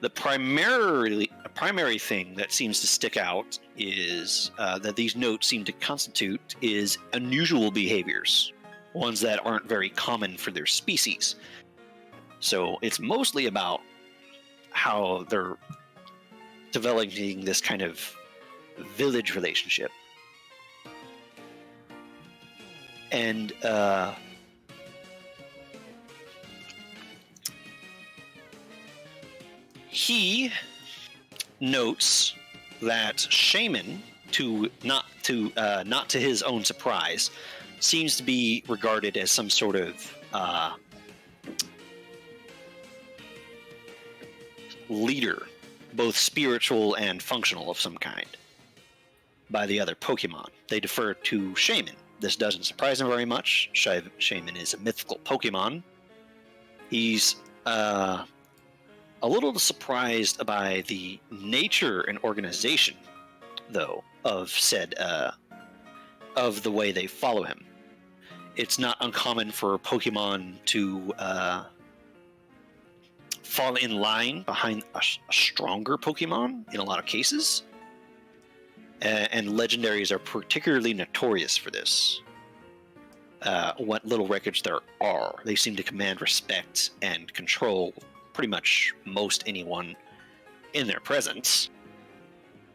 The primary thing that seems to stick out is that these notes seem to constitute is unusual behaviors, ones that aren't very common for their species. So it's mostly about how they're developing this kind of village relationship. And he notes that Shaman, not to his own surprise, seems to be regarded as some sort of leader, both spiritual and functional of some kind, by the other Pokemon. They defer to Shaman. This doesn't surprise him very much. Shaman is a mythical Pokemon. He's a little surprised by the nature and organization, though, of the way they follow him. It's not uncommon for Pokemon to fall in line behind a stronger Pokemon in a lot of cases. And legendaries are particularly notorious for this. What little records there are, they seem to command respect and control pretty much most anyone in their presence,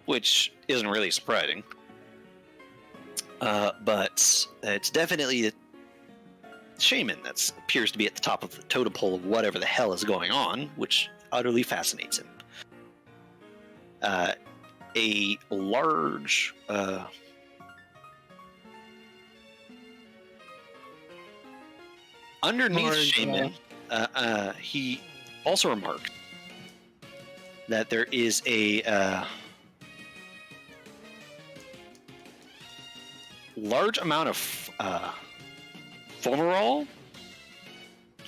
which isn't really surprising. But it's definitely Shaman that appears to be at the top of the totem pole of whatever the hell is going on, which utterly fascinates him. A large underneath Shaman, he also remarked that there is a large amount of PokeRole,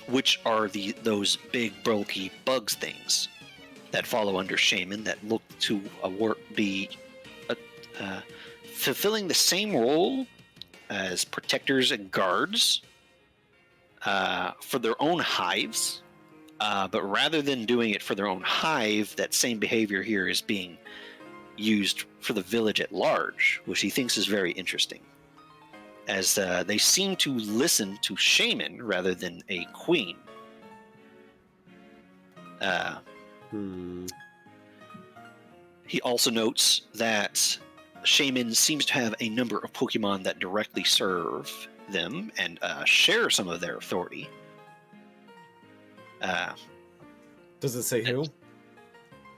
which are those big bulky bugs things that follow under Shaman that look to be fulfilling the same role as protectors and guards for their own hives, but rather than doing it for their own hive, that same behavior here is being used for the village at large, which he thinks is very interesting, as they seem to listen to Shaman rather than a queen. He also notes that Shaman seems to have a number of Pokemon that directly serve them and share some of their authority. Does it say who?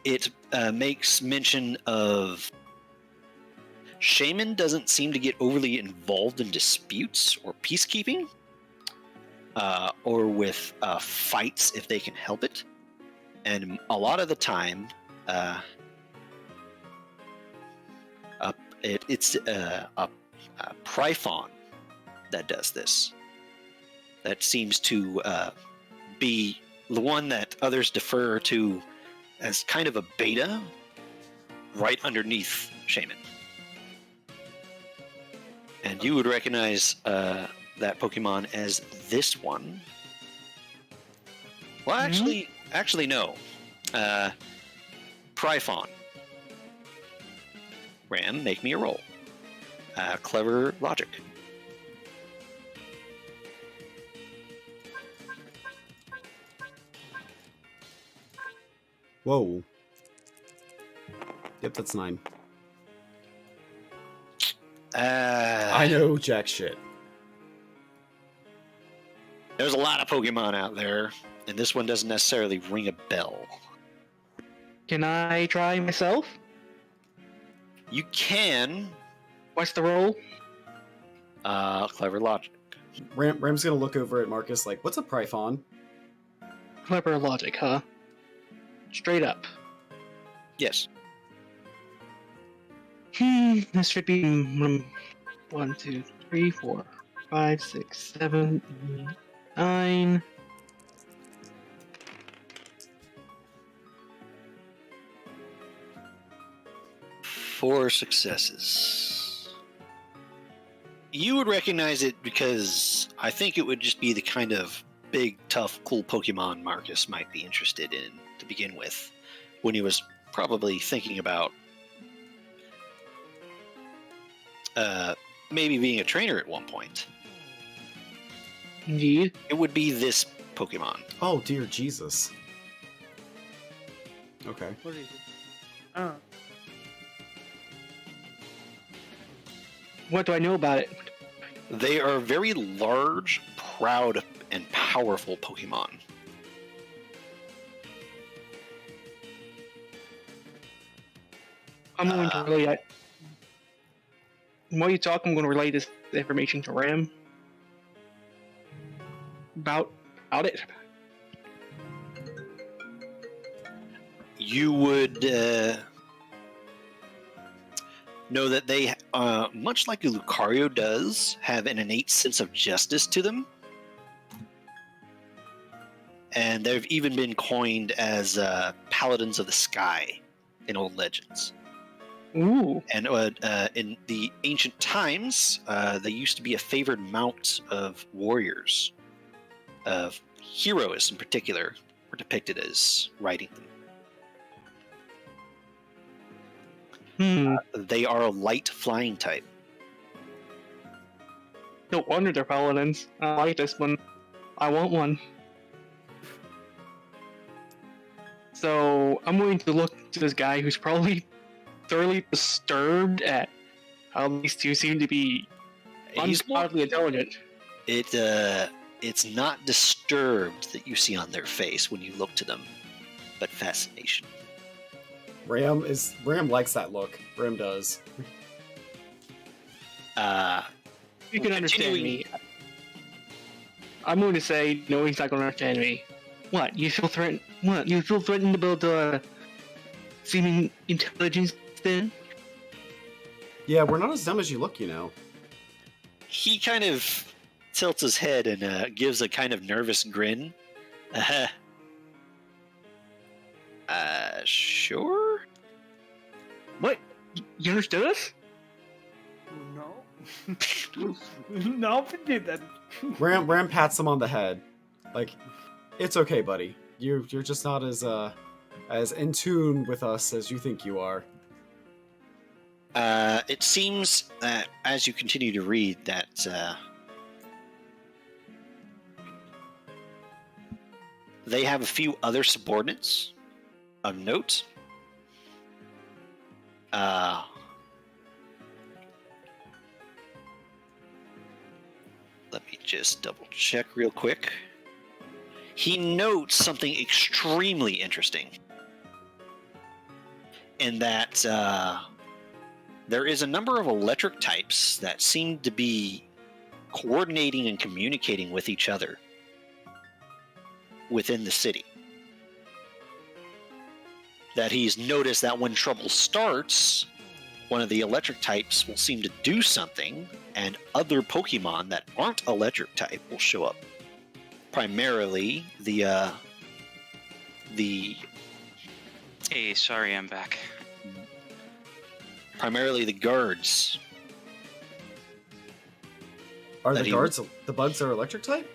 It makes mention of Shaman doesn't seem to get overly involved in disputes or peacekeeping, or with fights if they can help it. And a lot of the time, it's a Pryphon that does this. That seems to be the one that others defer to as kind of a beta right underneath Shaman. And you would recognize that Pokemon as this one. Well, actually, no. Pryphon. Ram, make me a roll. Clever logic. Whoa. Yep, that's 9. I know jack shit. There's a lot of Pokemon out there, and this one doesn't necessarily ring a bell. Can I try myself? You can. What's the roll? Clever logic. Ram's gonna look over at Marcus like, what's a Pryphon? Clever logic, huh? Straight up. Yes. This should be 1, 2, 3, 4, 5, 6, 7, 9. Four successes. You would recognize it because I think it would just be the kind of big, tough, cool Pokemon Marcus might be interested in to begin with, when he was probably thinking about maybe being a trainer at one point. Indeed. It would be this Pokemon. Oh dear Jesus. Okay. What is it? Ah, What do I know about it? They are very large, proud, and powerful Pokemon. I'm going to relay that. While you talk, I'm going to relay this information to Ram. About it. You would know that they, much like a Lucario does, have an innate sense of justice to them. And they've even been coined as Paladins of the Sky in old legends. Ooh. And in the ancient times, they used to be a favored mount of warriors. Of heroes in particular were depicted as riding them. They are a light flying type. No wonder they're paladins. I like this one. I want one. So I'm going to look to this guy who's probably thoroughly disturbed at how these two seem to be He's ungodly intelligent. It's not disturbed that you see on their face when you look to them, but fascination. Ram likes that look. Ram does. You can understand me. I'm going to say, no, he's not going to understand me. What? You feel threatened? What? You feel threatened about seeming intelligence then? Yeah, we're not as dumb as you look, you know. He kind of tilts his head and gives a kind of nervous grin. Sure? What? You understood us? no. No, we didn't. Ram pats him on the head. Like, it's okay, buddy. You're just not as in tune with us as you think you are. It seems that as you continue to read that they have a few other subordinates of note. Let me just double check real quick. He notes something extremely interesting. In that there is a number of electric types that seem to be coordinating and communicating with each other within the city. That he's noticed that when trouble starts, one of the electric types will seem to do something, and other Pokemon that aren't electric type will show up. Primarily the Hey, sorry, I'm back. primarily the guards. Are That the he- guards the bugs are electric type?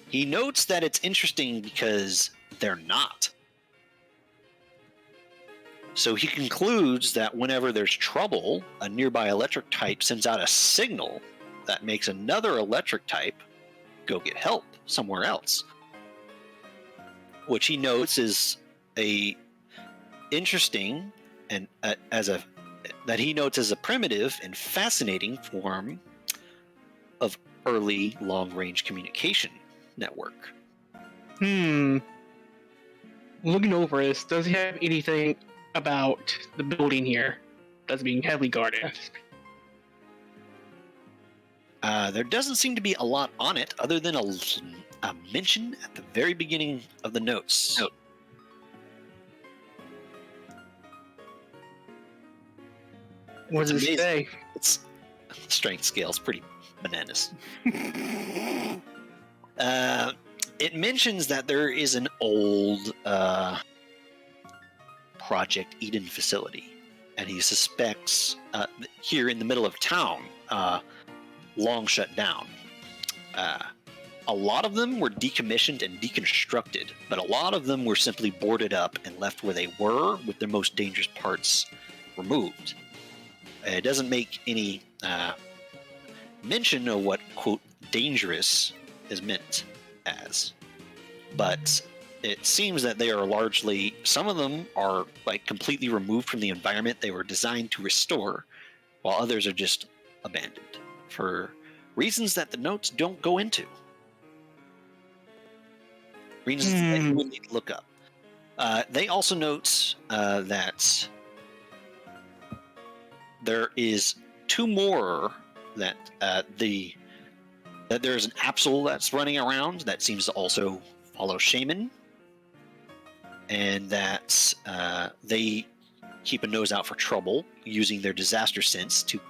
He notes that it's interesting because they're not. So he concludes that whenever there's trouble, a nearby electric type sends out a signal that makes another electric type go get help somewhere else. Which he notes is a interesting and that he notes as a primitive and fascinating form of early long-range communication network. Looking over this, does he have anything about the building here that's being heavily guarded? There doesn't seem to be a lot on it other than a mention at the very beginning of the notes. What does it amazing. say? Its strength scale is pretty bananas. It mentions that there is an old Project Eden facility, and he suspects here in the middle of town, long shut down. A lot of them were decommissioned and deconstructed, but a lot of them were simply boarded up and left where they were with their most dangerous parts removed. It doesn't make any mention of what, quote, dangerous is meant as. But it seems that they are largely, some of them are like completely removed from the environment they were designed to restore, while others are just abandoned for reasons that the notes don't go into. Reasons that you would need to look up. They also note that there is two more that that there's an Absol that's running around that seems to also follow Shaman, and that they keep a nose out for trouble using their disaster sense to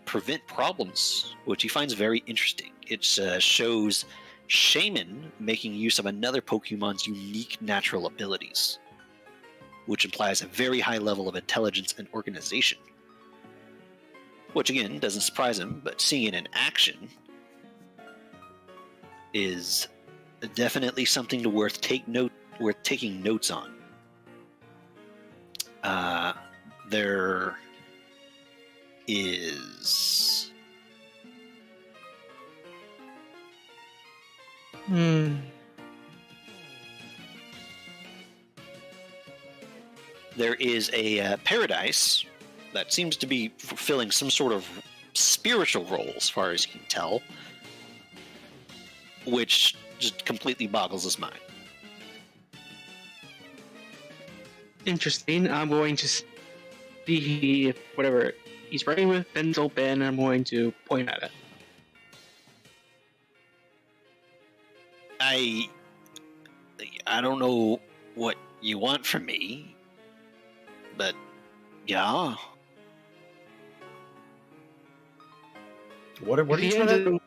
prevent problems, which he finds very interesting. It shows Shaman making use of another Pokemon's unique natural abilities, which implies a very high level of intelligence and organization. Which again doesn't surprise him, but seeing it in action is definitely something worth taking notes on. There is there is a paradise that seems to be fulfilling some sort of spiritual role, as far as you can tell, which just completely boggles his mind. Interesting. I'm going to see whatever he's writing with, pencil, pen, I'm going to point at it. I don't know what you want from me, but yeah. What are you trying to do?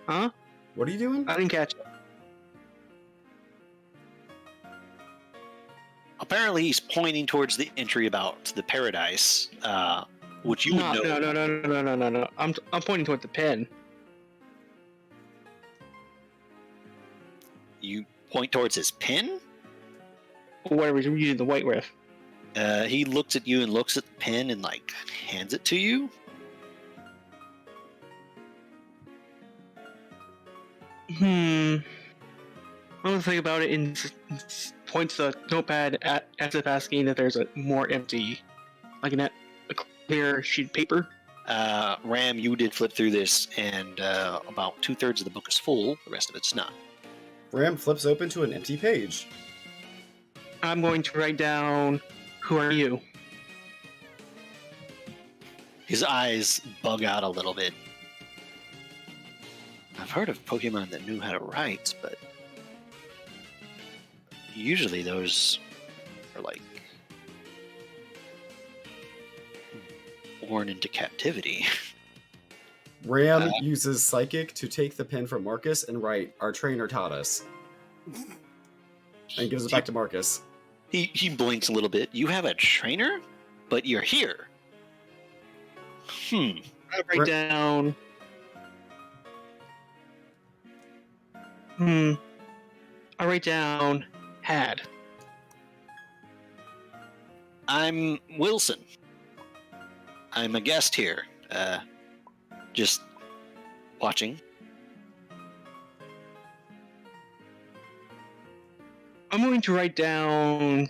Huh? What are you doing? I didn't catch it. Apparently he's pointing towards the entry about the paradise, which you would know. No. I'm pointing toward the pen. You point towards his pen? Or whatever he's using the white riff. He looks at you and looks at the pen and like hands it to you. I'm gonna think about it and points the notepad as if asking if there's a more empty, like a clear sheet of paper. Ram, you did flip through this, and about 2/3 of the book is full. The rest of it's not. Ram flips open to an empty page. I'm going to write down, who are you? His eyes bug out a little bit. I've heard of Pokemon that knew how to write, but usually those are like born into captivity. Ram uses Psychic to take the pen from Marcus and write, "Our trainer taught us." And gives it back to Marcus. He blinks a little bit. You have a trainer? But you're here. I write down... I write down... had. I'm Wilson. I'm a guest here. Just watching. I'm going to write down...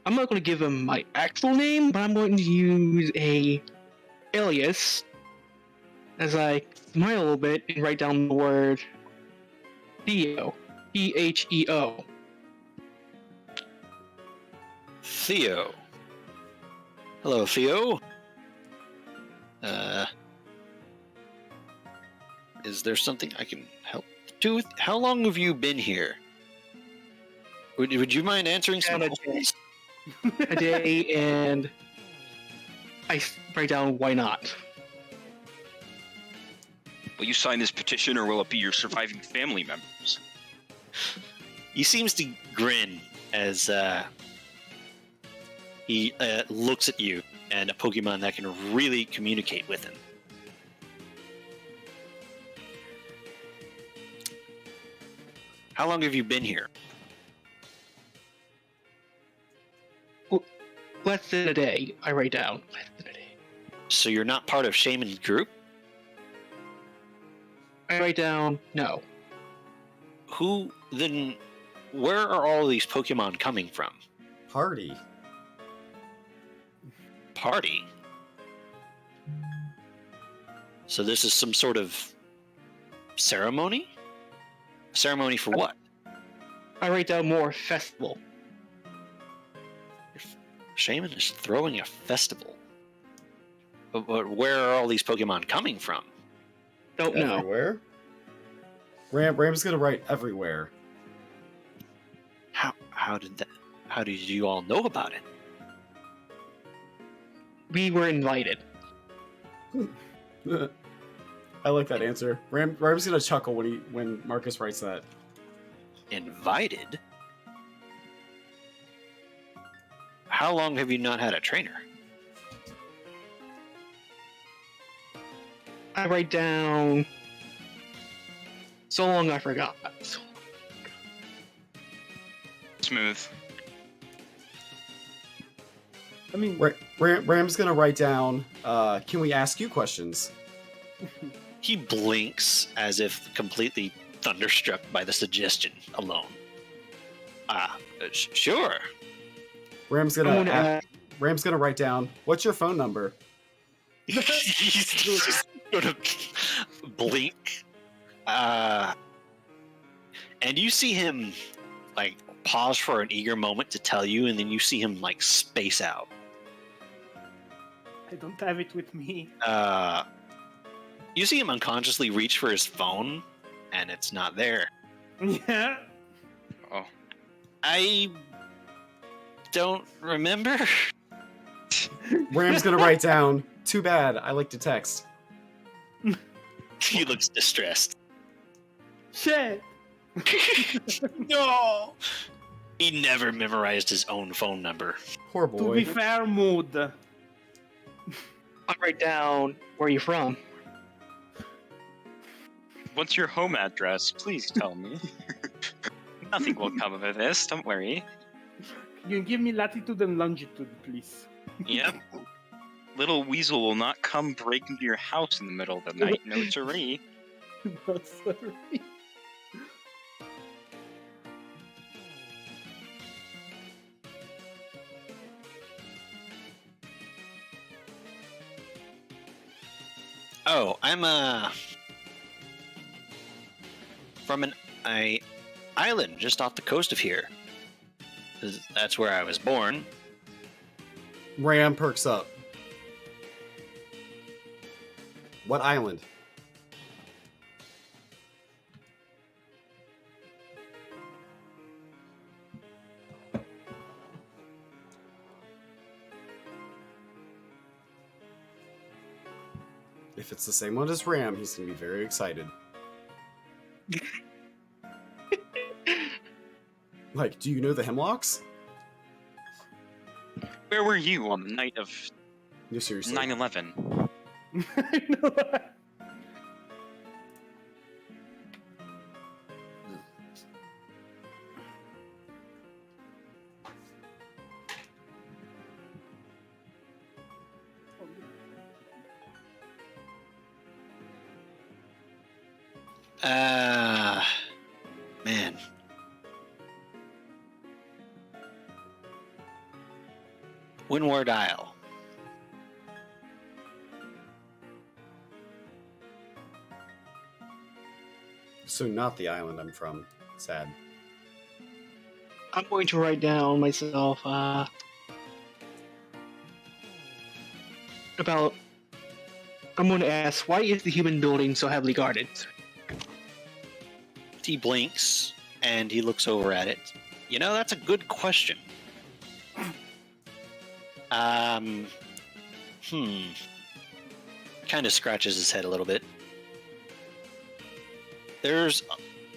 I'm not going to give him my actual name, but I'm going to use a alias as I smile a little bit and write down the word Theo. Theo. Theo. Hello, Theo. Is there something I can help do with? How long have you been here? Would you mind answering some questions? A day, and write down why not. Will you sign this petition, or will it be your surviving family members? He seems to grin as he looks at you and a Pokemon that can really communicate with him. How long have you been here? Less than a day, I write down. Less than a day. So you're not part of Shaman's group? I write down no. Who then? Where are all these Pokemon coming from? Party. Party. So this is some sort of ceremony? Ceremony for what? I write down more festival. Shaman is throwing a festival. But where are all these Pokemon coming from? Don't know. Everywhere. Ram's gonna write everywhere. How did you all know about it? We were invited. I like that answer. Ram's gonna chuckle when Marcus writes that. Invited? How long have you not had a trainer? I write down so long I forgot. Smooth. I mean, Ram's gonna write down. Can we ask you questions? He blinks as if completely thunderstruck by the suggestion alone. Sure. Ram's gonna write down. What's your phone number? He's just gonna blink. And you see him like pause for an eager moment to tell you, and then you see him like space out. I don't have it with me. You see him unconsciously reach for his phone, and it's not there. Yeah. Oh. I don't remember. Ram's gonna write down. Too bad. I like to text. He looks distressed. Shit. No. He never memorized his own phone number. Poor To boy. be fair, mood. I write down where you from. What's your home address? Please tell me. Nothing will come of this, don't worry. You can give me latitude and longitude, please. Yep. Little Weasel will not come break into your house in the middle of the night. No siree. No, sorry. Oh, I'm from an island just off the coast of here. That's where I was born. Ram perks up. What island? If it's the same one as Ram, he's gonna be very excited. Like, do you know the Hemlocks? Where were you on the night of No, seriously. 9/11? I know. Man. Windward Isle. So not the island I'm from. Sad. I'm going to write down myself about. I'm going to ask, why is the human building so heavily guarded? He blinks and he looks over at it. You know, that's a good question. Kind of scratches his head a little bit. There's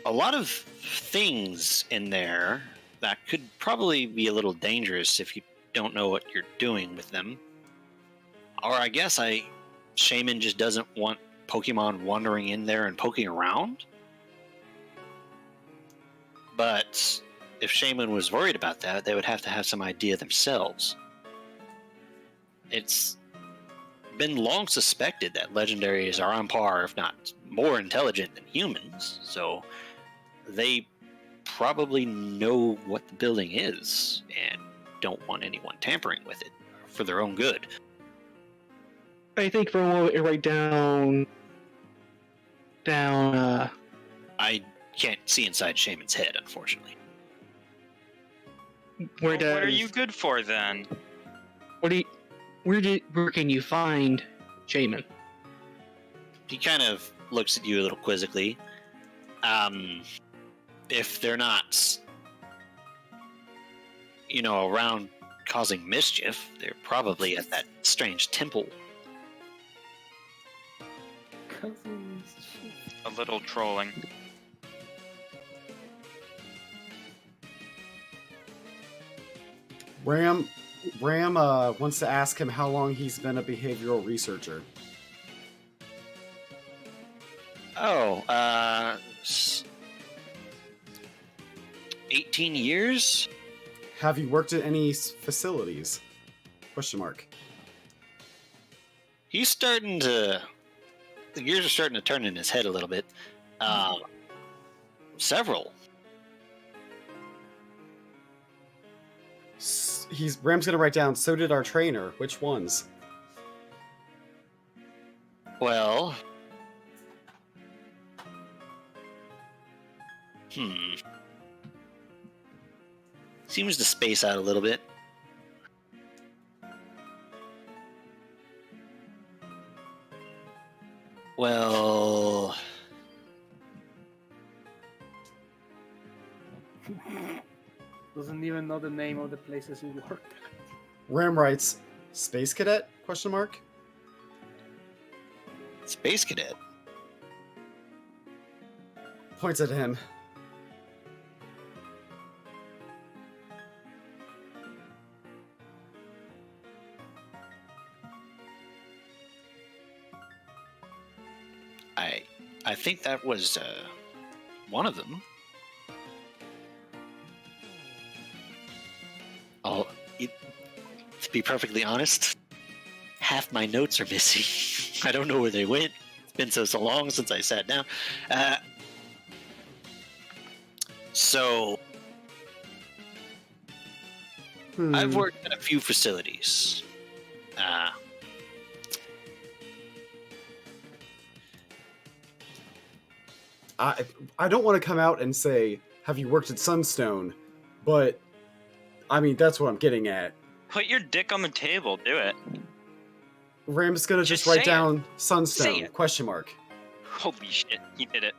a lot of things in there that could probably be a little dangerous if you don't know what you're doing with them. Or I guess Shaman just doesn't want Pokemon wandering in there and poking around. But if Shaman was worried about that, they would have to have some idea themselves. It's been long suspected that legendaries are on par, if not more intelligent than humans, so they probably know what the building is and don't want anyone tampering with it for their own good. I think for a moment, write down. I can't see inside Shaman's head, unfortunately. Where Well, what are does- you good for then? Where can you find Shaman? He kind of looks at you a little quizzically. If they're not, around causing mischief, they're probably at that strange temple. A little trolling. Ram wants to ask him how long he's been a behavioral researcher. 18 years? Have you worked at any facilities? Question mark. He's starting to... The gears are starting to turn in his head a little bit. Several. Ram's gonna write down, so did our trainer. Which ones? Well... Seems to space out a little bit. Well... Doesn't even know the name of the places he worked. Ram writes, Space Cadet? Question mark. Space Cadet? Points at him. I think that was one of them. To be perfectly honest, half my notes are missing. I don't know where they went. It's been so long since I sat down. I've worked at a few facilities. I don't want to come out and say, have you worked at Sunstone? But, I mean, that's what I'm getting at. Put your dick on the table. Do it. Ram's gonna just Just write say down Say Sunstone? it. Question mark. Holy shit, he did it.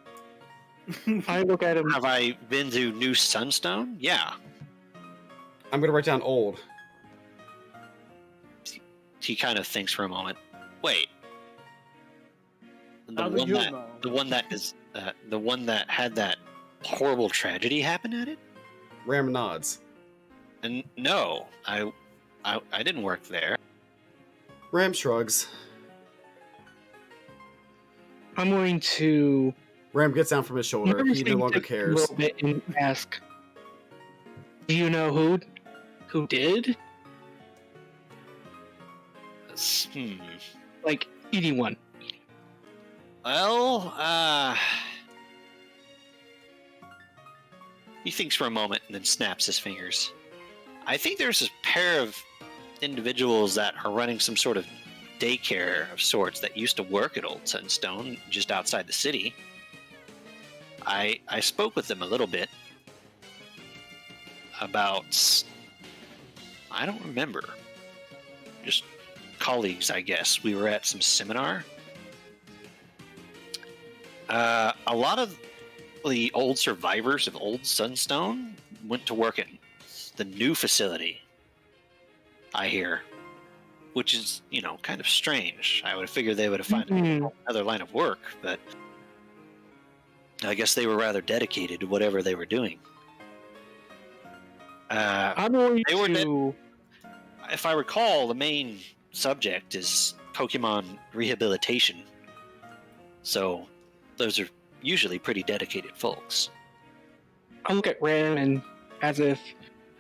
I look at him. Have I been to New Sunstone? Yeah. I'm gonna write down old. He kind of thinks for a moment. Wait. How do you know? The one that had that horrible tragedy happen at it? Ram nods. And no, I didn't work there. Ram shrugs. I'm going to. Ram gets down from his shoulder. He no longer A cares. little bit and ask, do you know who did? Like anyone? Well, he thinks for a moment and then snaps his fingers. I think there's a pair of individuals that are running some sort of daycare of sorts that used to work at Old Sunstone, just outside the city. I spoke with them a little bit about... I don't remember. Just colleagues, I guess. We were at some seminar. A lot of the old survivors of Old Sunstone went to work at the new facility, I hear. which is, kind of strange. I would figure they would have found another line of work, but I guess they were rather dedicated to whatever they were doing. I'm going They were to. If I recall, the main subject is Pokemon rehabilitation. So those are usually pretty dedicated folks. I look at Ram and and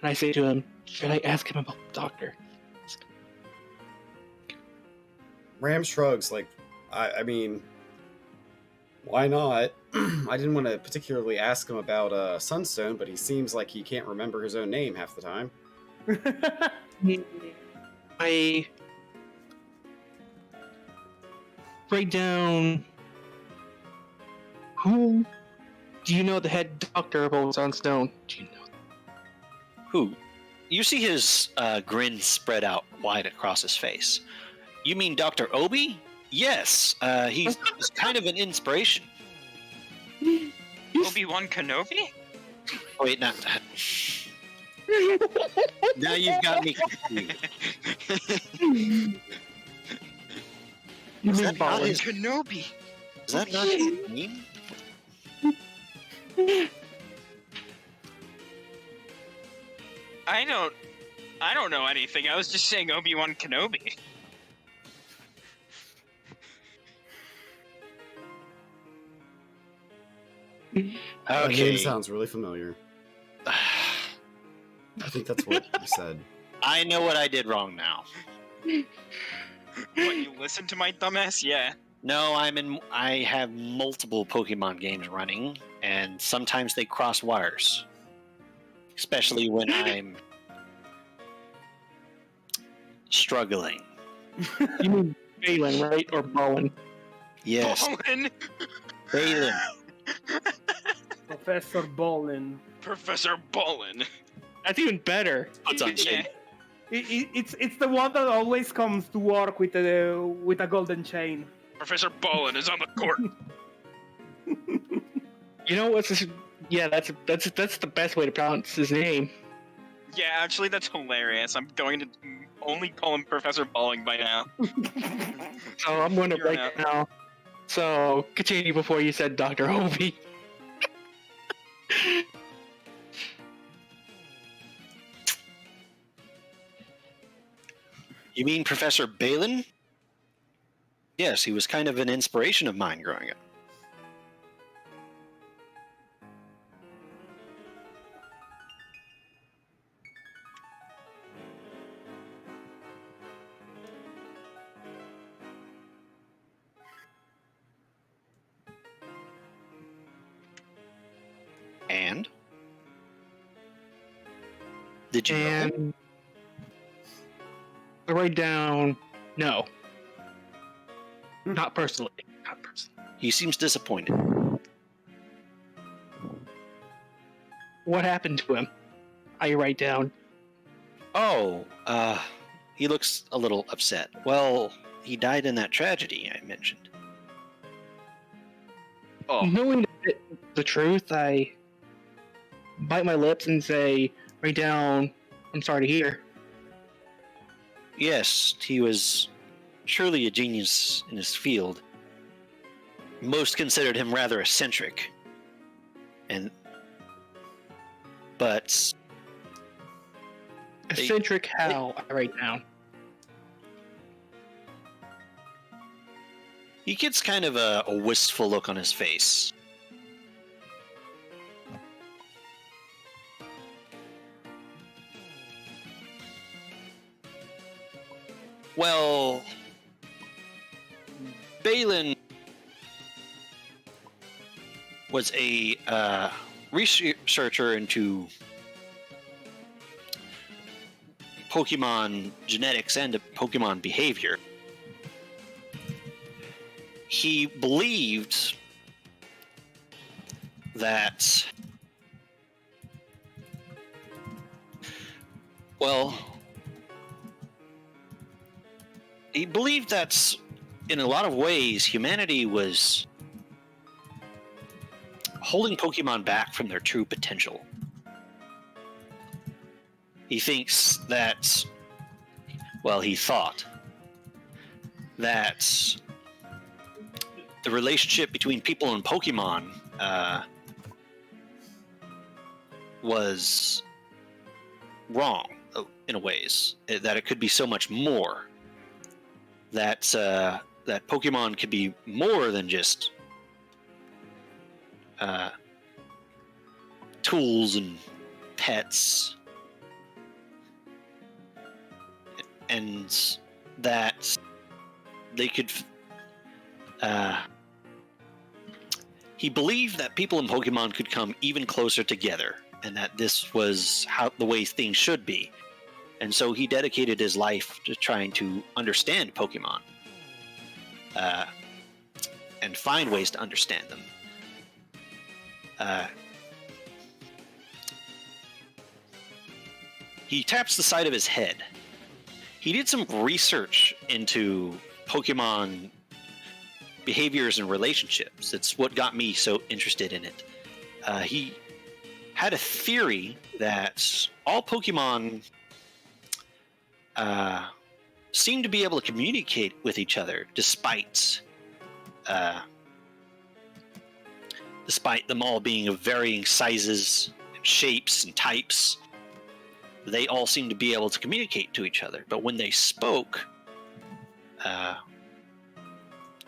I say to him, "Should I ask him about the doctor?" Ram shrugs, like, I mean, why not? I didn't want to particularly ask him about Sunstone, but he seems like he can't remember his own name half the time. I write down. Who do you know the head doctor of Old Sunstone? Do you know? Who? You see his grin spread out wide across his face. You mean Dr. Obi? Yes, he's kind of an inspiration. Obi-Wan Kenobi? Wait, not that. Now you've got me confused. You Is mean that not Ballin? his- Kenobi. Is that not his name? I don't know anything. I was just saying Obi-Wan Kenobi. That name Okay. sounds really familiar. I think that's what you said. I know what I did wrong now. What, you listen to my dumbass? Yeah. No, I have multiple Pokemon games running, and sometimes they cross wires. Especially when I'm struggling. You mean Balin, right? Or Ballin? Yes, Bolin. Balin. Professor Bolin. Professor Bolin. That's even better. Puts on Yeah. shade. It's the one that always comes to work with a golden chain. Professor Bolin is on the court. You know what's this? Yeah, that's the best way to pronounce his name. Yeah, actually, that's hilarious. I'm going to only call him Professor Bolling by now. So I'm going to You're break out. it now. So continue before you said Dr. Obi. You mean Professor Balin? Yes, he was kind of an inspiration of mine growing up. And? Did you know? And I write down no. Not personally. Not personally. He seems disappointed. What happened to him? I write down. Oh, he looks a little upset. Well, he died in that tragedy I mentioned. Oh, Knowing the truth, I bite my lips and say, write down, I'm sorry to hear. Yes, he was truly a genius in his field. Most considered him rather eccentric. But Eccentric how, I write down. he gets kind of a wistful look on his face. Well, Balin was a researcher into Pokemon genetics and Pokemon behavior. He believed that, he believed that in a lot of ways humanity was holding Pokemon back from their true potential. He thinks that, he thought that the relationship between people and Pokemon was wrong in a ways. That it could be so much more. That that Pokemon could be more than just tools and pets, and that they could. He believed that people and Pokemon could come even closer together, and that this was how the way things should be. And so he dedicated his life to trying to understand Pokemon, and find ways to understand them. He taps the side of his head. He did some research into Pokemon behaviors and relationships. It's what got me so interested in it. He had a theory that all Pokemon seem to be able to communicate with each other despite them all being of varying sizes and shapes and types. They all seem to be able to communicate to each other, but when they spoke,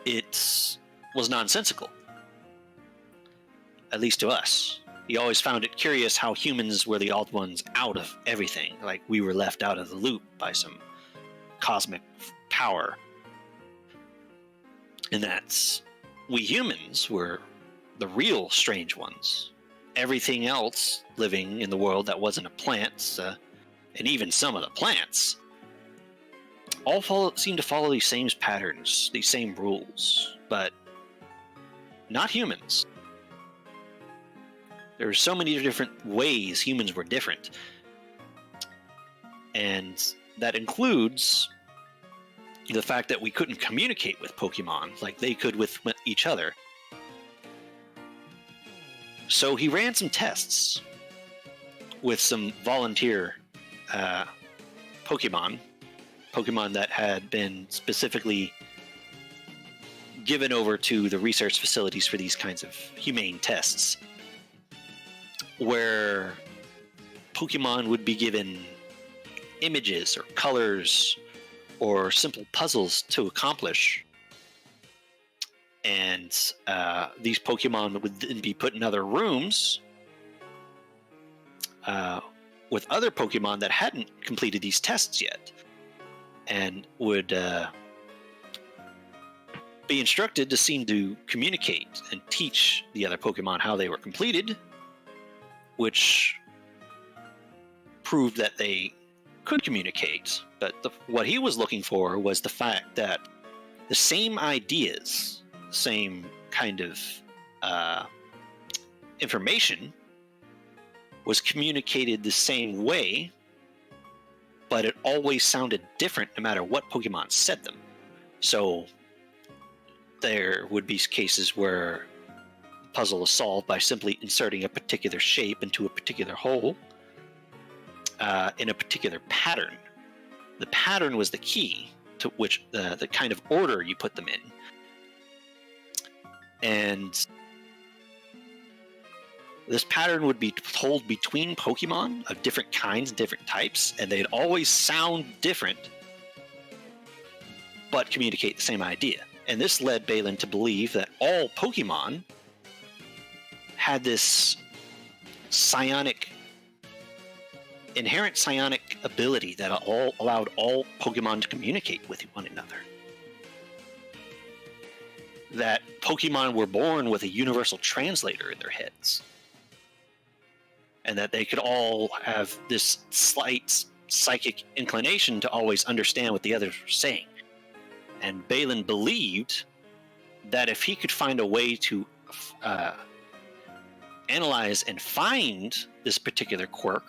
it was nonsensical, at least to us. He always found it curious how humans were the odd ones out of everything, like we were left out of the loop by some cosmic power. And that's, we humans were the real strange ones. Everything else living in the world that wasn't a plant, and even some of the plants, all seem to follow these same patterns, these same rules, but not humans. There are so many different ways humans were different. And that includes the fact that we couldn't communicate with Pokemon like they could with each other. So he ran some tests with some volunteer Pokemon that had been specifically given over to the research facilities for these kinds of humane tests, where Pokemon would be given images or colors or simple puzzles to accomplish. And these Pokemon would then be put in other rooms with other Pokemon that hadn't completed these tests yet, and would be instructed to seem to communicate and teach the other Pokemon how they were completed, which proved that they could communicate. But what he was looking for was the fact that the same ideas, same kind of information was communicated the same way, but it always sounded different no matter what Pokemon said them. So there would be cases where the puzzle is solved by simply inserting a particular shape into a particular hole in a particular pattern. The pattern was the key to which the kind of order you put them in. And this pattern would be told between Pokemon of different kinds, different types, and they'd always sound different, but communicate the same idea. And this led Balin to believe that all Pokemon had this inherent psionic ability that allowed all Pokemon to communicate with one another. That Pokemon were born with a universal translator in their heads. And that they could all have this slight psychic inclination to always understand what the others were saying. And Balin believed that if he could find a way to analyze and find this particular quirk,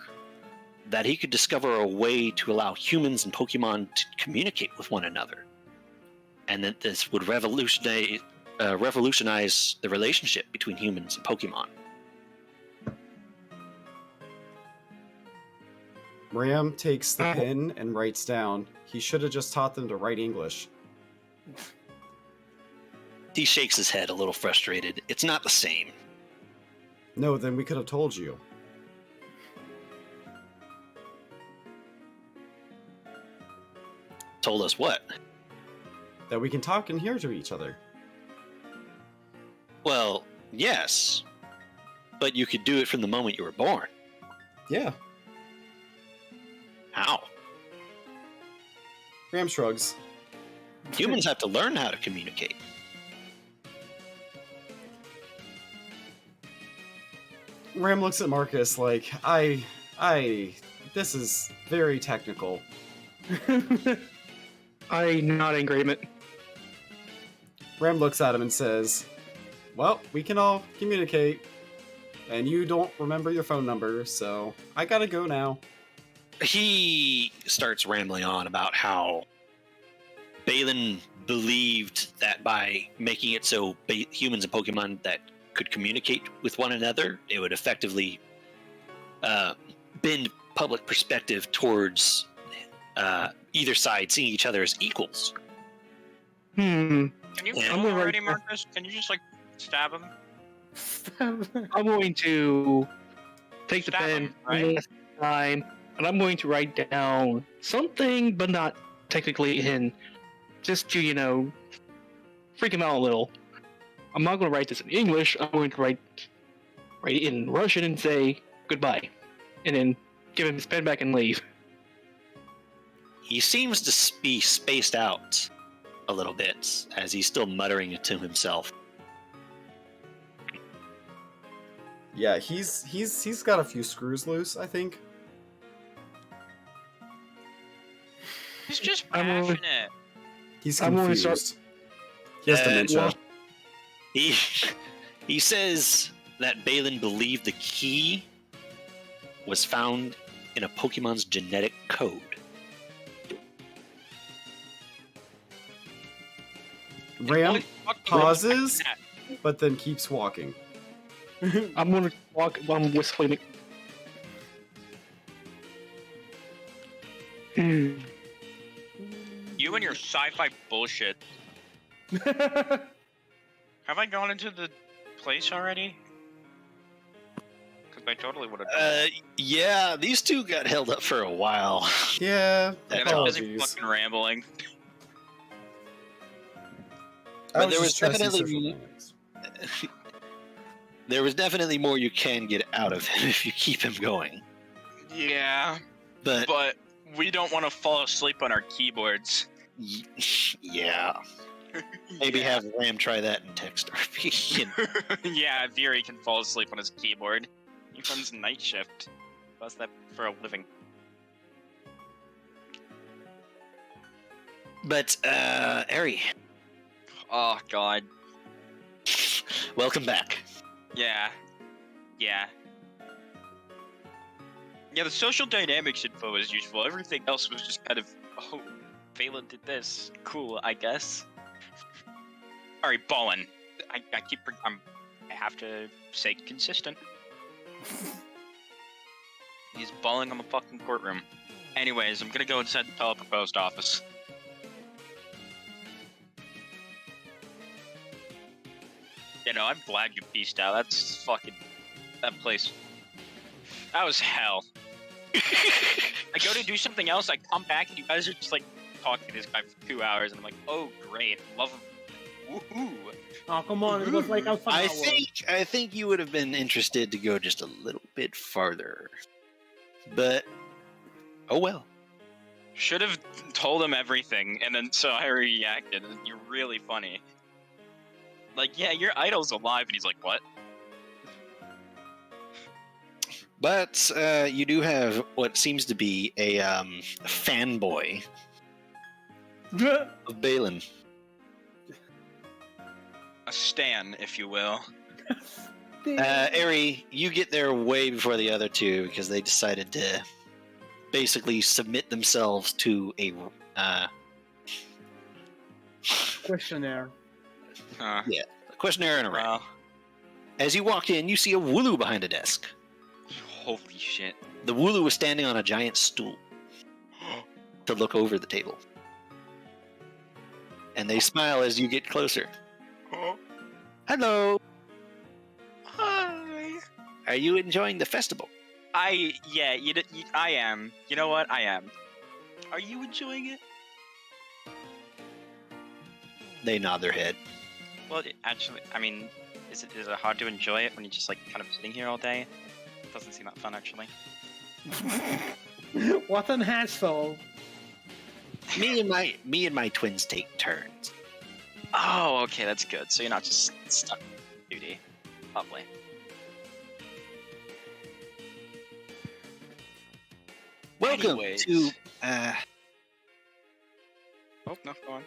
that he could discover a way to allow humans and Pokemon to communicate with one another. And that this would revolutionize the relationship between humans and Pokemon. Ram takes the pen and writes down, he should have just taught them to write English. He shakes his head a little frustrated. It's not the same. No, then we could have told you. Told us what? That we can talk and hear to each other. Well, yes. But you could do it from the moment you were born. Yeah. How? Ram shrugs. Humans have to learn how to communicate. Ram looks at Marcus like, this is very technical. I nod in agreement. Ram looks at him and says, well, we can all communicate. And you don't remember your phone number, so I gotta go now. He starts rambling on about how Balin believed that by making it so humans and Pokemon that could communicate with one another, it would effectively bend public perspective towards either side seeing each other as equals. Can you Yeah. kill I'm him gonna already, write- Marcus? Can you just like stab him? I'm going to take the Stab pen him, right? this time, and I'm going to write down something, but not technically in, just to, freak him out a little. I'm not going to write this in English. I'm going to write it in Russian and say goodbye, and then give him his pen back and leave. He seems to be spaced out a little bit as he's still muttering it to himself. Yeah, he's got a few screws loose, I think. He's just I'm gonna- passionate. He's I'm gonna confused. start- He has dementia. well- He says that Balin believed the key was found in a Pokemon's genetic code. Ram Holy fuck, pauses, that. but then keeps walking. I'm going to walk while I'm whistling it. You and your sci-fi bullshit. Have I gone into the place already? Because I totally would have done Yeah, these two got held up for a while. Yeah, that. That's I'm busy apologies. fucking rambling. I But was there just was stressing definitely- social dynamics. There was definitely more you can get out of him if you keep him going. Yeah, But but we don't want to fall asleep on our keyboards. yeah, maybe have Ram try that in text RP. Yeah, Viri can fall asleep on his keyboard. He runs night shift. Does that for a living. But Eri, Oh god. welcome back. Yeah. Yeah. Yeah, the social dynamics info is useful. Everything else was just kind of, oh, Valen did this. Cool, I guess. Alright, Ballin. I have to stay consistent. He's balling on the fucking courtroom. Anyways, I'm gonna go inside the Pelipper post office. I'm glad you pieced out. That's fucking... That place... That was hell. I go to do something else, I come back, and you guys are just, like, talking to this guy for 2 hours, and I'm like, oh, great, love him. Woohoo! Oh, come on, it was like half an hour. I think you would have been interested to go just a little bit farther. But oh well. Should have told him everything, and then so I reacted, and you're really funny. Like, yeah, your idol's alive, and he's like, what? But you do have what seems to be a fanboy of Balin. A stan, if you will. Eri, you get there way before the other two because they decided to basically submit themselves to a Questionnaire. questionnaire and a round. Well, As you walk in, you see a Wooloo behind a desk. holy shit. The Wooloo is standing on a giant stool to look over the table. and they smile as you get closer. Hello. Hi. Are you enjoying the festival? I am. You know what? I am. Are you enjoying it? They nod their head. Well, actually, I mean, is it hard to enjoy it when you're just like kind of sitting here all day? It doesn't seem that fun, actually. What an asshole! Me and my twins take turns. Oh, okay, that's good. So you're not just stuck with duty. Lovely. Welcome Anyways. to Oh no, go on.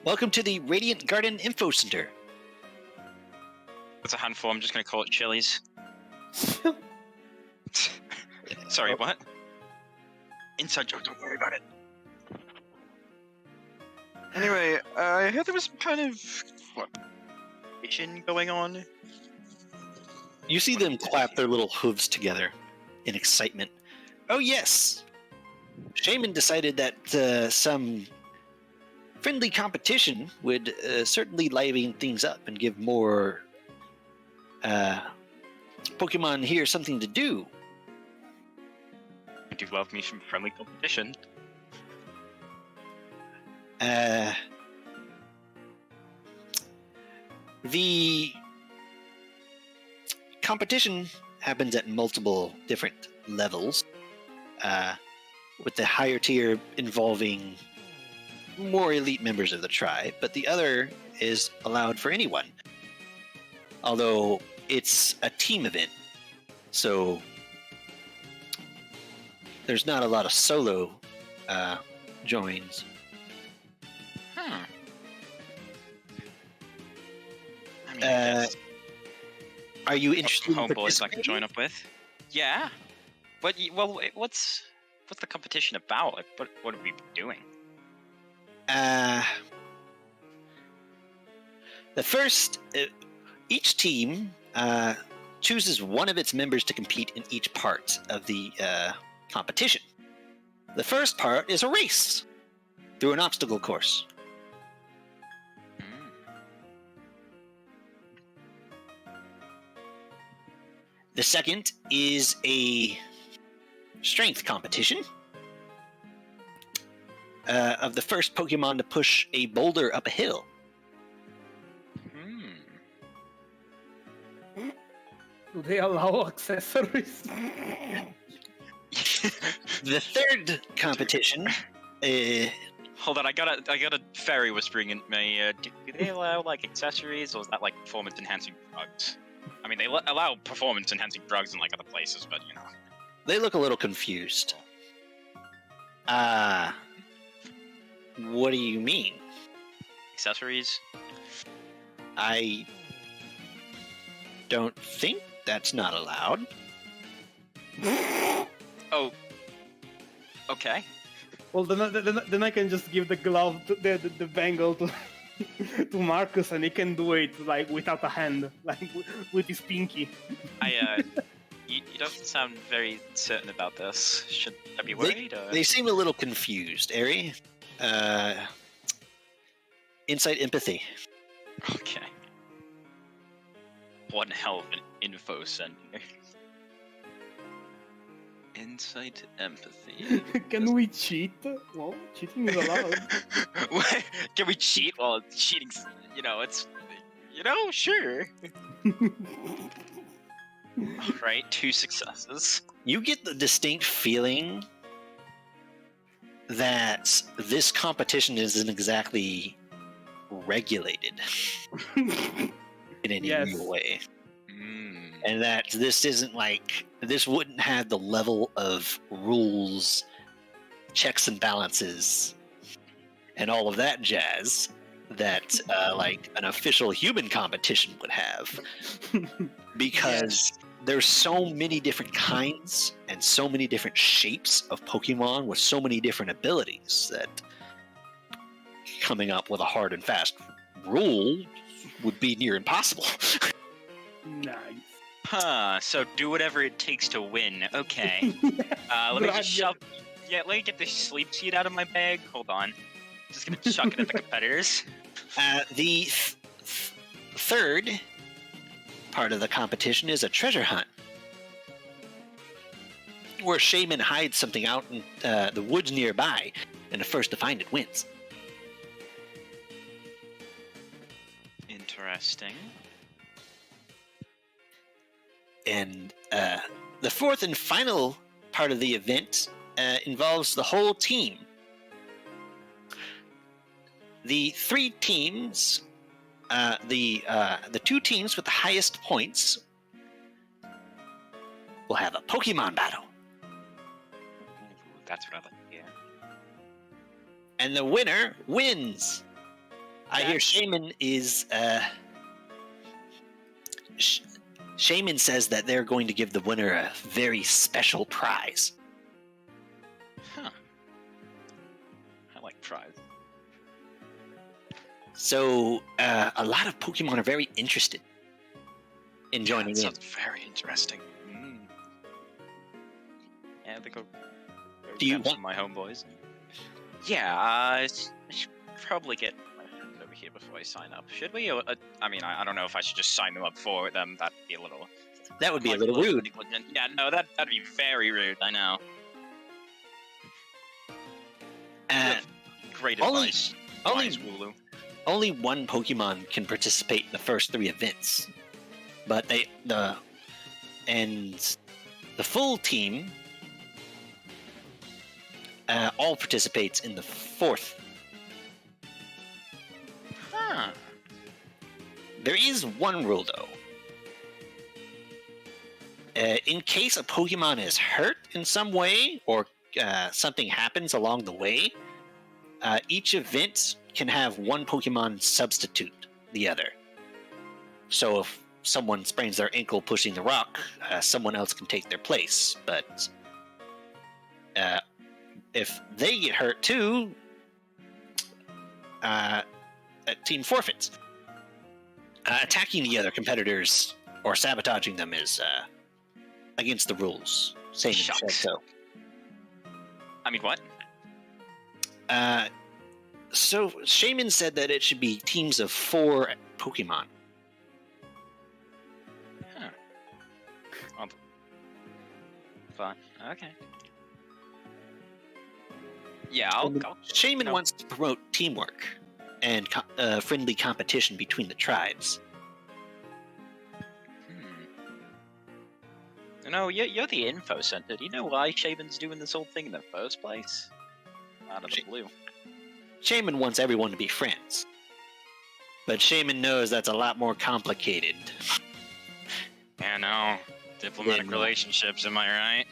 welcome to the Radiant Garden Info Center. It's a handful. I'm just gonna call it Chili's. Sorry, what? Inside joke. Don't worry about it. Anyway, I heard there was some kind of mission going on. You see them clap their little hooves together in excitement. Oh yes! Shaman decided that some friendly competition would certainly liven things up and give more Pokemon here something to do. I do love me some friendly competition. The competition happens at multiple different levels, with the higher tier involving more elite members of the tribe, but the other is allowed for anyone. Although it's a team event, so there's not a lot of solo joins. I mean, I guess Are you interested in homeboys I can participating? join up with. Yeah. But what's the competition about? Like, what are we doing? The first, each team chooses one of its members to compete in each part of the competition. The first part is a race through an obstacle course. The second is a strength competition of the first Pokemon to push a boulder up a hill. Do they allow accessories? The third competition, Hold on, I got a fairy whispering in me. Do they allow like accessories, or is that like performance enhancing drugs? I mean, they allow performance enhancing drugs in like other places, but you know. they look a little confused. What do you mean? Accessories? I don't think that's not allowed. Oh. Okay. Well, then I can just give the glove, the bangle to to Marcus, and he can do it like without a hand, like with his pinky. You don't sound very certain about this. Should I be worried? Or? They seem a little confused, Ari. Insight empathy. Okay. One hell of an info sender. Insight empathy. Can we cheat? Well, cheating is allowed. Can we cheat? Well, cheating's, it's, sure. Right, 2 successes. You get the distinct feeling that this competition isn't exactly regulated in any Yes. real way. And that this isn't this wouldn't have the level of rules, checks and balances, and all of that jazz that an official human competition would have. Because there's so many different kinds and so many different shapes of Pokemon with so many different abilities that coming up with a hard and fast rule would be near impossible. Nice. Huh, so do whatever it takes to win. Okay. Let me just shove... Yeah, let me get this sleep seed out of my bag. Hold on. Just gonna chuck it at the competitors. The third part of the competition is a treasure hunt, where Shaman hides something out in the woods nearby, and the first to find it wins. Interesting. And the fourth and final part of the event involves the whole team. The three teams, the two teams with the highest points will have a Pokemon battle. Ooh, that's what I like to hear. And the winner wins. I hear Shaman is... Shaman says that they're going to give the winner a very special prize. Huh. I like prize. So, a lot of Pokemon are very interested in joining in. Sounds very interesting. Yeah, they go. Do you want want my homeboys? Yeah, I should probably get my friends over here before I sign up. Should we? I mean, I don't know if I should just sign them up for them. That'd be a little. That would be a little rude. Negligent. Yeah, no, that'd be very rude. I know. Great only- advice. only- Wise Wooloo. Only one Pokemon can participate in the first three events, but the full team all participates in the fourth. Huh. There is one rule though. In case a Pokemon is hurt in some way or something happens along the way, each event can have one Pokemon substitute the other. So if someone sprains their ankle pushing the rock, someone else can take their place. But if they get hurt too, that team forfeits. Attacking the other competitors or sabotaging them is against the rules. Same in Shucks. so. I mean, what? So Shaman said that it should be teams of 4 Pokemon. Huh. Well, fine. Okay. Yeah, I'll Shaman wants to promote teamwork and friendly competition between the tribes. You know, you're the info center. Do you know why Shaman's doing this whole thing in the first place? Out of the blue. Shaman wants everyone to be friends. But Shaman knows that's a lot more complicated. Yeah, no. Diplomatic Yeah. relationships, am I right?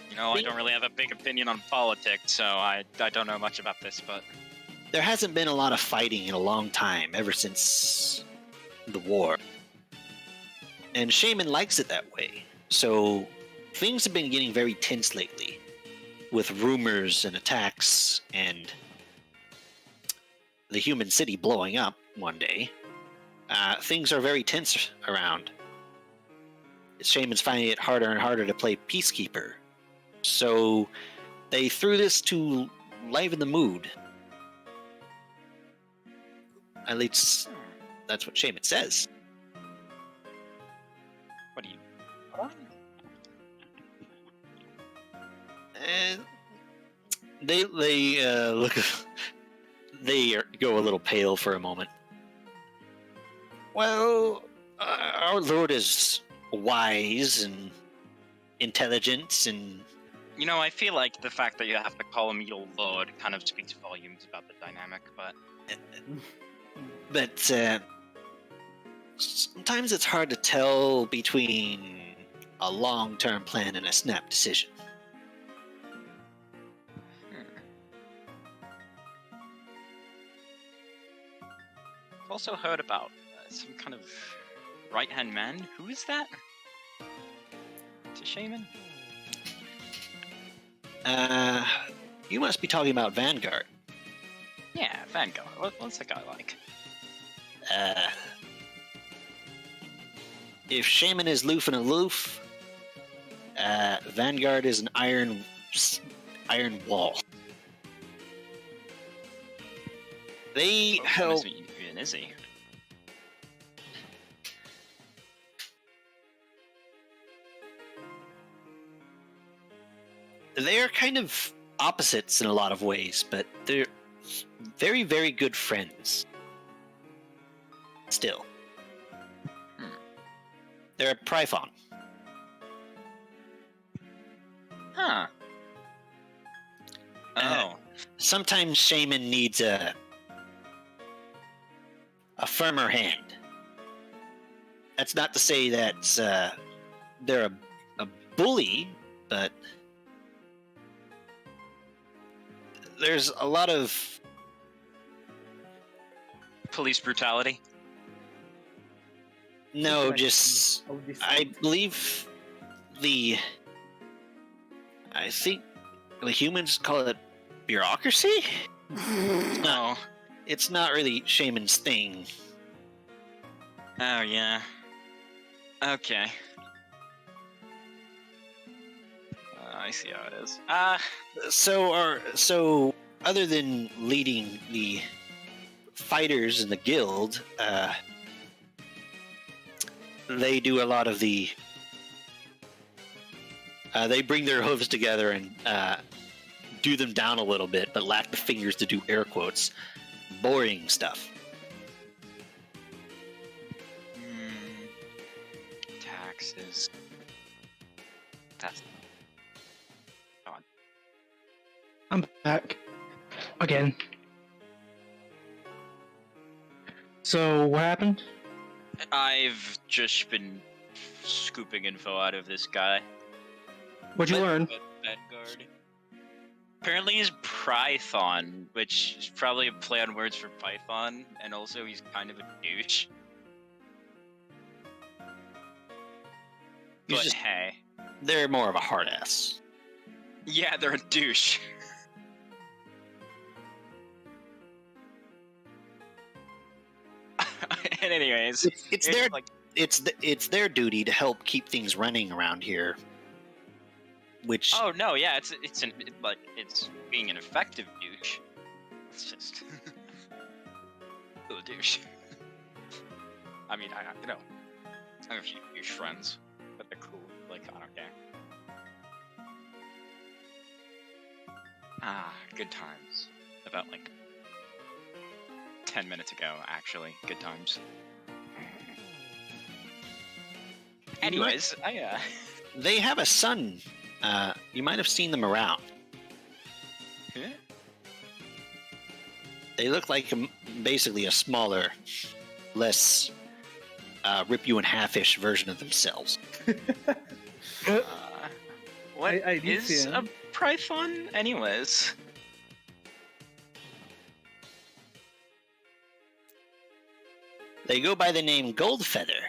You know, I don't really have a big opinion on politics, so I don't know much about this, but... There hasn't been a lot of fighting in a long time, ever since the war. And Shaman likes it that way. So things have been getting very tense lately, with rumors and attacks and the human city blowing up one day. Things are very tense around. Shaman's finding it harder and harder to play peacekeeper. So they threw this to liven the mood. At least that's what Shaman says. What do you... And they look. They go a little pale for a moment. Well, our lord is wise and intelligent, and You know, I feel like the fact that you have to call him your lord kind of speaks volumes about the dynamic, but... sometimes it's hard to tell between a long-term plan and a snap decision. I've also heard about some kind of right-hand man. Who is that? It's a shaman? You must be talking about Vanguard. Yeah, Vanguard. What's that guy like? if Shaman is Loof and aloof, Vanguard is an iron wall. They help. Isn't even, is he? They are kind of opposites in a lot of ways, but they're very, very good friends. Still. They're a Prython. Huh. Oh. Sometimes Shaman needs a firmer hand. That's not to say that they're a bully, but there's a lot of Police brutality. no, just I believe I think the humans call it bureaucracy. No. It's not really Shaman's thing. Oh, yeah. Okay. I see how it is. So other than leading the fighters in the guild, they do a lot of the. They bring their hooves together and do them down a little bit, but lack the fingers to do air quotes. Boring stuff. Taxes. That's... I'm back again. So what happened? I've just been scooping info out of this guy. What'd you learn? Vanguard. Apparently he's Prython, which is probably a play on words for Python, and also he's kind of a douche. He's But just- hey. They're more of a hard ass. Yeah, they're a douche. And anyways, It's their like it's their duty to help keep things running around here. Which oh no, yeah, it's being an effective douche. It's just a douche. I mean, I have a few douche friends, but they're cool. Like I don't care. Ah, good times. About like 10 minutes ago, actually. Good times. Anyways, they have a son. You might have seen them around. Huh? They look like basically a smaller, less rip you in half-ish version of themselves. What I did is see a him. Prython, anyways? They go by the name Goldfeather.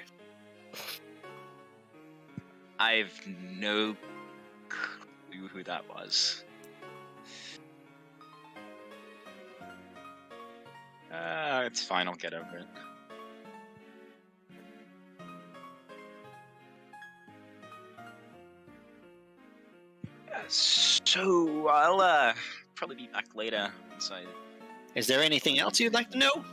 I've no clue who that was. It's fine, I'll get over it. So, I'll probably be back later. Once I... Is there anything else you'd like to know?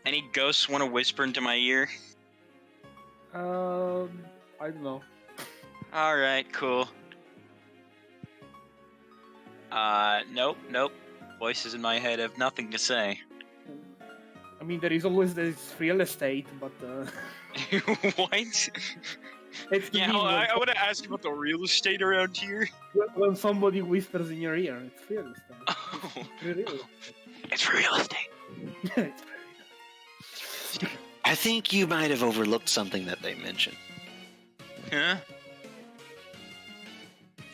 Any ghosts want to whisper into my ear? I don't know. Alright, cool. Nope. Voices in my head have nothing to say. I mean, there is always this real estate, but What? it's the Yeah, thing I want to ask you about the real estate around here. when somebody whispers in your ear, it's real estate. Oh, It's real estate. it's real estate. It's very I think you might have overlooked something that they mentioned. Huh?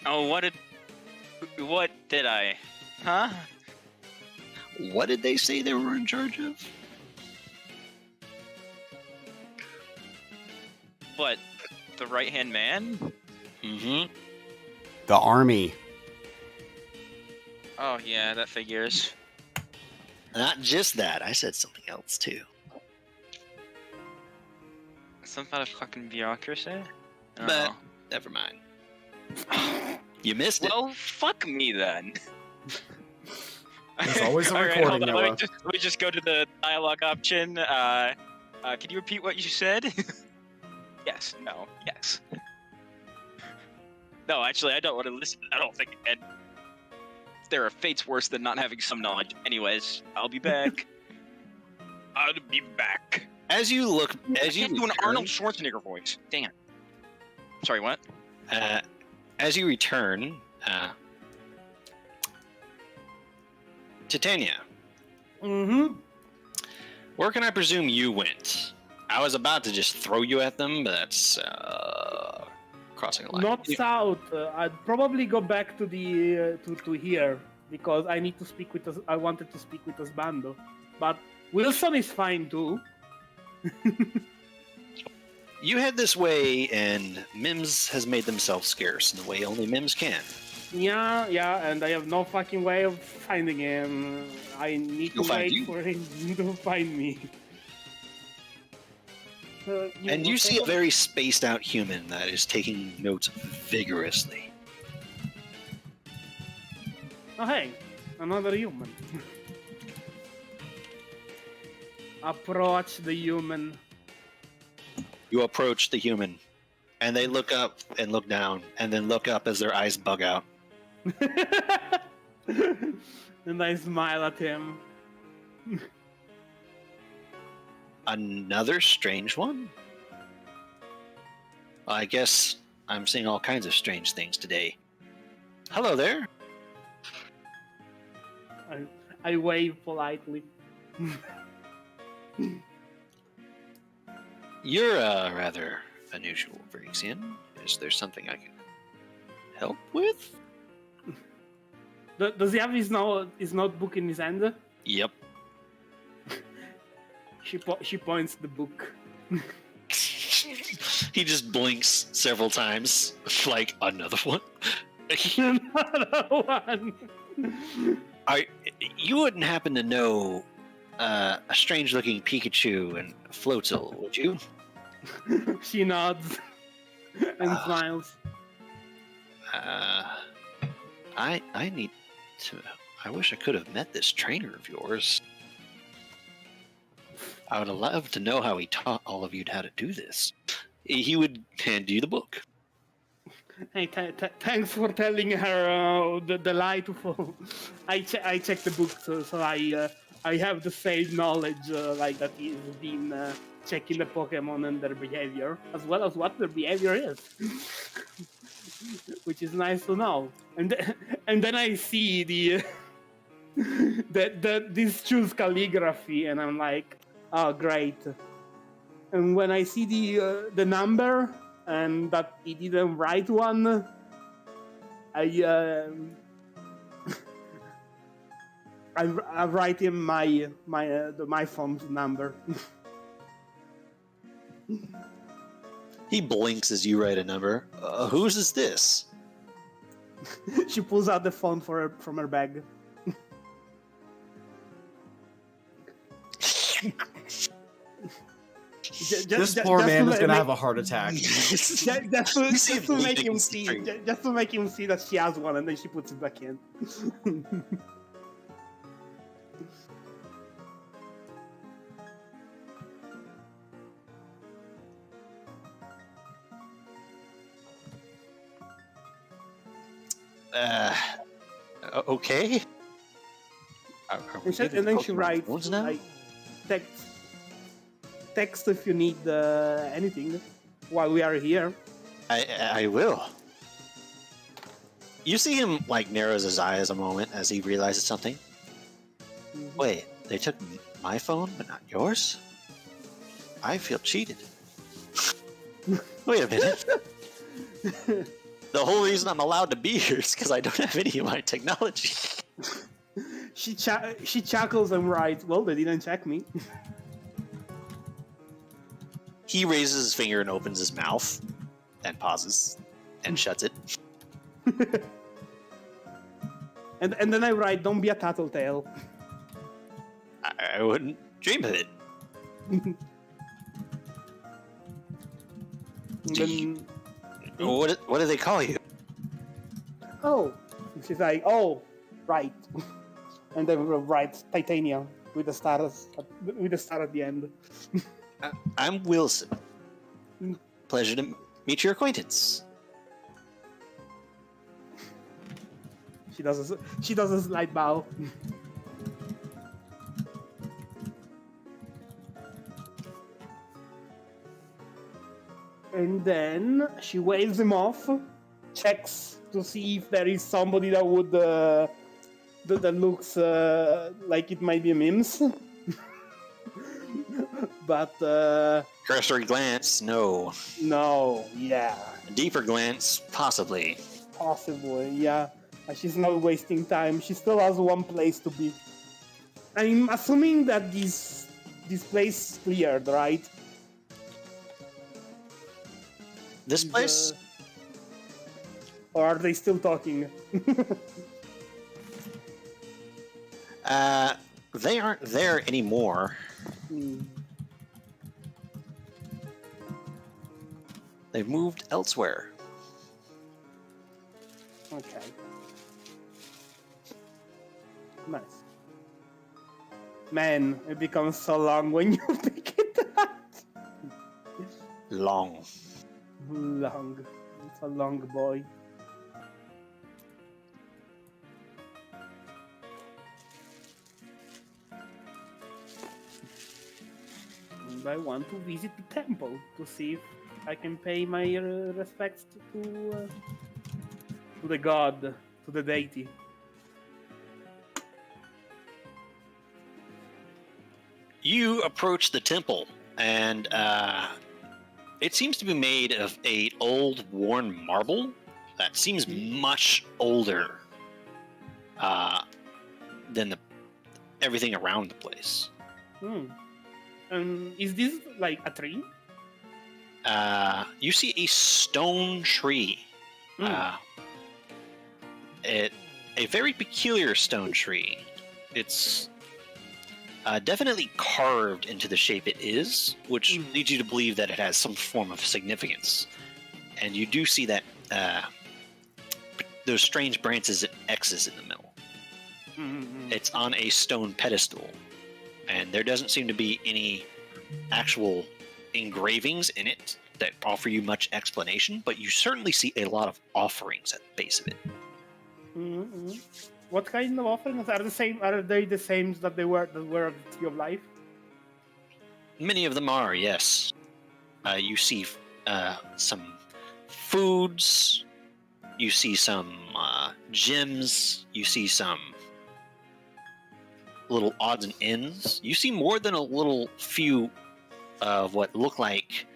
Oh, what did I? Huh? What did they say they were in charge of? What? The right-hand man? Mm-hmm. The army. Oh, yeah, that figures. Not just that. I said something else too. Something about a fucking bureaucracy? I don't But know. never mind. You missed it. Well, fuck me then. There's always a All right, recording, hold on. Noah. Let me just go to the dialogue option. Can you repeat what you said? Yes. No. Yes. No, actually, I don't want to listen. I don't think. And there are fates worse than not having some knowledge. Anyways, I'll be back. I'll be back. As you look, I as you can't do an return- Arnold Schwarzenegger voice. Dang it. Sorry, what? as you return, Titania, Mm-hmm. where can I presume you went? I was about to just throw you at them, but that's crossing a line. Not south. I'd probably go back to the to here because I need to speak with us. I wanted to speak with Osbando, but Wilson is fine too. You head this way, and Mims has made themselves scarce in the way only Mims can. Yeah, and I have no fucking way of finding him. I need He'll to find wait you. for him to find me. And you see a very spaced out human that is taking notes vigorously. Oh hey, another human. Approach the human. You approach the human, and they look up and look down, and then look up as their eyes bug out. And I smile at him. Another strange one? I guess I'm seeing all kinds of strange things today. Hello there. I wave politely. You're rather unusual, Virixian. Is there something I can help with? Does he have his notebook in his hand? Yep. She points the book. He just blinks several times, like another one. Another one. You wouldn't happen to know a strange-looking Pikachu and Floatzel, would you? She nods and smiles. I need to. I wish I could have met this trainer of yours. I would have loved to know how he taught all of you how to do this. He would hand you the book. Hey, thanks for telling her the lie to fall. I checked the book, so I have the same knowledge like that he's been checking the Pokemon and their behavior, as well as what their behavior is, which is nice to know. And then I see this choose calligraphy, and I'm like, oh great. And when I see the number and that he didn't write one, I write him my phone's number. He blinks as you write a number. Whose is this? She pulls out the phone from her bag. This poor man is gonna have a heart attack. Just to make him see that she has one, and then she puts it back in. Okay. And then she writes like text if you need anything while we are here. I will. You see him like narrows his eyes a moment as he realizes something. Mhm. Wait, they took my phone but not yours? I feel cheated. Wait a minute. The whole reason I'm allowed to be here is because I don't have any of my technology. She chuckles and writes, "Well, they didn't check me." He raises his finger and opens his mouth, and pauses, and shuts it. And then I write, "Don't be a tattletale." I wouldn't dream of it. Then, What do they call you? oh, she's like, oh, right, and then writes Titania with the stars with the star at the end. I'm Wilson. Mm. Pleasure to meet your acquaintance. She does a slight bow. And then she waves him off, checks to see if there is somebody that would that looks like it might be a Mims. But Cursory glance, no. no, yeah, A deeper glance, possibly. possibly, yeah. She's not wasting time. She still has one place to be. I'm assuming that this place is cleared, right? This place? Or are they still talking? They aren't there anymore. Hmm. They've moved elsewhere. Okay. Nice. Man, it becomes so long when you pick it up. Long. Long. It's a long boy. And I want to visit the temple to see if I can pay my respects to the god, to the deity. You approach the temple, and it seems to be made of a old, worn marble that seems much older than everything around the place. Is this like a tree? You see a stone tree. A very peculiar stone tree. It's definitely carved into the shape it is, which leads you to believe that it has some form of significance. And you do see that those strange branches and X's in the middle. It's on a stone pedestal, and there doesn't seem to be any actual engravings in it that offer you much explanation, but you certainly see a lot of offerings at the base of it. What kind of offerings are the same? Are they the same that they were at the Tree of Life? Many of them are, yes. You see some foods. You see some gems. You see some little odds and ends. You see more than a little few of what look like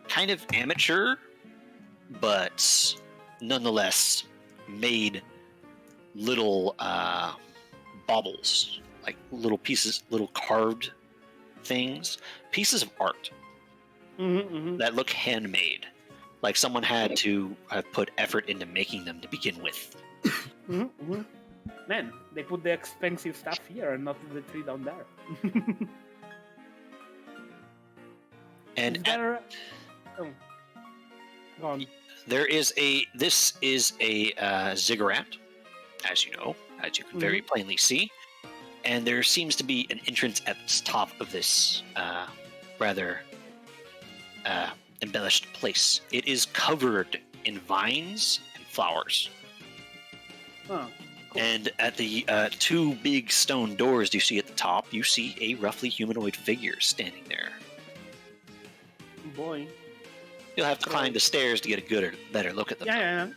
kind of amateur, but nonetheless made little baubles, like little pieces, little carved things, pieces of art that look handmade, like someone had to have put effort into making them to begin with. Man, they put the expensive stuff here and not the tree down there. And Is there... Oh. Go on. this is a ziggurat, as you know, as you can very plainly see, and there seems to be an entrance at the top of this rather embellished place. It is covered in vines and flowers. Oh, cool. And at the two big stone doors you see at the top, you see a roughly humanoid figure standing there. Boy. You'll have to climb the stairs to get a better look at them. Yeah.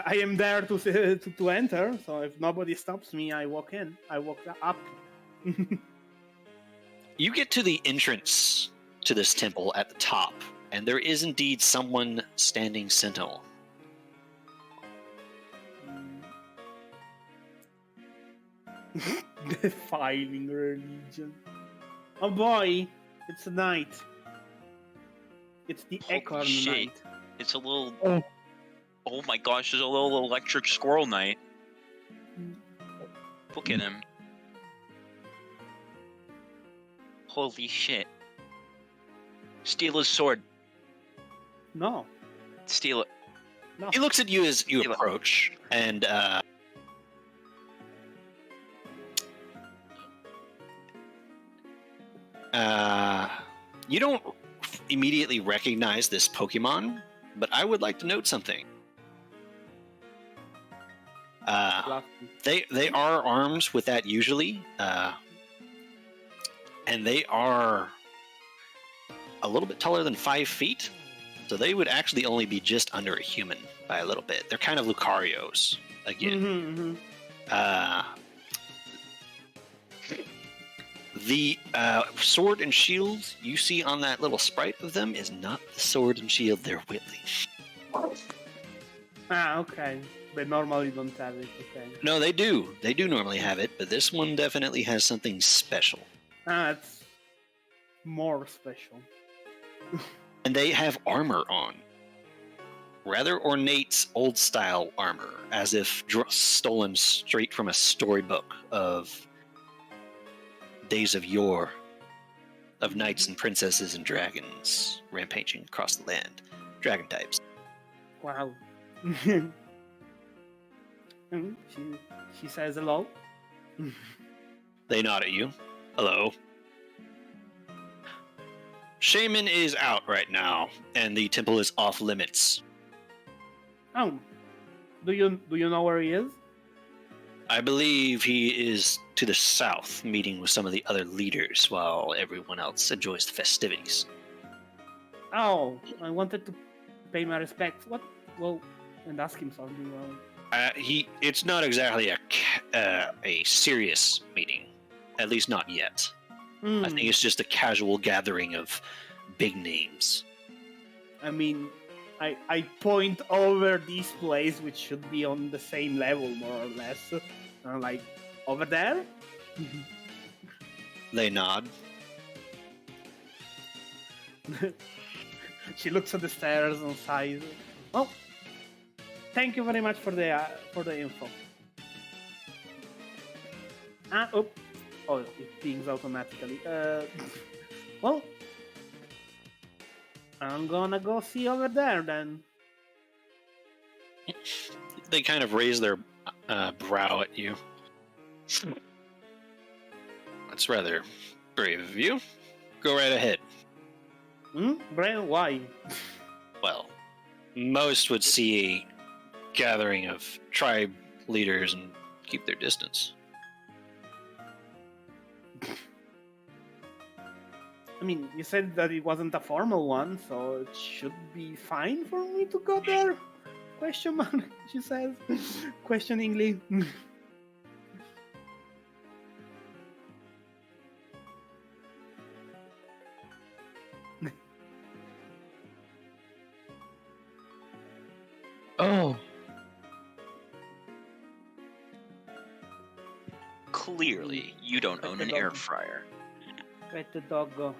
I am there to enter, so if nobody stops me, I walk in. I walk up. You get to the entrance to this temple at the top, and there is indeed someone standing sentinel. Defiling religion. Oh boy, it's a knight. It's the Holy Acorn shit. Knight. It's a little. Oh. Oh my gosh! There's a little electric squirrel knight. Look at him. Holy shit. Steal his sword. No, Steal it. no. He looks at you as you Steal it. approach, and you don't immediately recognize this Pokemon, but I would like to note something. They are armed with that usually, and they are a little bit taller than 5 feet, so they would actually only be just under a human by a little bit. They're kind of Lucarios again. The sword and shield you see on that little sprite of them is not the sword and shield they're wielding. Okay. They normally don't have it. Okay. No, they do. They do normally have it, but this one definitely has something special. It's more special. And they have armor on. Rather ornate, old-style armor, as if stolen straight from a storybook of days of yore, of knights and princesses and dragons rampaging across the land. Dragon types. Wow. She says hello. They nod at you. Hello. Shaman is out right now, and the temple is off limits. Oh, do you know where he is? I believe he is to the south, meeting with some of the other leaders while everyone else enjoys the festivities. Oh, I wanted to pay my respects. What? Well, and ask him something. Well, It's not exactly a serious meeting, at least not yet. I think it's just a casual gathering of big names. I mean, I point over this place, which should be on the same level, more or less. I'm like, over there? They nod. She looks at the stairs and sighs. Oh, thank you very much for the info. Oh, it pings automatically. Well, I'm gonna go see over there then. They kind of raise their brow at you. That's rather brave of you. Go right ahead. Brian, why? Well, most would see a gathering of tribe leaders and keep their distance. I mean, you said that it wasn't a formal one, so it should be fine for me to go there? Question mark, she says, questioningly. Oh, Clearly, you don't own an air fryer. Let the dog go.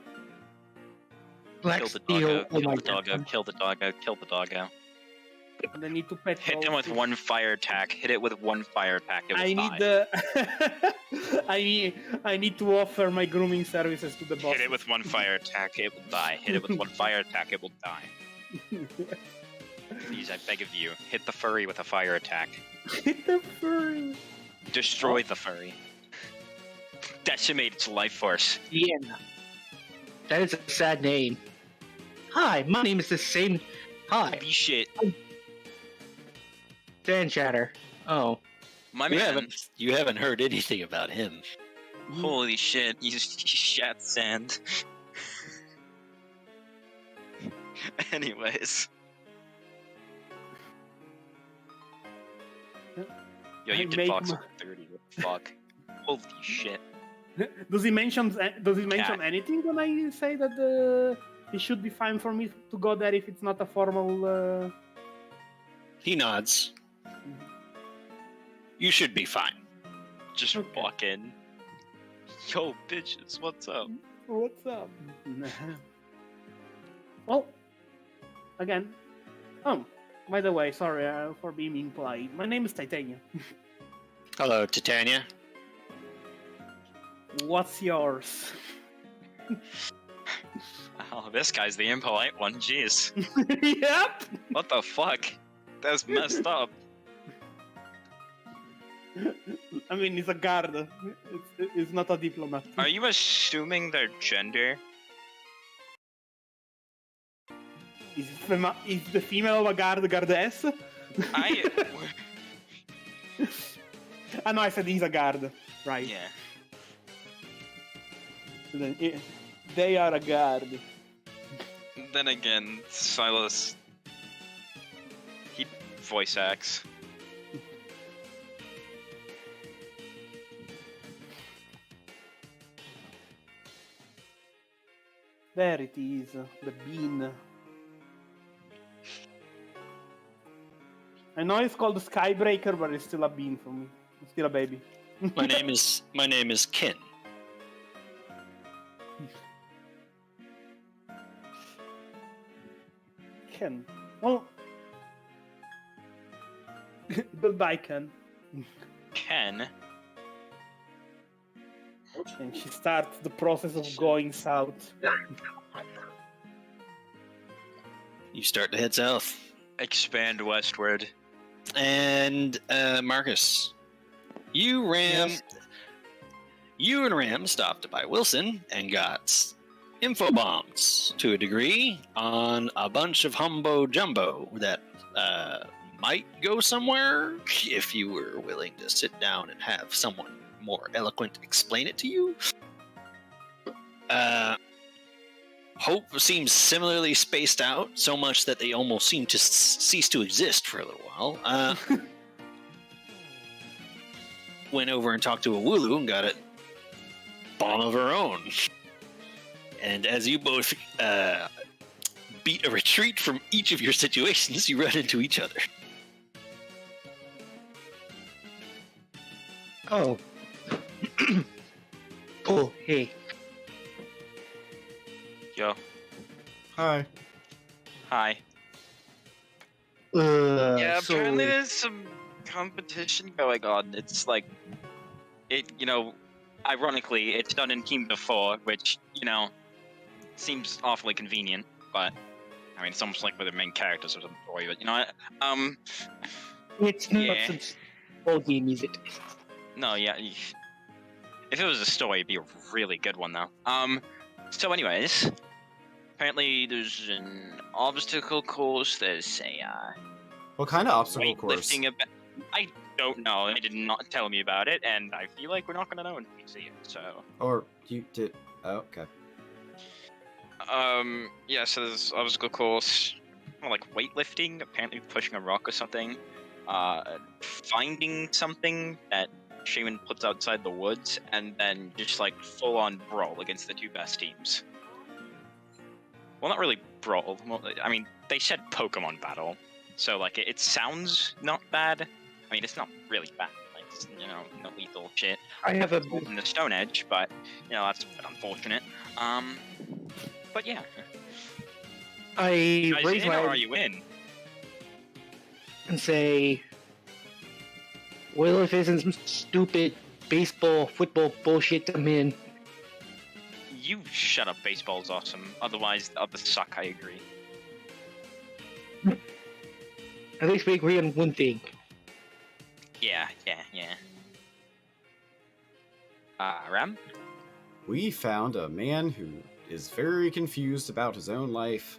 Black Kill the Steel. doggo, Oh kill my the doggo, God. kill the doggo, kill the doggo. And I need to pet. Hit them with one fire attack. Hit it with one fire attack. It will I die. need the. I need to offer my grooming services to the boss. Hit it with one fire attack. It will die. Hit it with one fire attack. It will die. Please, I beg of you, hit the furry with a fire attack. Hit the furry. Destroy the furry. Decimate its life force. Yeah. That is a sad name. Hi, my name is the same. Hi, Holy shit. Dan Chatter. Oh, My You man. haven't heard anything about him. Holy shit, he shat sand. Anyways. Yo, you I did make Fox my- 30. What the fuck? Holy shit. Does he mention Cat. anything when I say that it should be fine for me to go there if it's not a formal? He nods. You should be fine. Just Okay. walk in. Yo, bitches, what's up? What's up? Well, again. Oh, by the way, sorry for being impolite. My name is Titania. Hello, Titania. What's yours? Oh, this guy's the impolite one. Jeez. Yep. What the fuck? That's messed up. I mean, he's a guard. It's not a diplomat. Are you assuming their gender? Is the female of a guardess? I. Ah, no, I said he's a guard. Right. Yeah. They are a guard. Then again, Silas. He voice acts. There it is, the bean. I know it's called Skybreaker, but it's still a bean for me. It's still a baby. My name is Ken. Ken. Well, goodbye, Ken. Ken. And she starts the process of going south. You start to head south. Expand westward. And Marcus, you and Ram stopped by Wilson and got info bombs to a degree on a bunch of humbo jumbo that might go somewhere if you were willing to sit down and have someone more eloquent explain it to you. Hope seems similarly spaced out, so much that they almost seem to cease to exist for a little while. Went over and talked to a Wooloo and got a bomb of her own. And as you both beat a retreat from each of your situations, you run into each other. Oh. Oh, hey. Yo. Hi. Hi. Yeah, apparently there's some competition going on. It's like, ironically, it's done in Team before, which, seems awfully convenient, but, I mean, it's almost like with the main characters or something for you, but, It's not yeah. some old game, is it? No, yeah. If it was a story, it'd be a really good one, though. So anyways, apparently there's an obstacle course, there's a, What kind of obstacle course? weightlifting event. I don't know, they did not tell me about it, and I feel like we're not gonna know until we see it, so... Or you did? Oh, okay. Yeah, so there's obstacle course, like weightlifting, apparently pushing a rock or something, finding something that Shaman puts outside the woods, and then just like full-on brawl against the two best teams. Well, not really brawl. Well, I mean, they said Pokemon battle, so like it sounds not bad. I mean, it's not really bad. Like, it's, no lethal shit. I have a... In the Stone Edge, but that's a bit unfortunate. But yeah. I Guys, raise in my or are you in? and say, well, if it isn't some stupid baseball, football bullshit, I'm in. You shut up. Baseball's awesome. Otherwise, the others suck. I agree. At least we agree on one thing. Yeah. Ram? We found a man who is very confused about his own life,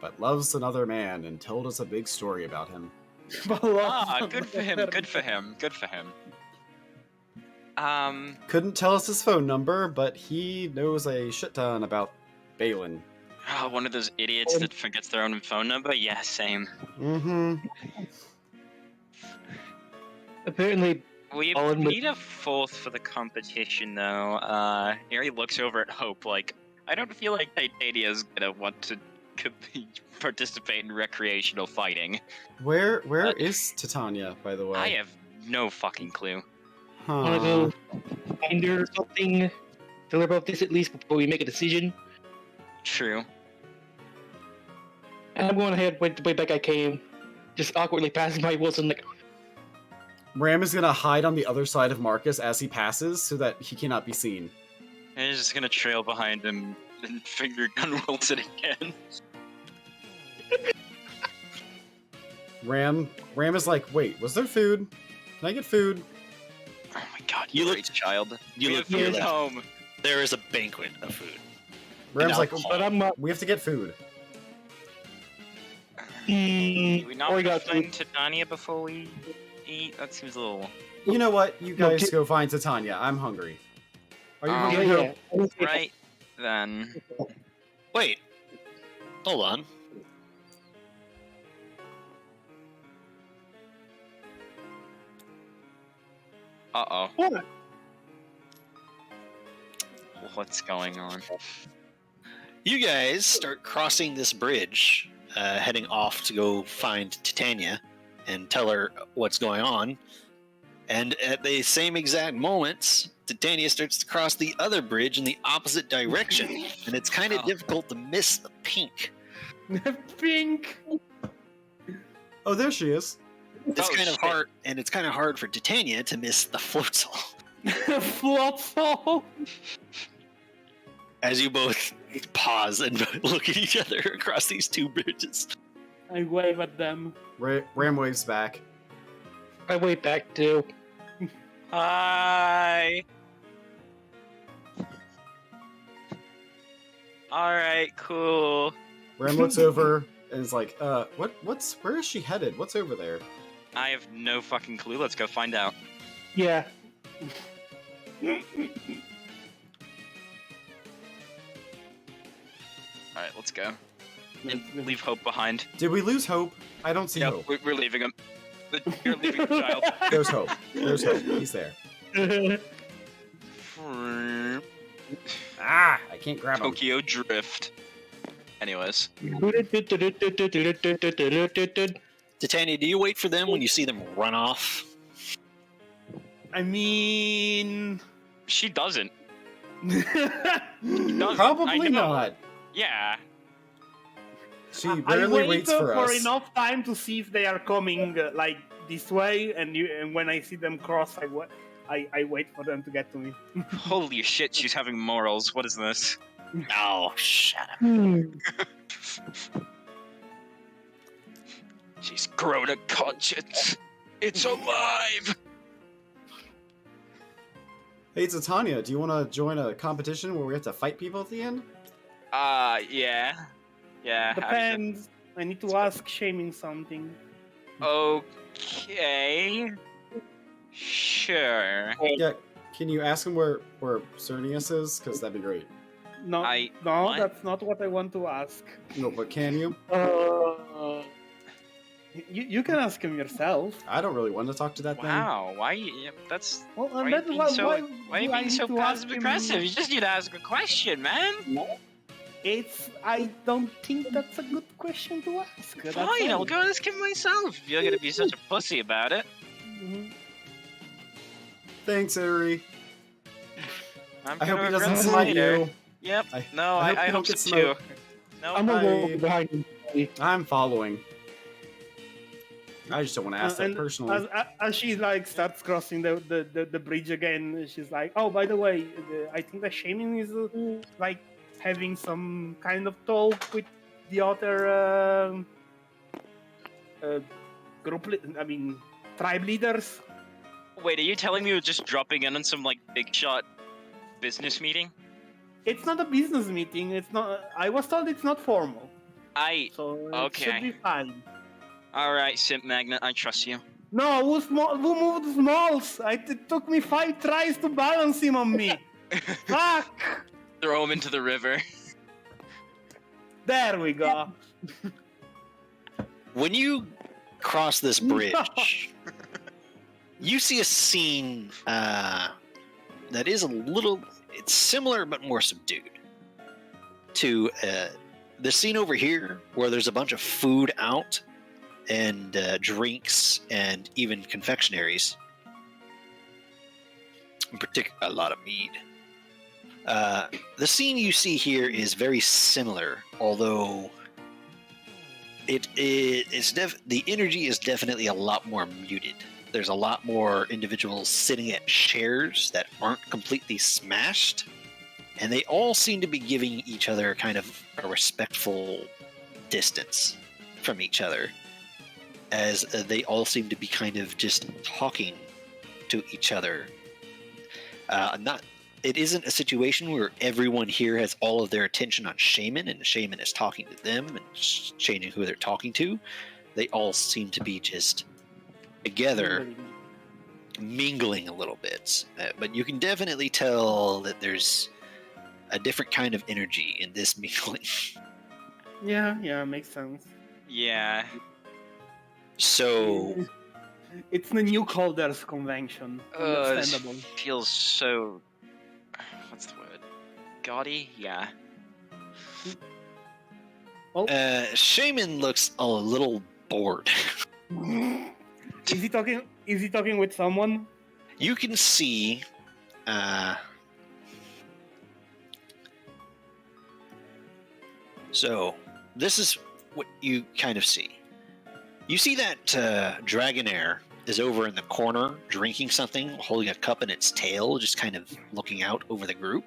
but loves another man and told us a big story about him. Good for him. Good for him. Good for him. Couldn't tell us his phone number, but he knows a shit ton about Balin. One of those idiots that forgets their own phone number? Yeah, same. Mm-hmm. Apparently, We Colin would- need a fourth for the competition, though. Harry looks over at Hope like, I don't feel like Titania's gonna want to participate in recreational fighting. Where is Titania, by the way? I have no fucking clue. wanna go find her or something? Tell her about this at least before we make a decision. True. And I'm going ahead the way back I came, just awkwardly passing by Wilson like, Ram is gonna hide on the other side of Marcus as he passes so that he cannot be seen. I'm just gonna trail behind him and finger gun wilt it again. Ram is like, wait, was there food? Can I get food? Oh my god, You you look- look child. you We look have to your food left. home. There is a banquet of food. Ram's like, alcohol. But I'm we have to get food. Do we not or want we to got find Titania before we eat? That seems a little... You know what? You No, guys t- go find Titania. I'm hungry. Are you hungry? yeah. Hope? Right then. Wait. Hold on. Uh-oh. What? What's going on? You guys start crossing this bridge, heading off to go find Titania and tell her what's going on. And at the same exact moments, Titania starts to cross the other bridge in the opposite direction. And it's kind of Oh. difficult to miss the pink. Pink. Oh, there she is. It's Oh, kind of shit. hard, and it's kind of hard for Titania to miss the floatzel. Flotso. As you both pause and look at each other across these two bridges. I wave at them. Ram waves back. I wait back too. Hi. Alright, cool. Ram looks over and is like, where is she headed? What's over there? I have no fucking clue. Let's go find out. Yeah. Alright, let's go. And leave Hope behind. Did we lose Hope? I don't see Yep, Hope. we're leaving him. You're leaving the child. There's Hope. There's Hope. He's there. Ah, I can't grab him. Tokyo Drift. Anyways. Titania, do you wait for them when you see them run off? I mean, She doesn't. Probably I know. not. Yeah. She I rarely wait waits for us. enough time to see if they are coming like this way, and when I see them cross, I wait for them to get to me. Holy shit, she's having morals. What is this? Oh, shut up. She's grown a conscience. It's alive. Hey, Titania, do you want to join a competition where we have to fight people at the end? Yeah. Yeah. Depends. I need to ask Shaming something. Okay. Sure. Yeah. Can you ask him where Cernius is? Because that'd be great. No, I- no, what? that's not what I want to ask. No, but can you? You can ask him yourself. I don't really want to talk to that thing. Wow. Why? Yeah, that's. Well, Why are and you then being why, so? why, Why are you do I being need so to ask passive him- aggressive? You just need to ask a question, man. I don't think that's a good question to ask. That's Fine, I'll all. go ask him myself. If you're gonna be such a pussy about it. Mhm. Thanks, Ari. I'm I hope gonna he doesn't regret this smite later. you. Yep. I- No, I I, hope you hope don't so get too. smoked. No, I'm gonna Bye. go behind him. I'm following. I just don't want to ask that And personally. as she like starts crossing the bridge again, she's like, "Oh, by the way, I think the Shaman is like having some kind of talk with the other tribe leaders." Wait, are you telling me you're just dropping in on some like big shot business meeting? It's not a business meeting. It's not. I was told it's not formal, so it Okay. should be fine. All right, Simp Magnet, I trust you. No, who moved Smalls? It took me 5 tries to balance him on me. Fuck! Throw him into the river. There we go. When you cross this bridge, you see a scene that is a little. It's similar but more subdued to the scene over here, where there's a bunch of food out and drinks and even confectionaries. In particular, a lot of mead. The scene you see here is very similar, although the energy is definitely a lot more muted. There's a lot more individuals sitting at chairs that aren't completely smashed, and they all seem to be giving each other kind of a respectful distance from each other, as they all seem to be kind of just talking to each other. It isn't a situation where everyone here has all of their attention on Shaman, and Shaman is talking to them and changing who they're talking to. They all seem to be just together, mingling a little bit. But you can definitely tell that there's a different kind of energy in this mingling. Yeah, makes sense. Yeah. So, It's the new Colders convention. This Understandable. feels so. What's the word? Gaudy? Yeah. Shaman looks a little bored. Is he talking? Is he talking with someone? You can see so this is what you kind of see. You see that Dragonair is over in the corner drinking something, holding a cup in its tail, just kind of looking out over the group.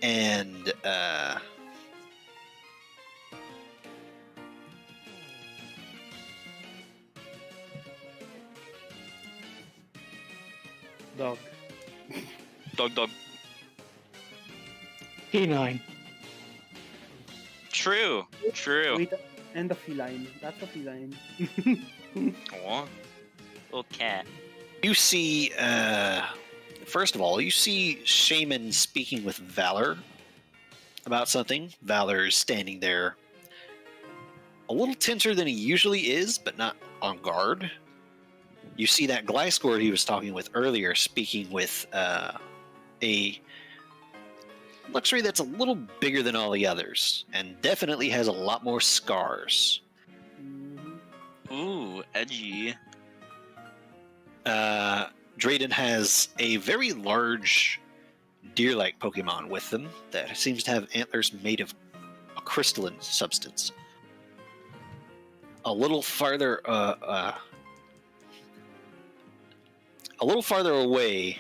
And Dog. Dog. P9. True. Wait, and a feline. That's a feline. Aw. Little cat. you see, first of all, you see Shaman speaking with Valor about something. Valor's standing there a little tenser than he usually is, but not on guard. You see that Gliscor he was talking with earlier speaking with a luxury that's a little bigger than all the others, and definitely has a lot more scars. Ooh, edgy. Drayden has a very large deer-like Pokemon with them that seems to have antlers made of a crystalline substance. A little farther away,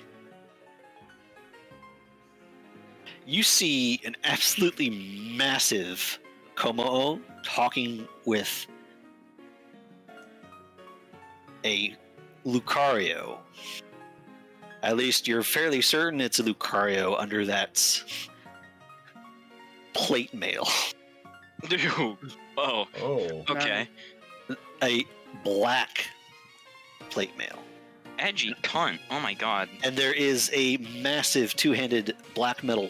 you see an absolutely massive Komo talking with a Lucario. At least you're fairly certain it's a Lucario under that plate mail. Dude. Oh. Oh. Okay. A black plate mail. Edgy cunt. Oh my god. And there is a massive two-handed black metal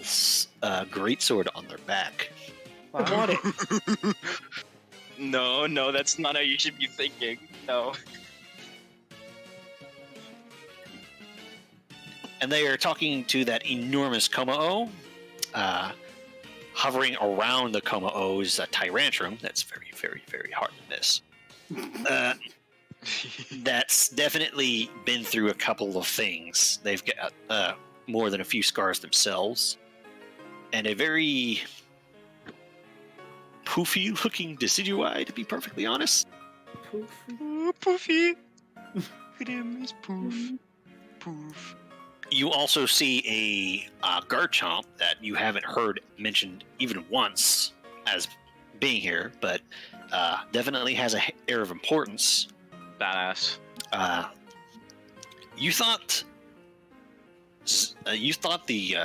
greatsword on their back. I want it. No, that's not how you should be thinking. No. And they are talking to that enormous Komo-O. Hovering around the Komo-O is a Tyrantrum. That's very, very, very hard to miss. That's definitely been through a couple of things. They've got more than a few scars themselves. And a very poofy-looking Decidueye, to be perfectly honest. Oh, Poofy. Look at him, he's Poof. Poof. You also see a Garchomp that you haven't heard mentioned even once as being here, but definitely has an air of importance. Badass. You thought the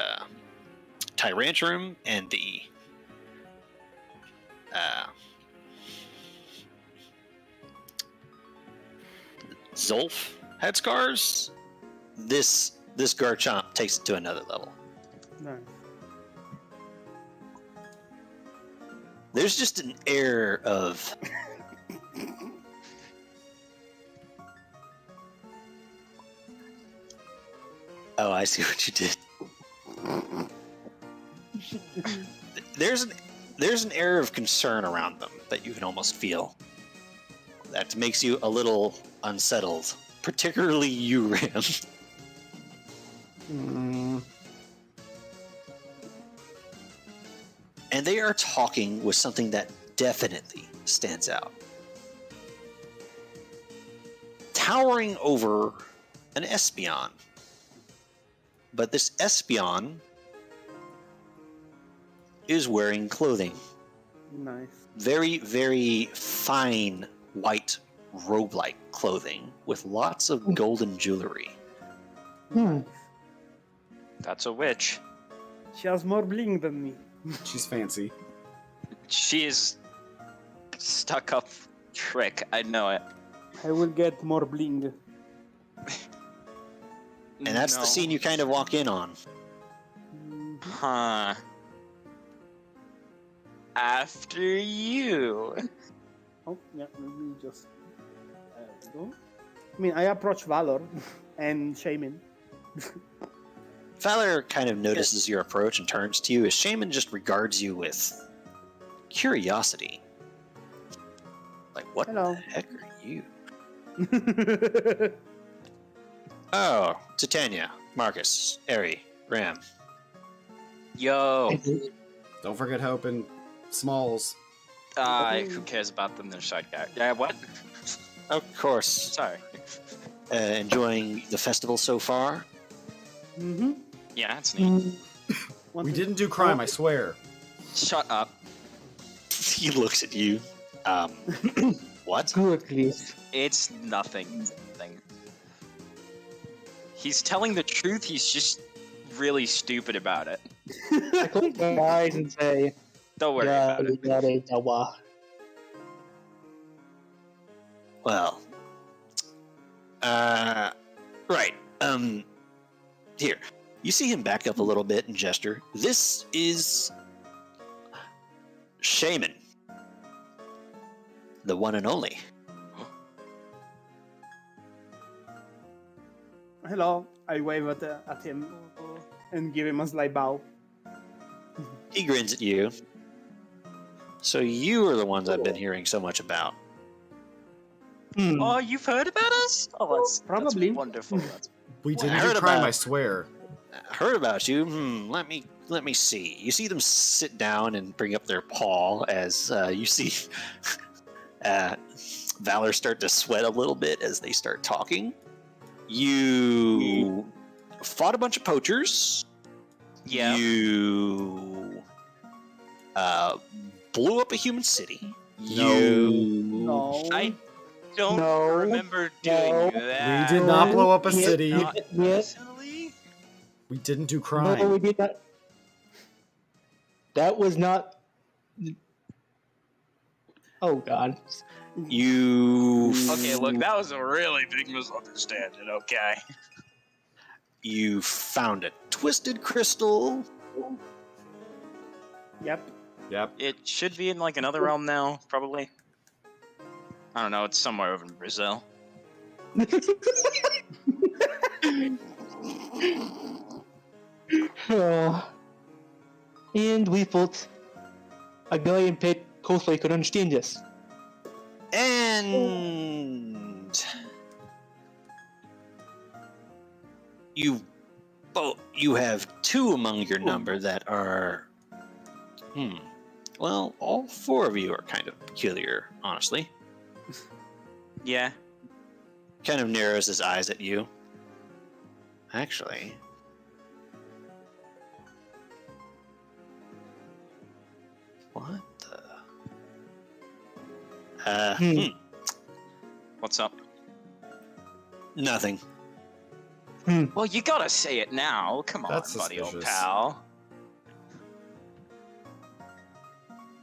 Tyrantrum and the Zolf had scars. This Garchomp takes it to another level. Nice. There's just an air of oh, I see what you did. There's an air of concern around them that you can almost feel. That makes you a little unsettled, particularly you, Ram. And they are talking with something that definitely stands out. Towering over an espion. But this espion is wearing clothing. Nice. Very, very fine white robe-like clothing with lots of golden jewelry. Nice. That's a witch. She has more bling than me. She's fancy. She is stuck up trick. I know it. I will get more bling. And that's the scene you kind of walk in on. Mhm. Huh. After you. Oh, yeah, let me just go. I mean, I approach Valor and Shaman. Valor kind of notices your approach and turns to you as Shaman just regards you with curiosity. Like, what Hello. the heck are you? Oh, Titania, Marcus, Eri, Ram. Yo. Don't forget Hope and Smalls. Who cares about them? They're side guy. Yeah, what? Of course. Sorry. Enjoying the festival so far? Mm-hmm. Yeah, it's neat. We didn't do crime, I swear. Shut up. He looks at you. What? Good, please. It's nothing. He's telling the truth, he's just really stupid about it. I close my eyes and say, Don't worry about it. Yawa. Well, right. Here. You see him back up a little bit and gesture. This is Shaman. The one and only. Hello. I wave at him and give him a slight bow. He grins at you. So you are the ones I've been hearing so much about. Oh, you've heard about us? Oh, Probably. That's wonderful. We Well, I didn't heard do crime, about- I swear. Heard about you. Let me see. You see them sit down and bring up their paw as you see Valor start to sweat a little bit as they start talking. You fought a bunch of poachers. Yeah. You blew up a human city. No. No. I don't No. remember doing No. that. We did not blow up a Yes, city. Not Yes. personally? We didn't do No, crime. we did not. That was not. Oh God. You Okay, look, that was a really big misunderstanding, okay? you found a twisted crystal. Yep. Yep. It should be in, like, another realm now, probably. I don't know, it's somewhere over in Brazil. And we thought a guy in pet cosplay could understand this. And you have two among your number that are well, all four of you are kind of peculiar, honestly. Yeah. Kind of narrows his eyes at you. Actually, what the What's up? nothing. Well, you gotta say it now. Come on, That's buddy, old suspicious. pal.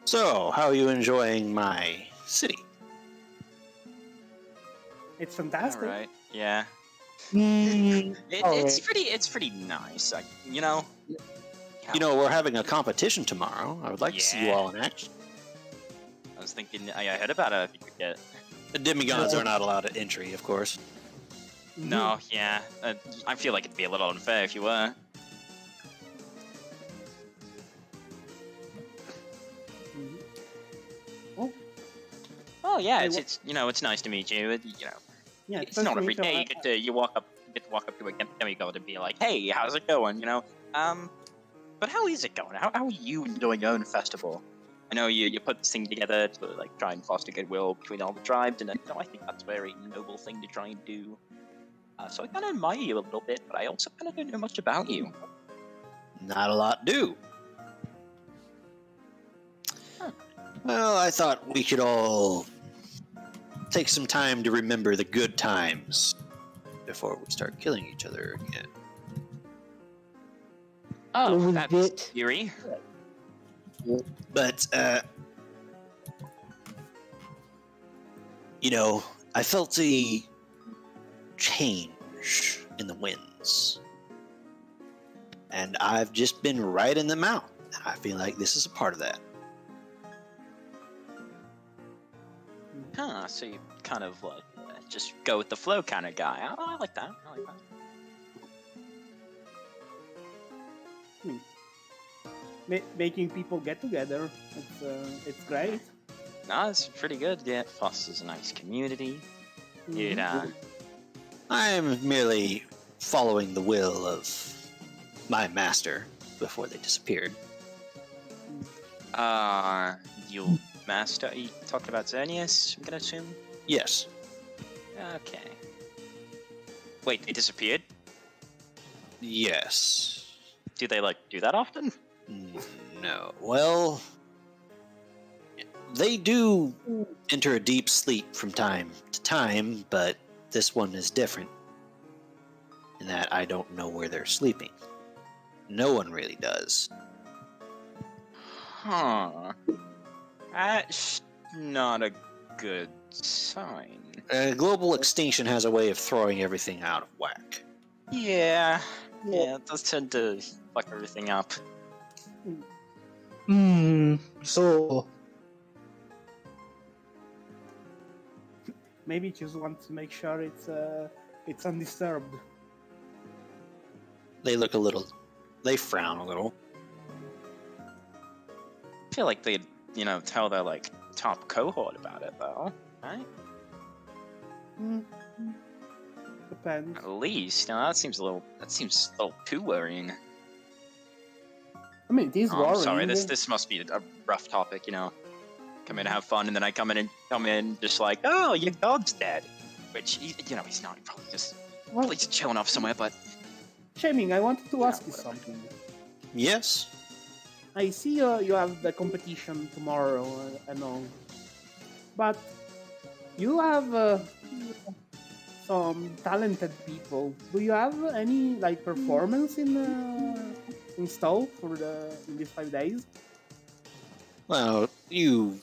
So, how are you enjoying my city? It's fantastic. All right. Yeah. Hmm. It's pretty nice. You know. You know, we're having a competition tomorrow. I would like to see you Yeah. all in action. I was thinking. I heard about it. If you could get. The demigods are not allowed at entry, of course. No. Yeah. I feel like it'd be a little unfair if you were. Oh, Oh yeah. Hey, It's you know it's nice to meet you. yeah. It's not every day you get to walk up to a demigod and be like, hey, how's it going? You know. But how is it going? How are you enjoying your own festival? I know you put this thing together to like try and foster goodwill between all the tribes, and I think that's a very noble thing to try and do. So I kind of admire you a little bit, but I also kind of don't know much about you. Not a lot do. Huh. Well, I thought we could all take some time to remember the good times before we start killing each other again. Oh, What was that's it? eerie. But, I felt a change in the winds. And I've just been riding them out. And I feel like this is a part of that. Huh, so you kind of like just go with the flow kind of guy. Oh, I like that. I like that. Making people get together. It's great. No, it's pretty good. Yeah, it fosters a nice community. It, I am merely following the will of my master before they disappeared. you master, you talking about Xerneas, I'm gonna assume? Yes. Okay. Wait, they disappeared? Yes. Do they, like, do that often? No. Well, they do enter a deep sleep from time to time, but this one is different in that I don't know where they're sleeping. No one really does. Huh. That's not a good sign. Global extinction has a way of throwing everything out of whack. Yeah, it does tend to fuck everything up. So Maybe just want to make sure it's undisturbed. They frown a little. I feel like they'd, tell their, like, top cohort about it, though, right? Depends. At least, that seems a little too worrying. I mean, it is Oh, worrying. I'm sorry, this must be a rough topic, Come in to have fun, and then I come in just like, oh, your dog's dead. Which, he's not, he's probably just chilling off somewhere, but... Shaming, I wanted to ask you something. Yes? I see you have the competition tomorrow and all, but you have some talented people. Do you have any like performance in store for in these 5 days? Well, you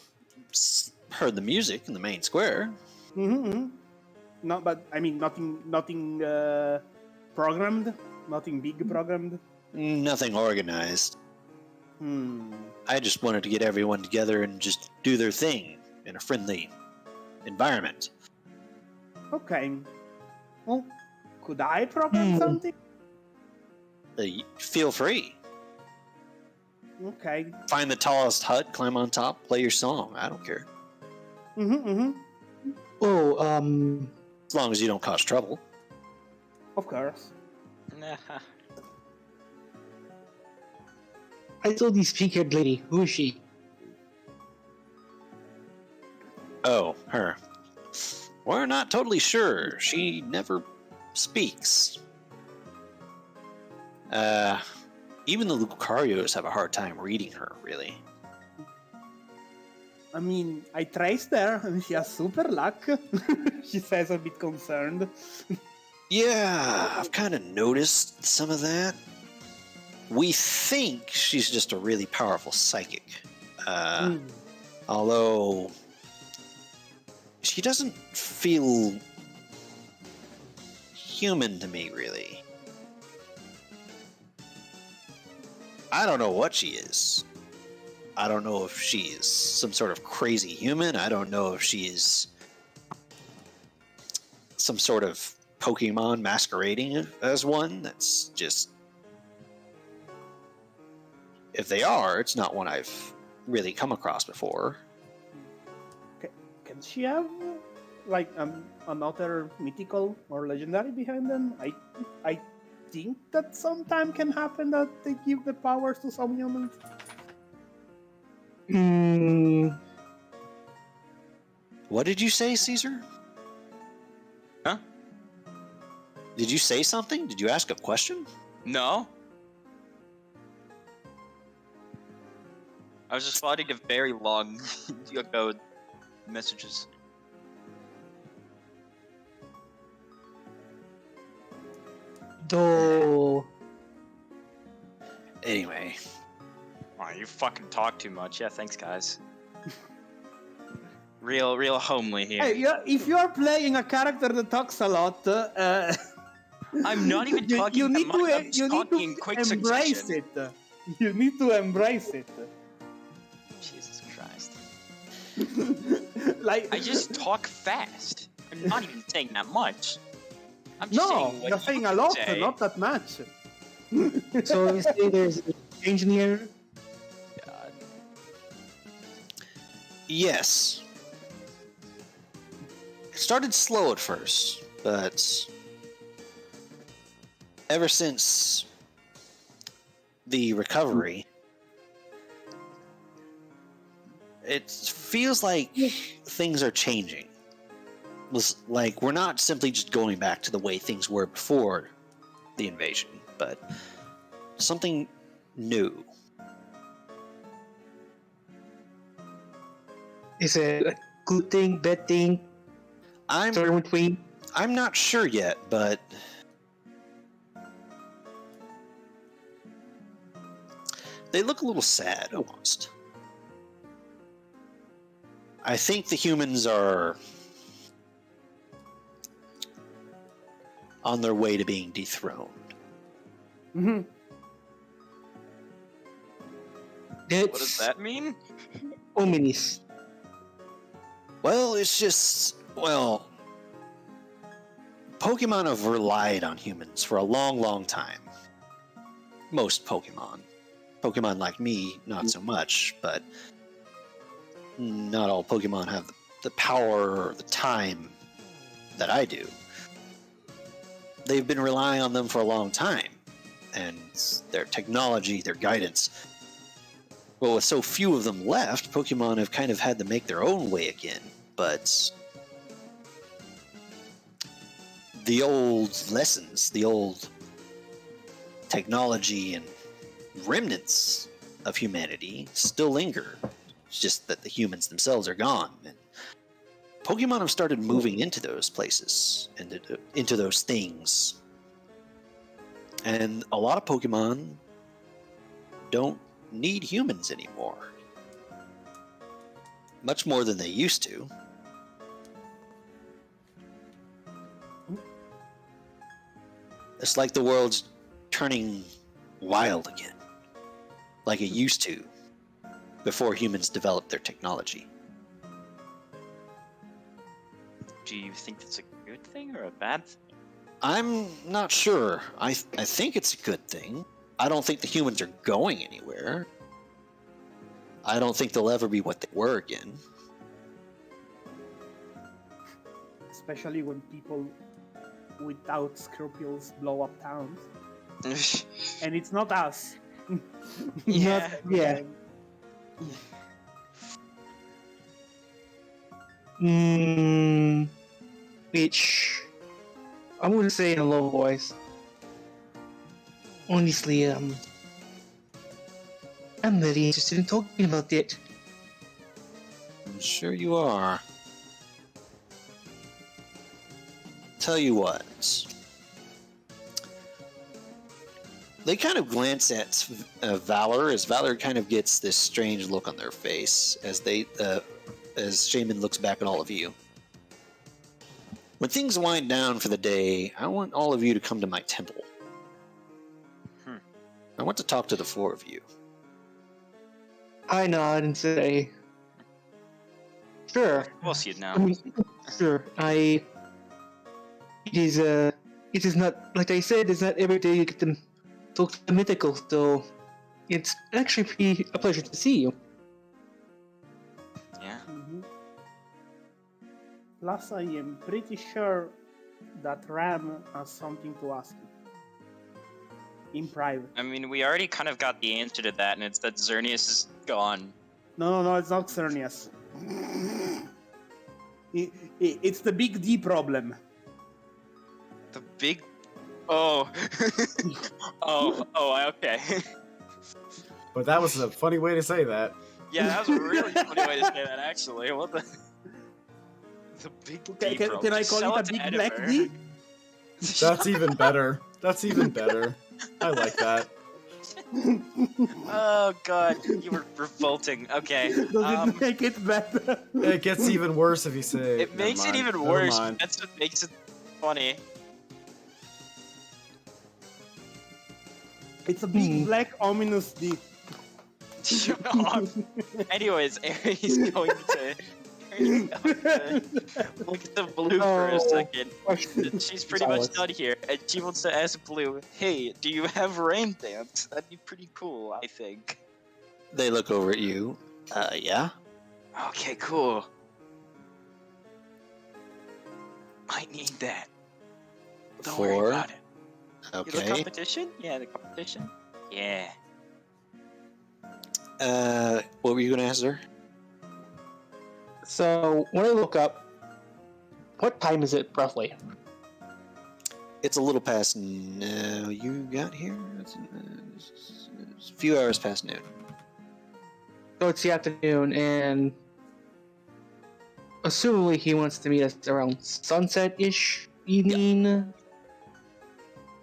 heard the music in the main square. Mm-hmm. No, but I mean nothing programmed, nothing big programmed. Nothing organized. Hmm. I just wanted to get everyone together and just do their thing in a friendly environment. Okay. Well, could I program something? Feel free. Okay. Find the tallest hut, climb on top, play your song. I don't care. Mm-hmm. Oh, As long as you don't cause trouble. Of course. I told this pink-haired lady. Who is she? Oh, her. We're not totally sure. She never speaks. Even the Lucarios have a hard time reading her, really. I mean, I traced her and she has super luck. She says a bit concerned. Yeah, I've kind of noticed some of that. We think she's just a really powerful psychic. Although she doesn't feel human to me, really. I don't know what she is. I don't know if she is some sort of crazy human. I don't know if she is some sort of Pokemon masquerading as one. That's just... If they are, it's not one I've really come across before. Can she have like another mythical or legendary behind them? I think that sometime can happen that they give the powers to some humans. What did you say, Caesar? Huh? Did you say something? Did you ask a question? No. I was just responding to very long ago messages. Though. Anyway, Aw, you fucking talk too much. Yeah, thanks, guys. Real homely here. Hey, if you are playing a character that talks a lot, I'm not even talking you that need much. to, I'm just you need talking in to quick embrace succession. it. You need to embrace it. Jesus Christ. Like I just talk fast. I'm not even saying that much. I'm just no, saying what you're you saying a can lot, say. not that much. So you say there's an engineer? God. yes. It started slow at first, but ever since the recovery, it feels like things are changing. Like we're not simply just going back to the way things were before the invasion, but something new. Is it a good thing, bad thing, somewhere in between? I'm not sure yet, but they look a little sad almost. I think the humans are on their way to being dethroned. Mhm. That's What does that mean? ominous. Well, it's just, well, Pokemon have relied on humans for a long, long time. Most Pokemon. Pokemon like me, not so much, but not all Pokemon have the power or the time that I do. They've been relying on them for a long time, and their technology, their guidance. Well, with so few of them left, Pokemon have kind of had to make their own way again, but the old lessons, the old technology and remnants of humanity still linger. It's just that the humans themselves are gone, and Pokemon have started moving into those places, into those things. And a lot of Pokemon don't need humans anymore. Much more than they used to. It's like the world's turning wild again. Like it used to before humans developed their technology. Do you think that's a good thing or a bad thing? I'm not sure. I think it's a good thing. I don't think the humans are going anywhere. I don't think they'll ever be what they were again. Especially when people without scruples blow up towns. And it's not us. Yeah. Yeah. Which I wouldn't say in a low voice. Honestly, I'm very interested in talking about it. I'm sure you are. Tell you what. They kind of glance at Valor as Valor kind of gets this strange look on their face as Shaman looks back at all of you. When things wind down for the day, I want all of you to come to my temple. I want to talk to the four of you. I nod and say, "Sure." We'll see it now. I mean, sure. It is not like I said. It's not every day you get to talk to the mythical, so it's actually a pleasure to see you. Yeah. Mhm. Plus, I am pretty sure that Ram has something to ask you. In private. I mean, we already kind of got the answer to that, and it's that Xerneas is gone. No, it's not Xerneas. It's the big D problem. The big Oh. Okay. But that was a funny way to say that. Yeah, that was a really funny way to say that, actually. What the? The big D, bro. Can I Just call sell it a to big black Edinburgh. D? That's even better. That's even better. I like that. Oh god, you were revolting. Okay. Does it make it better? It gets even worse if you say. It Never makes it mind, even never worse. mind. That's what makes it funny. It's a big black ominous D. Shut up. Anyways, Aries going to look at the blue for a second. Question. She's pretty much Silas. done here, and she wants to ask Blue, "Hey, do you have rain dance? That'd be pretty cool, I think." They look over at you. Yeah. Okay, cool. Might need that. Don't worry For- about it. The Okay. competition? Yeah, the competition. Yeah. What were you gonna ask her? So when I look up, what time is it roughly? It's a little past now. You got here? It's a few hours past noon. So it's the afternoon, and assumably he wants to meet us around sunset-ish evening.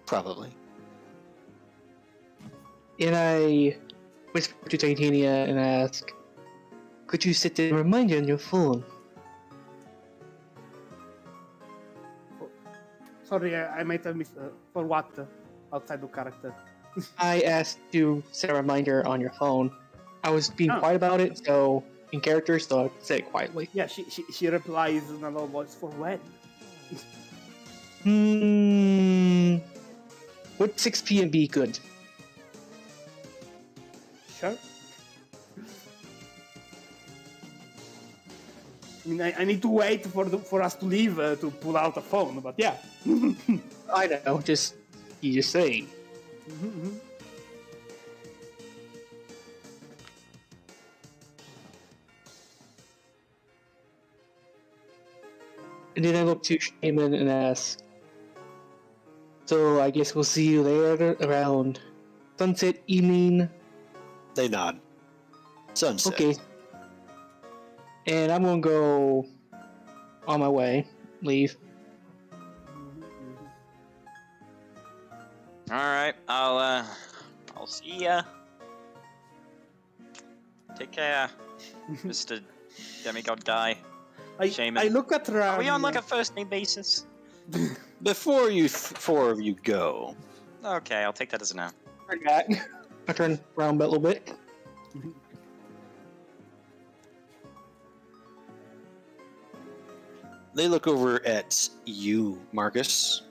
Probably. And I whisper to Titania and ask, "Could you set a reminder on your phone?" Sorry, I might have missed. For what? Outside of character. I asked to set a reminder on your phone. I was being Oh. quiet about it, so in character, so I said it quietly. Yeah, she replies in a low voice. For when? Would 6 p.m. be good? Sure. I mean, I need to wait for us to leave to pull out a phone, but yeah. I don't know, you just say. Mhm. And then I look to Shaman and ask, "So I guess we'll see you later around sunset evening." They nod. Sunset. Okay. And I'm gonna go on my way. Leave. Alright, I'll see ya. Take care, Mr. Demigod guy. Shaman. I look at Ram. Are we on like a first name basis? Before you four of you go, Okay, I'll take that as a no. Turn back. I turn around a little bit. they look over at you, Marcus,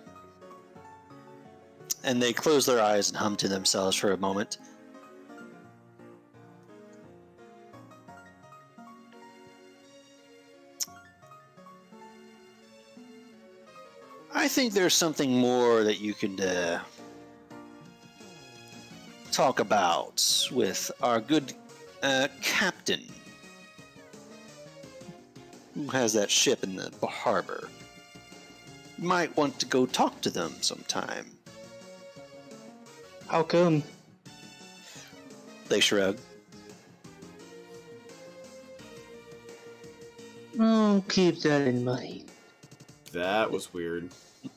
and they close their eyes and hum to themselves for a moment. I think there's something more that you can talk about with our good captain who has that ship in the harbor. You might want to go talk to them sometime. How come? They shrug. I'll keep that in mind. That was weird.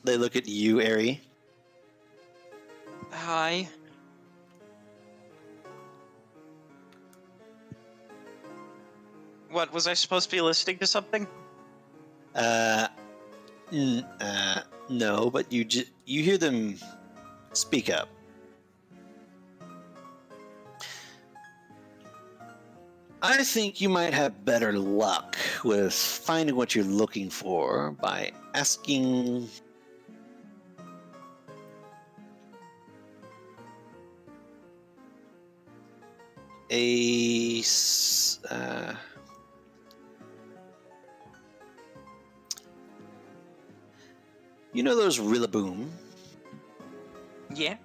They look at you, Ari. Hi. What, was I supposed to be listening to something? No, but you hear them speak up. I think you might have better luck with finding what you're looking for by asking a you know those Rillaboom? Yeah.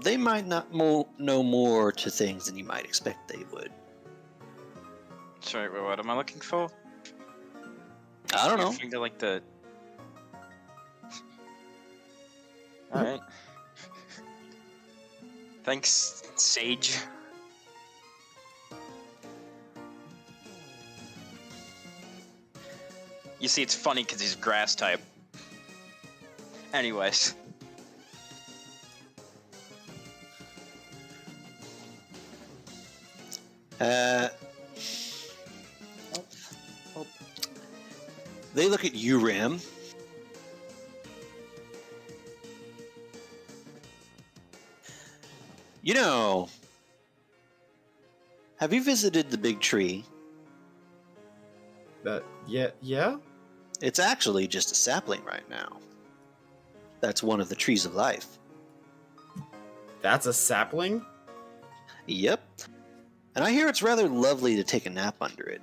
They might not know more to things than you might expect they would. Sorry, what am I looking for? I don't know. Finger like the... Alright. Thanks, Sage. You see, it's funny because he's grass type. Anyways. Oh. They look at you, Ram. You know, have you visited the big tree? Yeah? It's actually just a sapling right now. That's one of the trees of life. That's a sapling? Yep. And I hear it's rather lovely to take a nap under it.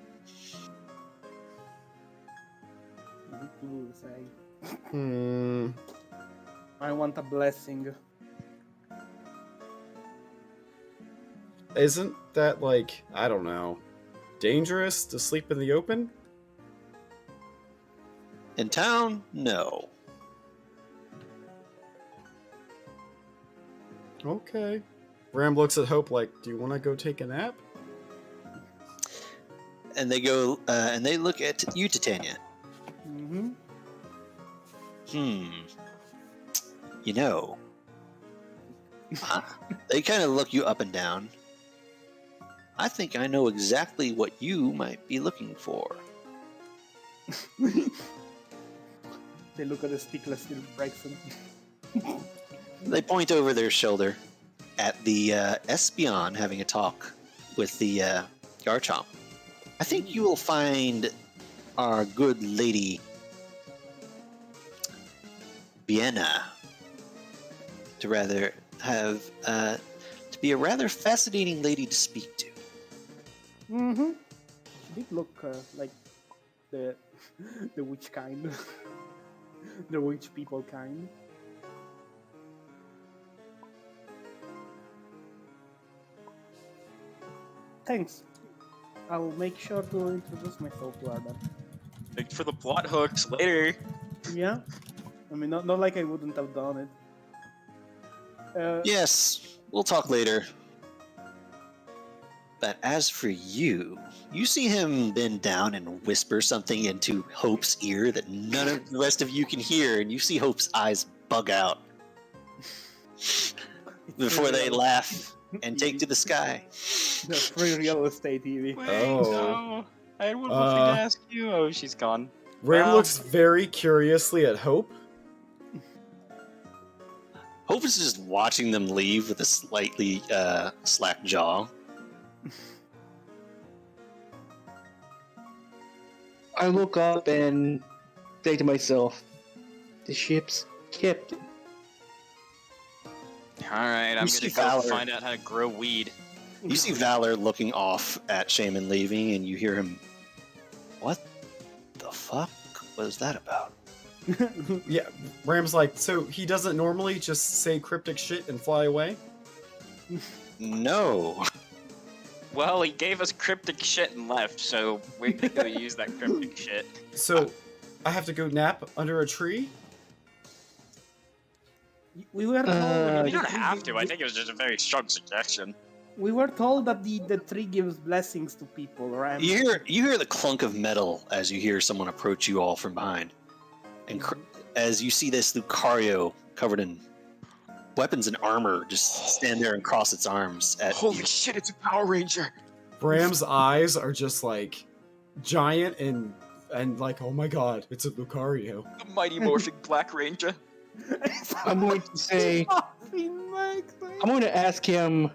I want a blessing. Isn't that, like, I don't know, dangerous to sleep in the open? In town, no. Okay. Ram looks at Hope like, do you want to go take a nap? And they go, and they look at you, Titania. Mm-hmm. You know. They kind of look you up and down. I think I know exactly what you might be looking for. They look at the stickless little Braxton. They point over their shoulder at the Espion having a talk with the Garchomp. I think you will find our good lady Vienna to be a rather fascinating lady to speak to. Mm-hmm. She did look like the witch kind. The witch people kind. Thanks. I'll make sure to introduce myself to her then. Thanks for the plot hooks. Later. Yeah? I mean, not like I wouldn't have done it. Yes, we'll talk later. But as for you, you see him bend down and whisper something into Hope's ear that none of the rest of you can hear, and you see Hope's eyes bug out before they laugh and take to the sky. The free real estate TV. Wait, Oh. no. I had one more thing to ask you. Oh, she's gone. Ram Well- looks very curiously at Hope. Hope is just watching them leave with a slightly slack jaw. I look up and say to myself, the ship's captain. Alright, I'm see gonna go Valor. find out how to grow weed. You see Valor looking off at Shaman leaving, and you hear him, "What the fuck was that about?" Yeah, Ram's like, so he doesn't normally just say cryptic shit and fly away? No. Well, he gave us cryptic shit and left, so we're gonna go use that cryptic shit. So, I have to go nap under a tree? We were told. You don't have to, I think it was just a very strong suggestion. We were told that the tree gives blessings to people, right? You hear the clunk of metal as you hear someone approach you all from behind. And as you see this Lucario covered in weapons and armor just stand there and cross its arms at Holy you. shit, it's a Power Ranger! Ram's eyes are just like giant and like, oh my god, it's a Lucario. The Mighty Morphic Black Ranger. I'm going to say, I'm going to ask him,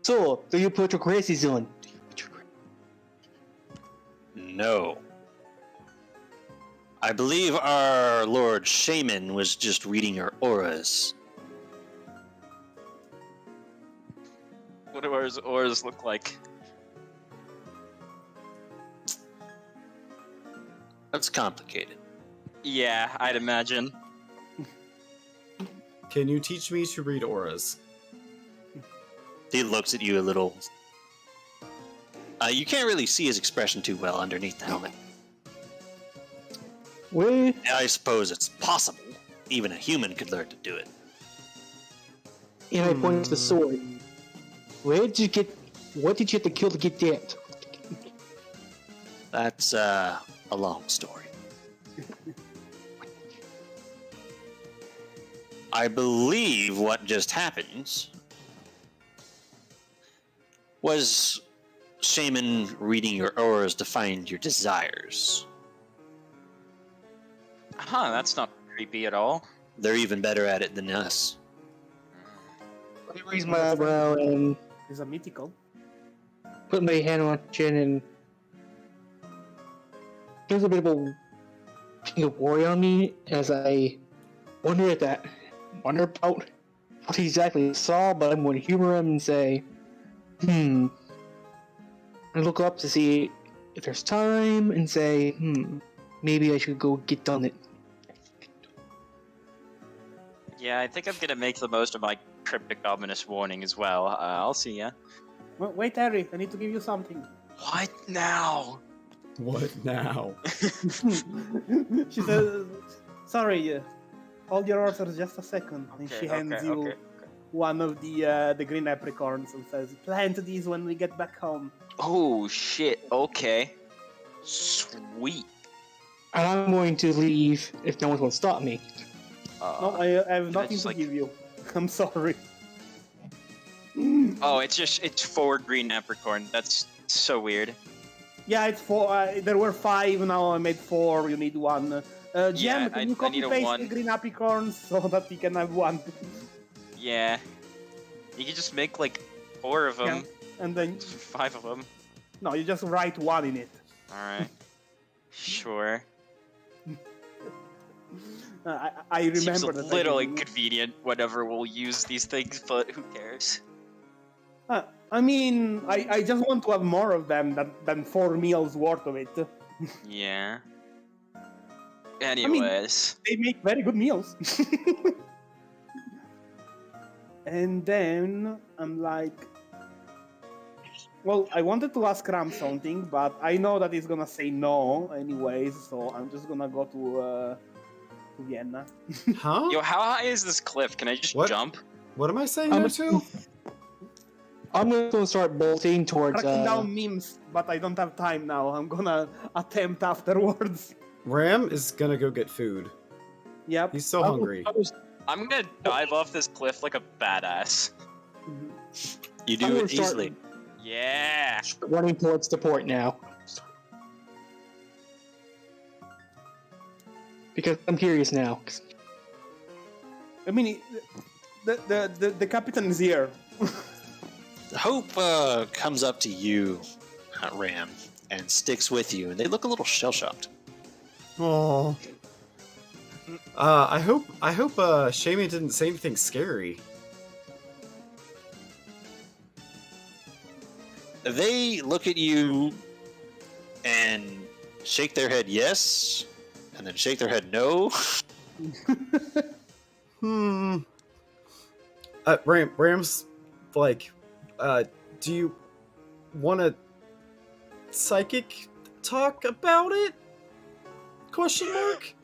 so, do you put your crazies on? No. I believe our Lord Shaman was just reading your auras. What do our auras look like? That's complicated. Yeah, I'd imagine. Can you teach me to read auras? He looks at you a little. You can't really see his expression too well underneath the helmet. Well, I suppose it's possible. Even a human could learn to do it. And I point to the sword. Where did you get? What did you have to kill to get that? That's a long story. I believe what just happened was Shaman reading your auras to find your desires. Huh, that's not creepy at all. They're even better at it than us. I raise my eyebrow and It's a mythical. put my hand on my chin and there's a bit of a worry on me as I wonder about what he exactly saw, but I'm going to humor him and say, I look up to see if there's time and say, maybe I should go get on it. Yeah, I think I'm gonna make the most of my cryptic ominous warning as well. I'll see ya. Wait, Harry, I need to give you something. What now? What now? She says, sorry, hold your horses just a second. And she hands you one of the green apricorns and says, plant these when we get back home. Oh shit, okay. Sweet. And I'm going to leave if no one's going to stop me. No, I have nothing just, to like- give you. I'm sorry. Oh, it's 4 green apricorn. That's so weird. Yeah, it's 4. There were 5, now I made 4. You need 1. Yeah, Jem, can you I need a copy-paste 1. the green apricorns so that we can have 1? Yeah. You can just make like 4 of them. Yeah. And then, 5 of them. no, you just write 1 in it. Alright. Sure. I remember Seems a that. little inconvenient whenever we'll use these things, but who cares? I mean, I just want to have more of them than 4 meals worth of it. Yeah. Anyways. They make very good meals. And then I'm like, well, I wanted to ask Ram something, but I know that he's gonna say no anyways, so I'm just gonna go to Vienna. Huh? Yo, how high is this cliff? Can I just What? jump? What am I saying I'm there a- to? I'm going to start bolting towards. Tracking down memes, but I don't have time now. I'm gonna attempt afterwards. Ram is gonna go get food. Yep. He's so hungry. I'm gonna dive off this cliff like a badass. You I'm do gonna it start- easily. Yeah. running towards the port now. Because I'm curious now. I mean, the captain is here. Hope comes up to you, Ram, and sticks with you, and they look a little shell-shocked. Oh. I hope Shaman didn't say anything scary. They look at you and shake their head yes, and then shake their head no. Ram's like, do you want to psychic talk about it? Question mark.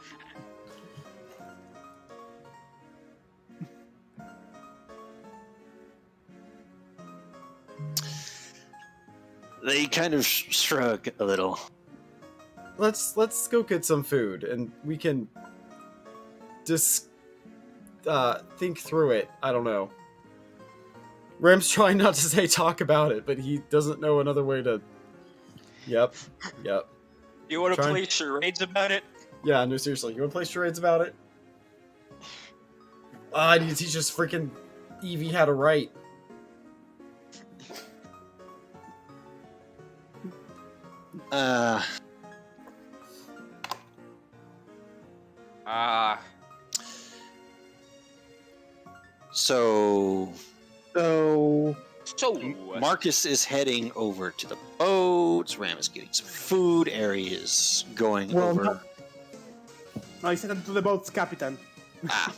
They kind of shrug a little. Let's go get some food and we can just think through it. I don't know. Ram's trying not to say talk about it, but he doesn't know another way to. Yep. You want to Try- play charades about it? Yeah, no, seriously. You want to play charades about it? I need to teach this freaking Evie how to write. So So Marcus is heading over to the boats. Ram is getting some food. Ari is going Well, over. No, he sent him to the boat's captain. Ah,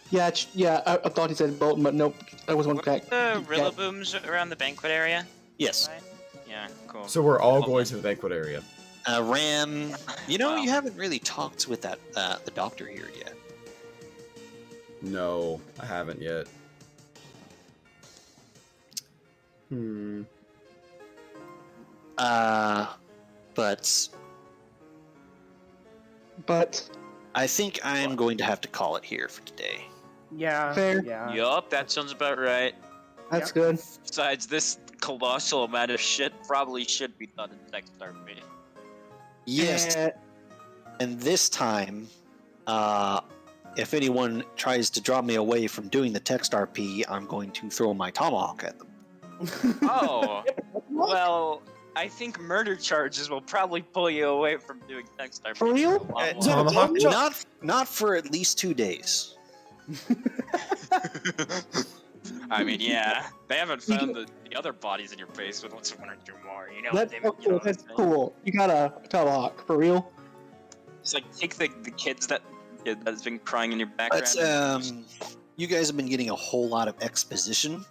yeah, I thought he said boat, but nope, I was one What back. are the Rillabooms around the banquet area? yes. Right? Yeah, cool. So we're all going to the banquet area. Ram, you know, Wow. you haven't really talked with that the doctor here yet. No, I haven't yet. But I think I'm going to have to call it here for today. Yeah. Fair. Yeah. Yup, that sounds about right. That's Yep. good. Besides, this colossal amount of shit probably should be done in text RP. Yes, and this time, if anyone tries to draw me away from doing the text RP, I'm going to throw my tomahawk at them. Oh, well, I think murder charges will probably pull you away from doing text RP. For real? a lot Tomahawk longer. chop. Not for at least 2 days. I mean, yeah, they haven't found the other bodies in your basement. What's one or two more? You know what That's they mean, you know what I'm that's saying? cool. You got a tomahawk for real? It's like take the kids that's been crying in your background. But you guys have been getting a whole lot of exposition.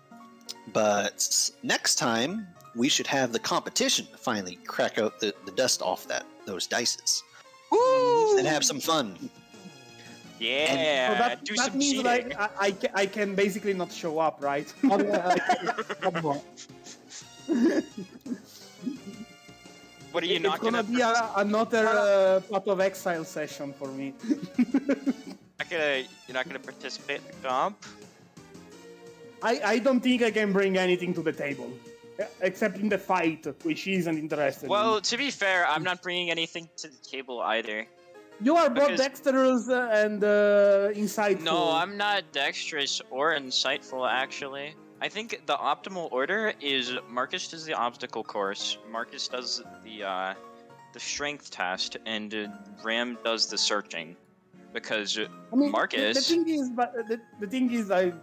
But next time we should have the competition finally crack out the dust off those dices and have some fun. yeah, So that, do that some means cheating. like I can basically not show up, right? What are you It's not gonna be another Path of Exile session for me. You're not gonna participate in the comp? I don't think I can bring anything to the table. Except in the fight, which isn't interested. Well, to be fair, I'm not bringing anything to the table either. You are both because- dexterous and insightful. No, I'm not dexterous or insightful, actually. I think the optimal order is Marcus does the obstacle course, Marcus does the strength test, and Ram does the searching. Because I mean, Marcus... the thing is like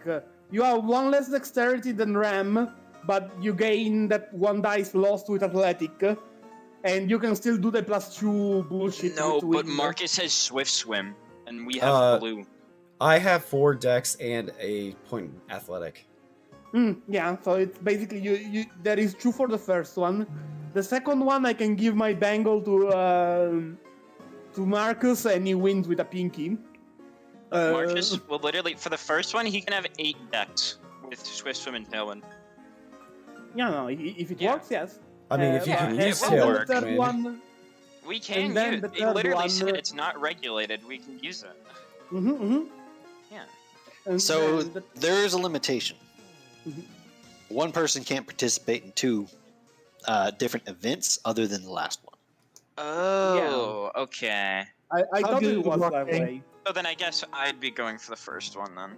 you have one less dexterity than Ram, but you gain that one dice lost with athletic, and you can still do the +2 bullshit. No, with but wind. Marcus has swift swim, and we have blue. I have 4 dex and a point athletic. Yeah, so it's basically you. There is 2 for the first one. The second one I can give my bangle to Marcus, and he wins with a pinky. Marcus will literally, for the first one, he can have 8 dex with swift swim and tailwind. Yeah, no, if it Yeah. works, yes. I mean, if you can and use it then will tail, work. the third I mean, one. We can And then use the it. They third literally one, said it's not regulated. We can use it. Yeah. And So then there is a limitation. Mhm. One person can't participate in 2 different events other than the last one. Oh, okay. I I'll thought do it was the that thing. way. So then I guess I'd be going for the first one then.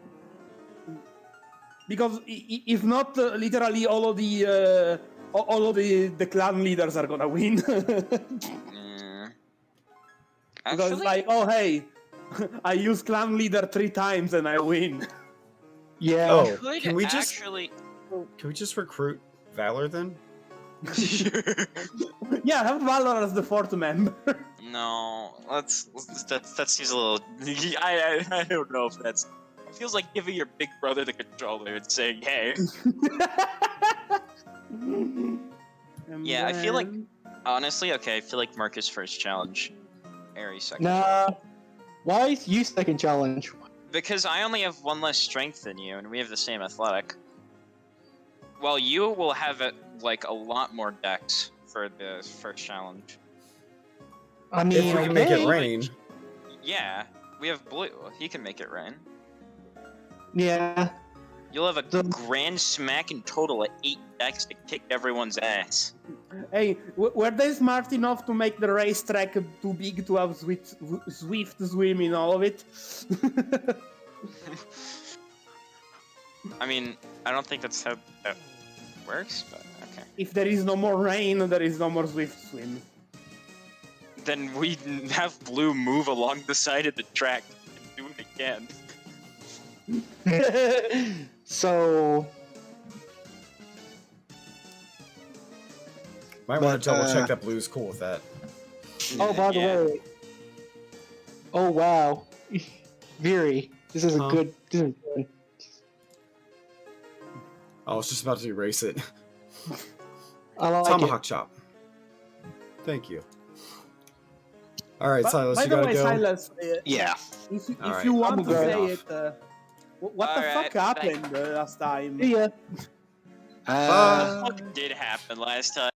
Because if not, literally all of the clan leaders are gonna win. Mm. Because it's Actually, like, oh hey, I use clan leader 3 times and I win. Yeah. Oh, could can we just actually. recruit Valor then? Yeah, have Valor as the 4th member. No, that seems a little. I don't know if that's. It feels like giving your big brother the controller and saying, "Hey." And Yeah, I feel like- then- Honestly, okay. I feel like Marcus first challenge, Aerie second. Nah. Why you second challenge? Because I only have 1 less strength than you, and we have the same athletic. Well, you will have like a lot more dex for the first challenge. I If mean, we can make it okay. rain. Yeah, we have blue. He can make it rain. Yeah. You'll have a So- grand smack in total at 8 dex to kick everyone's ass. Hey, were they smart enough to make the racetrack too big to have swift swim in all of it? I mean, I don't think that's how that works, but okay. If there is no more rain, there is no more swift swim. Then we have blue move along the side of the track and do it again. So Might want to But, double check that Blue's cool with that. oh, by the Yeah. way. Oh wow, Viri, this is a Huh? good. This is good. I was just about to erase it. I like Tomahawk chop. Thank you. All right, Silas, By you the gotta way, go. Silas, Yeah. if All right. you want I'm to going say off. it, What the Alright, fuck happened last time? See ya. Uh, What did happen last time?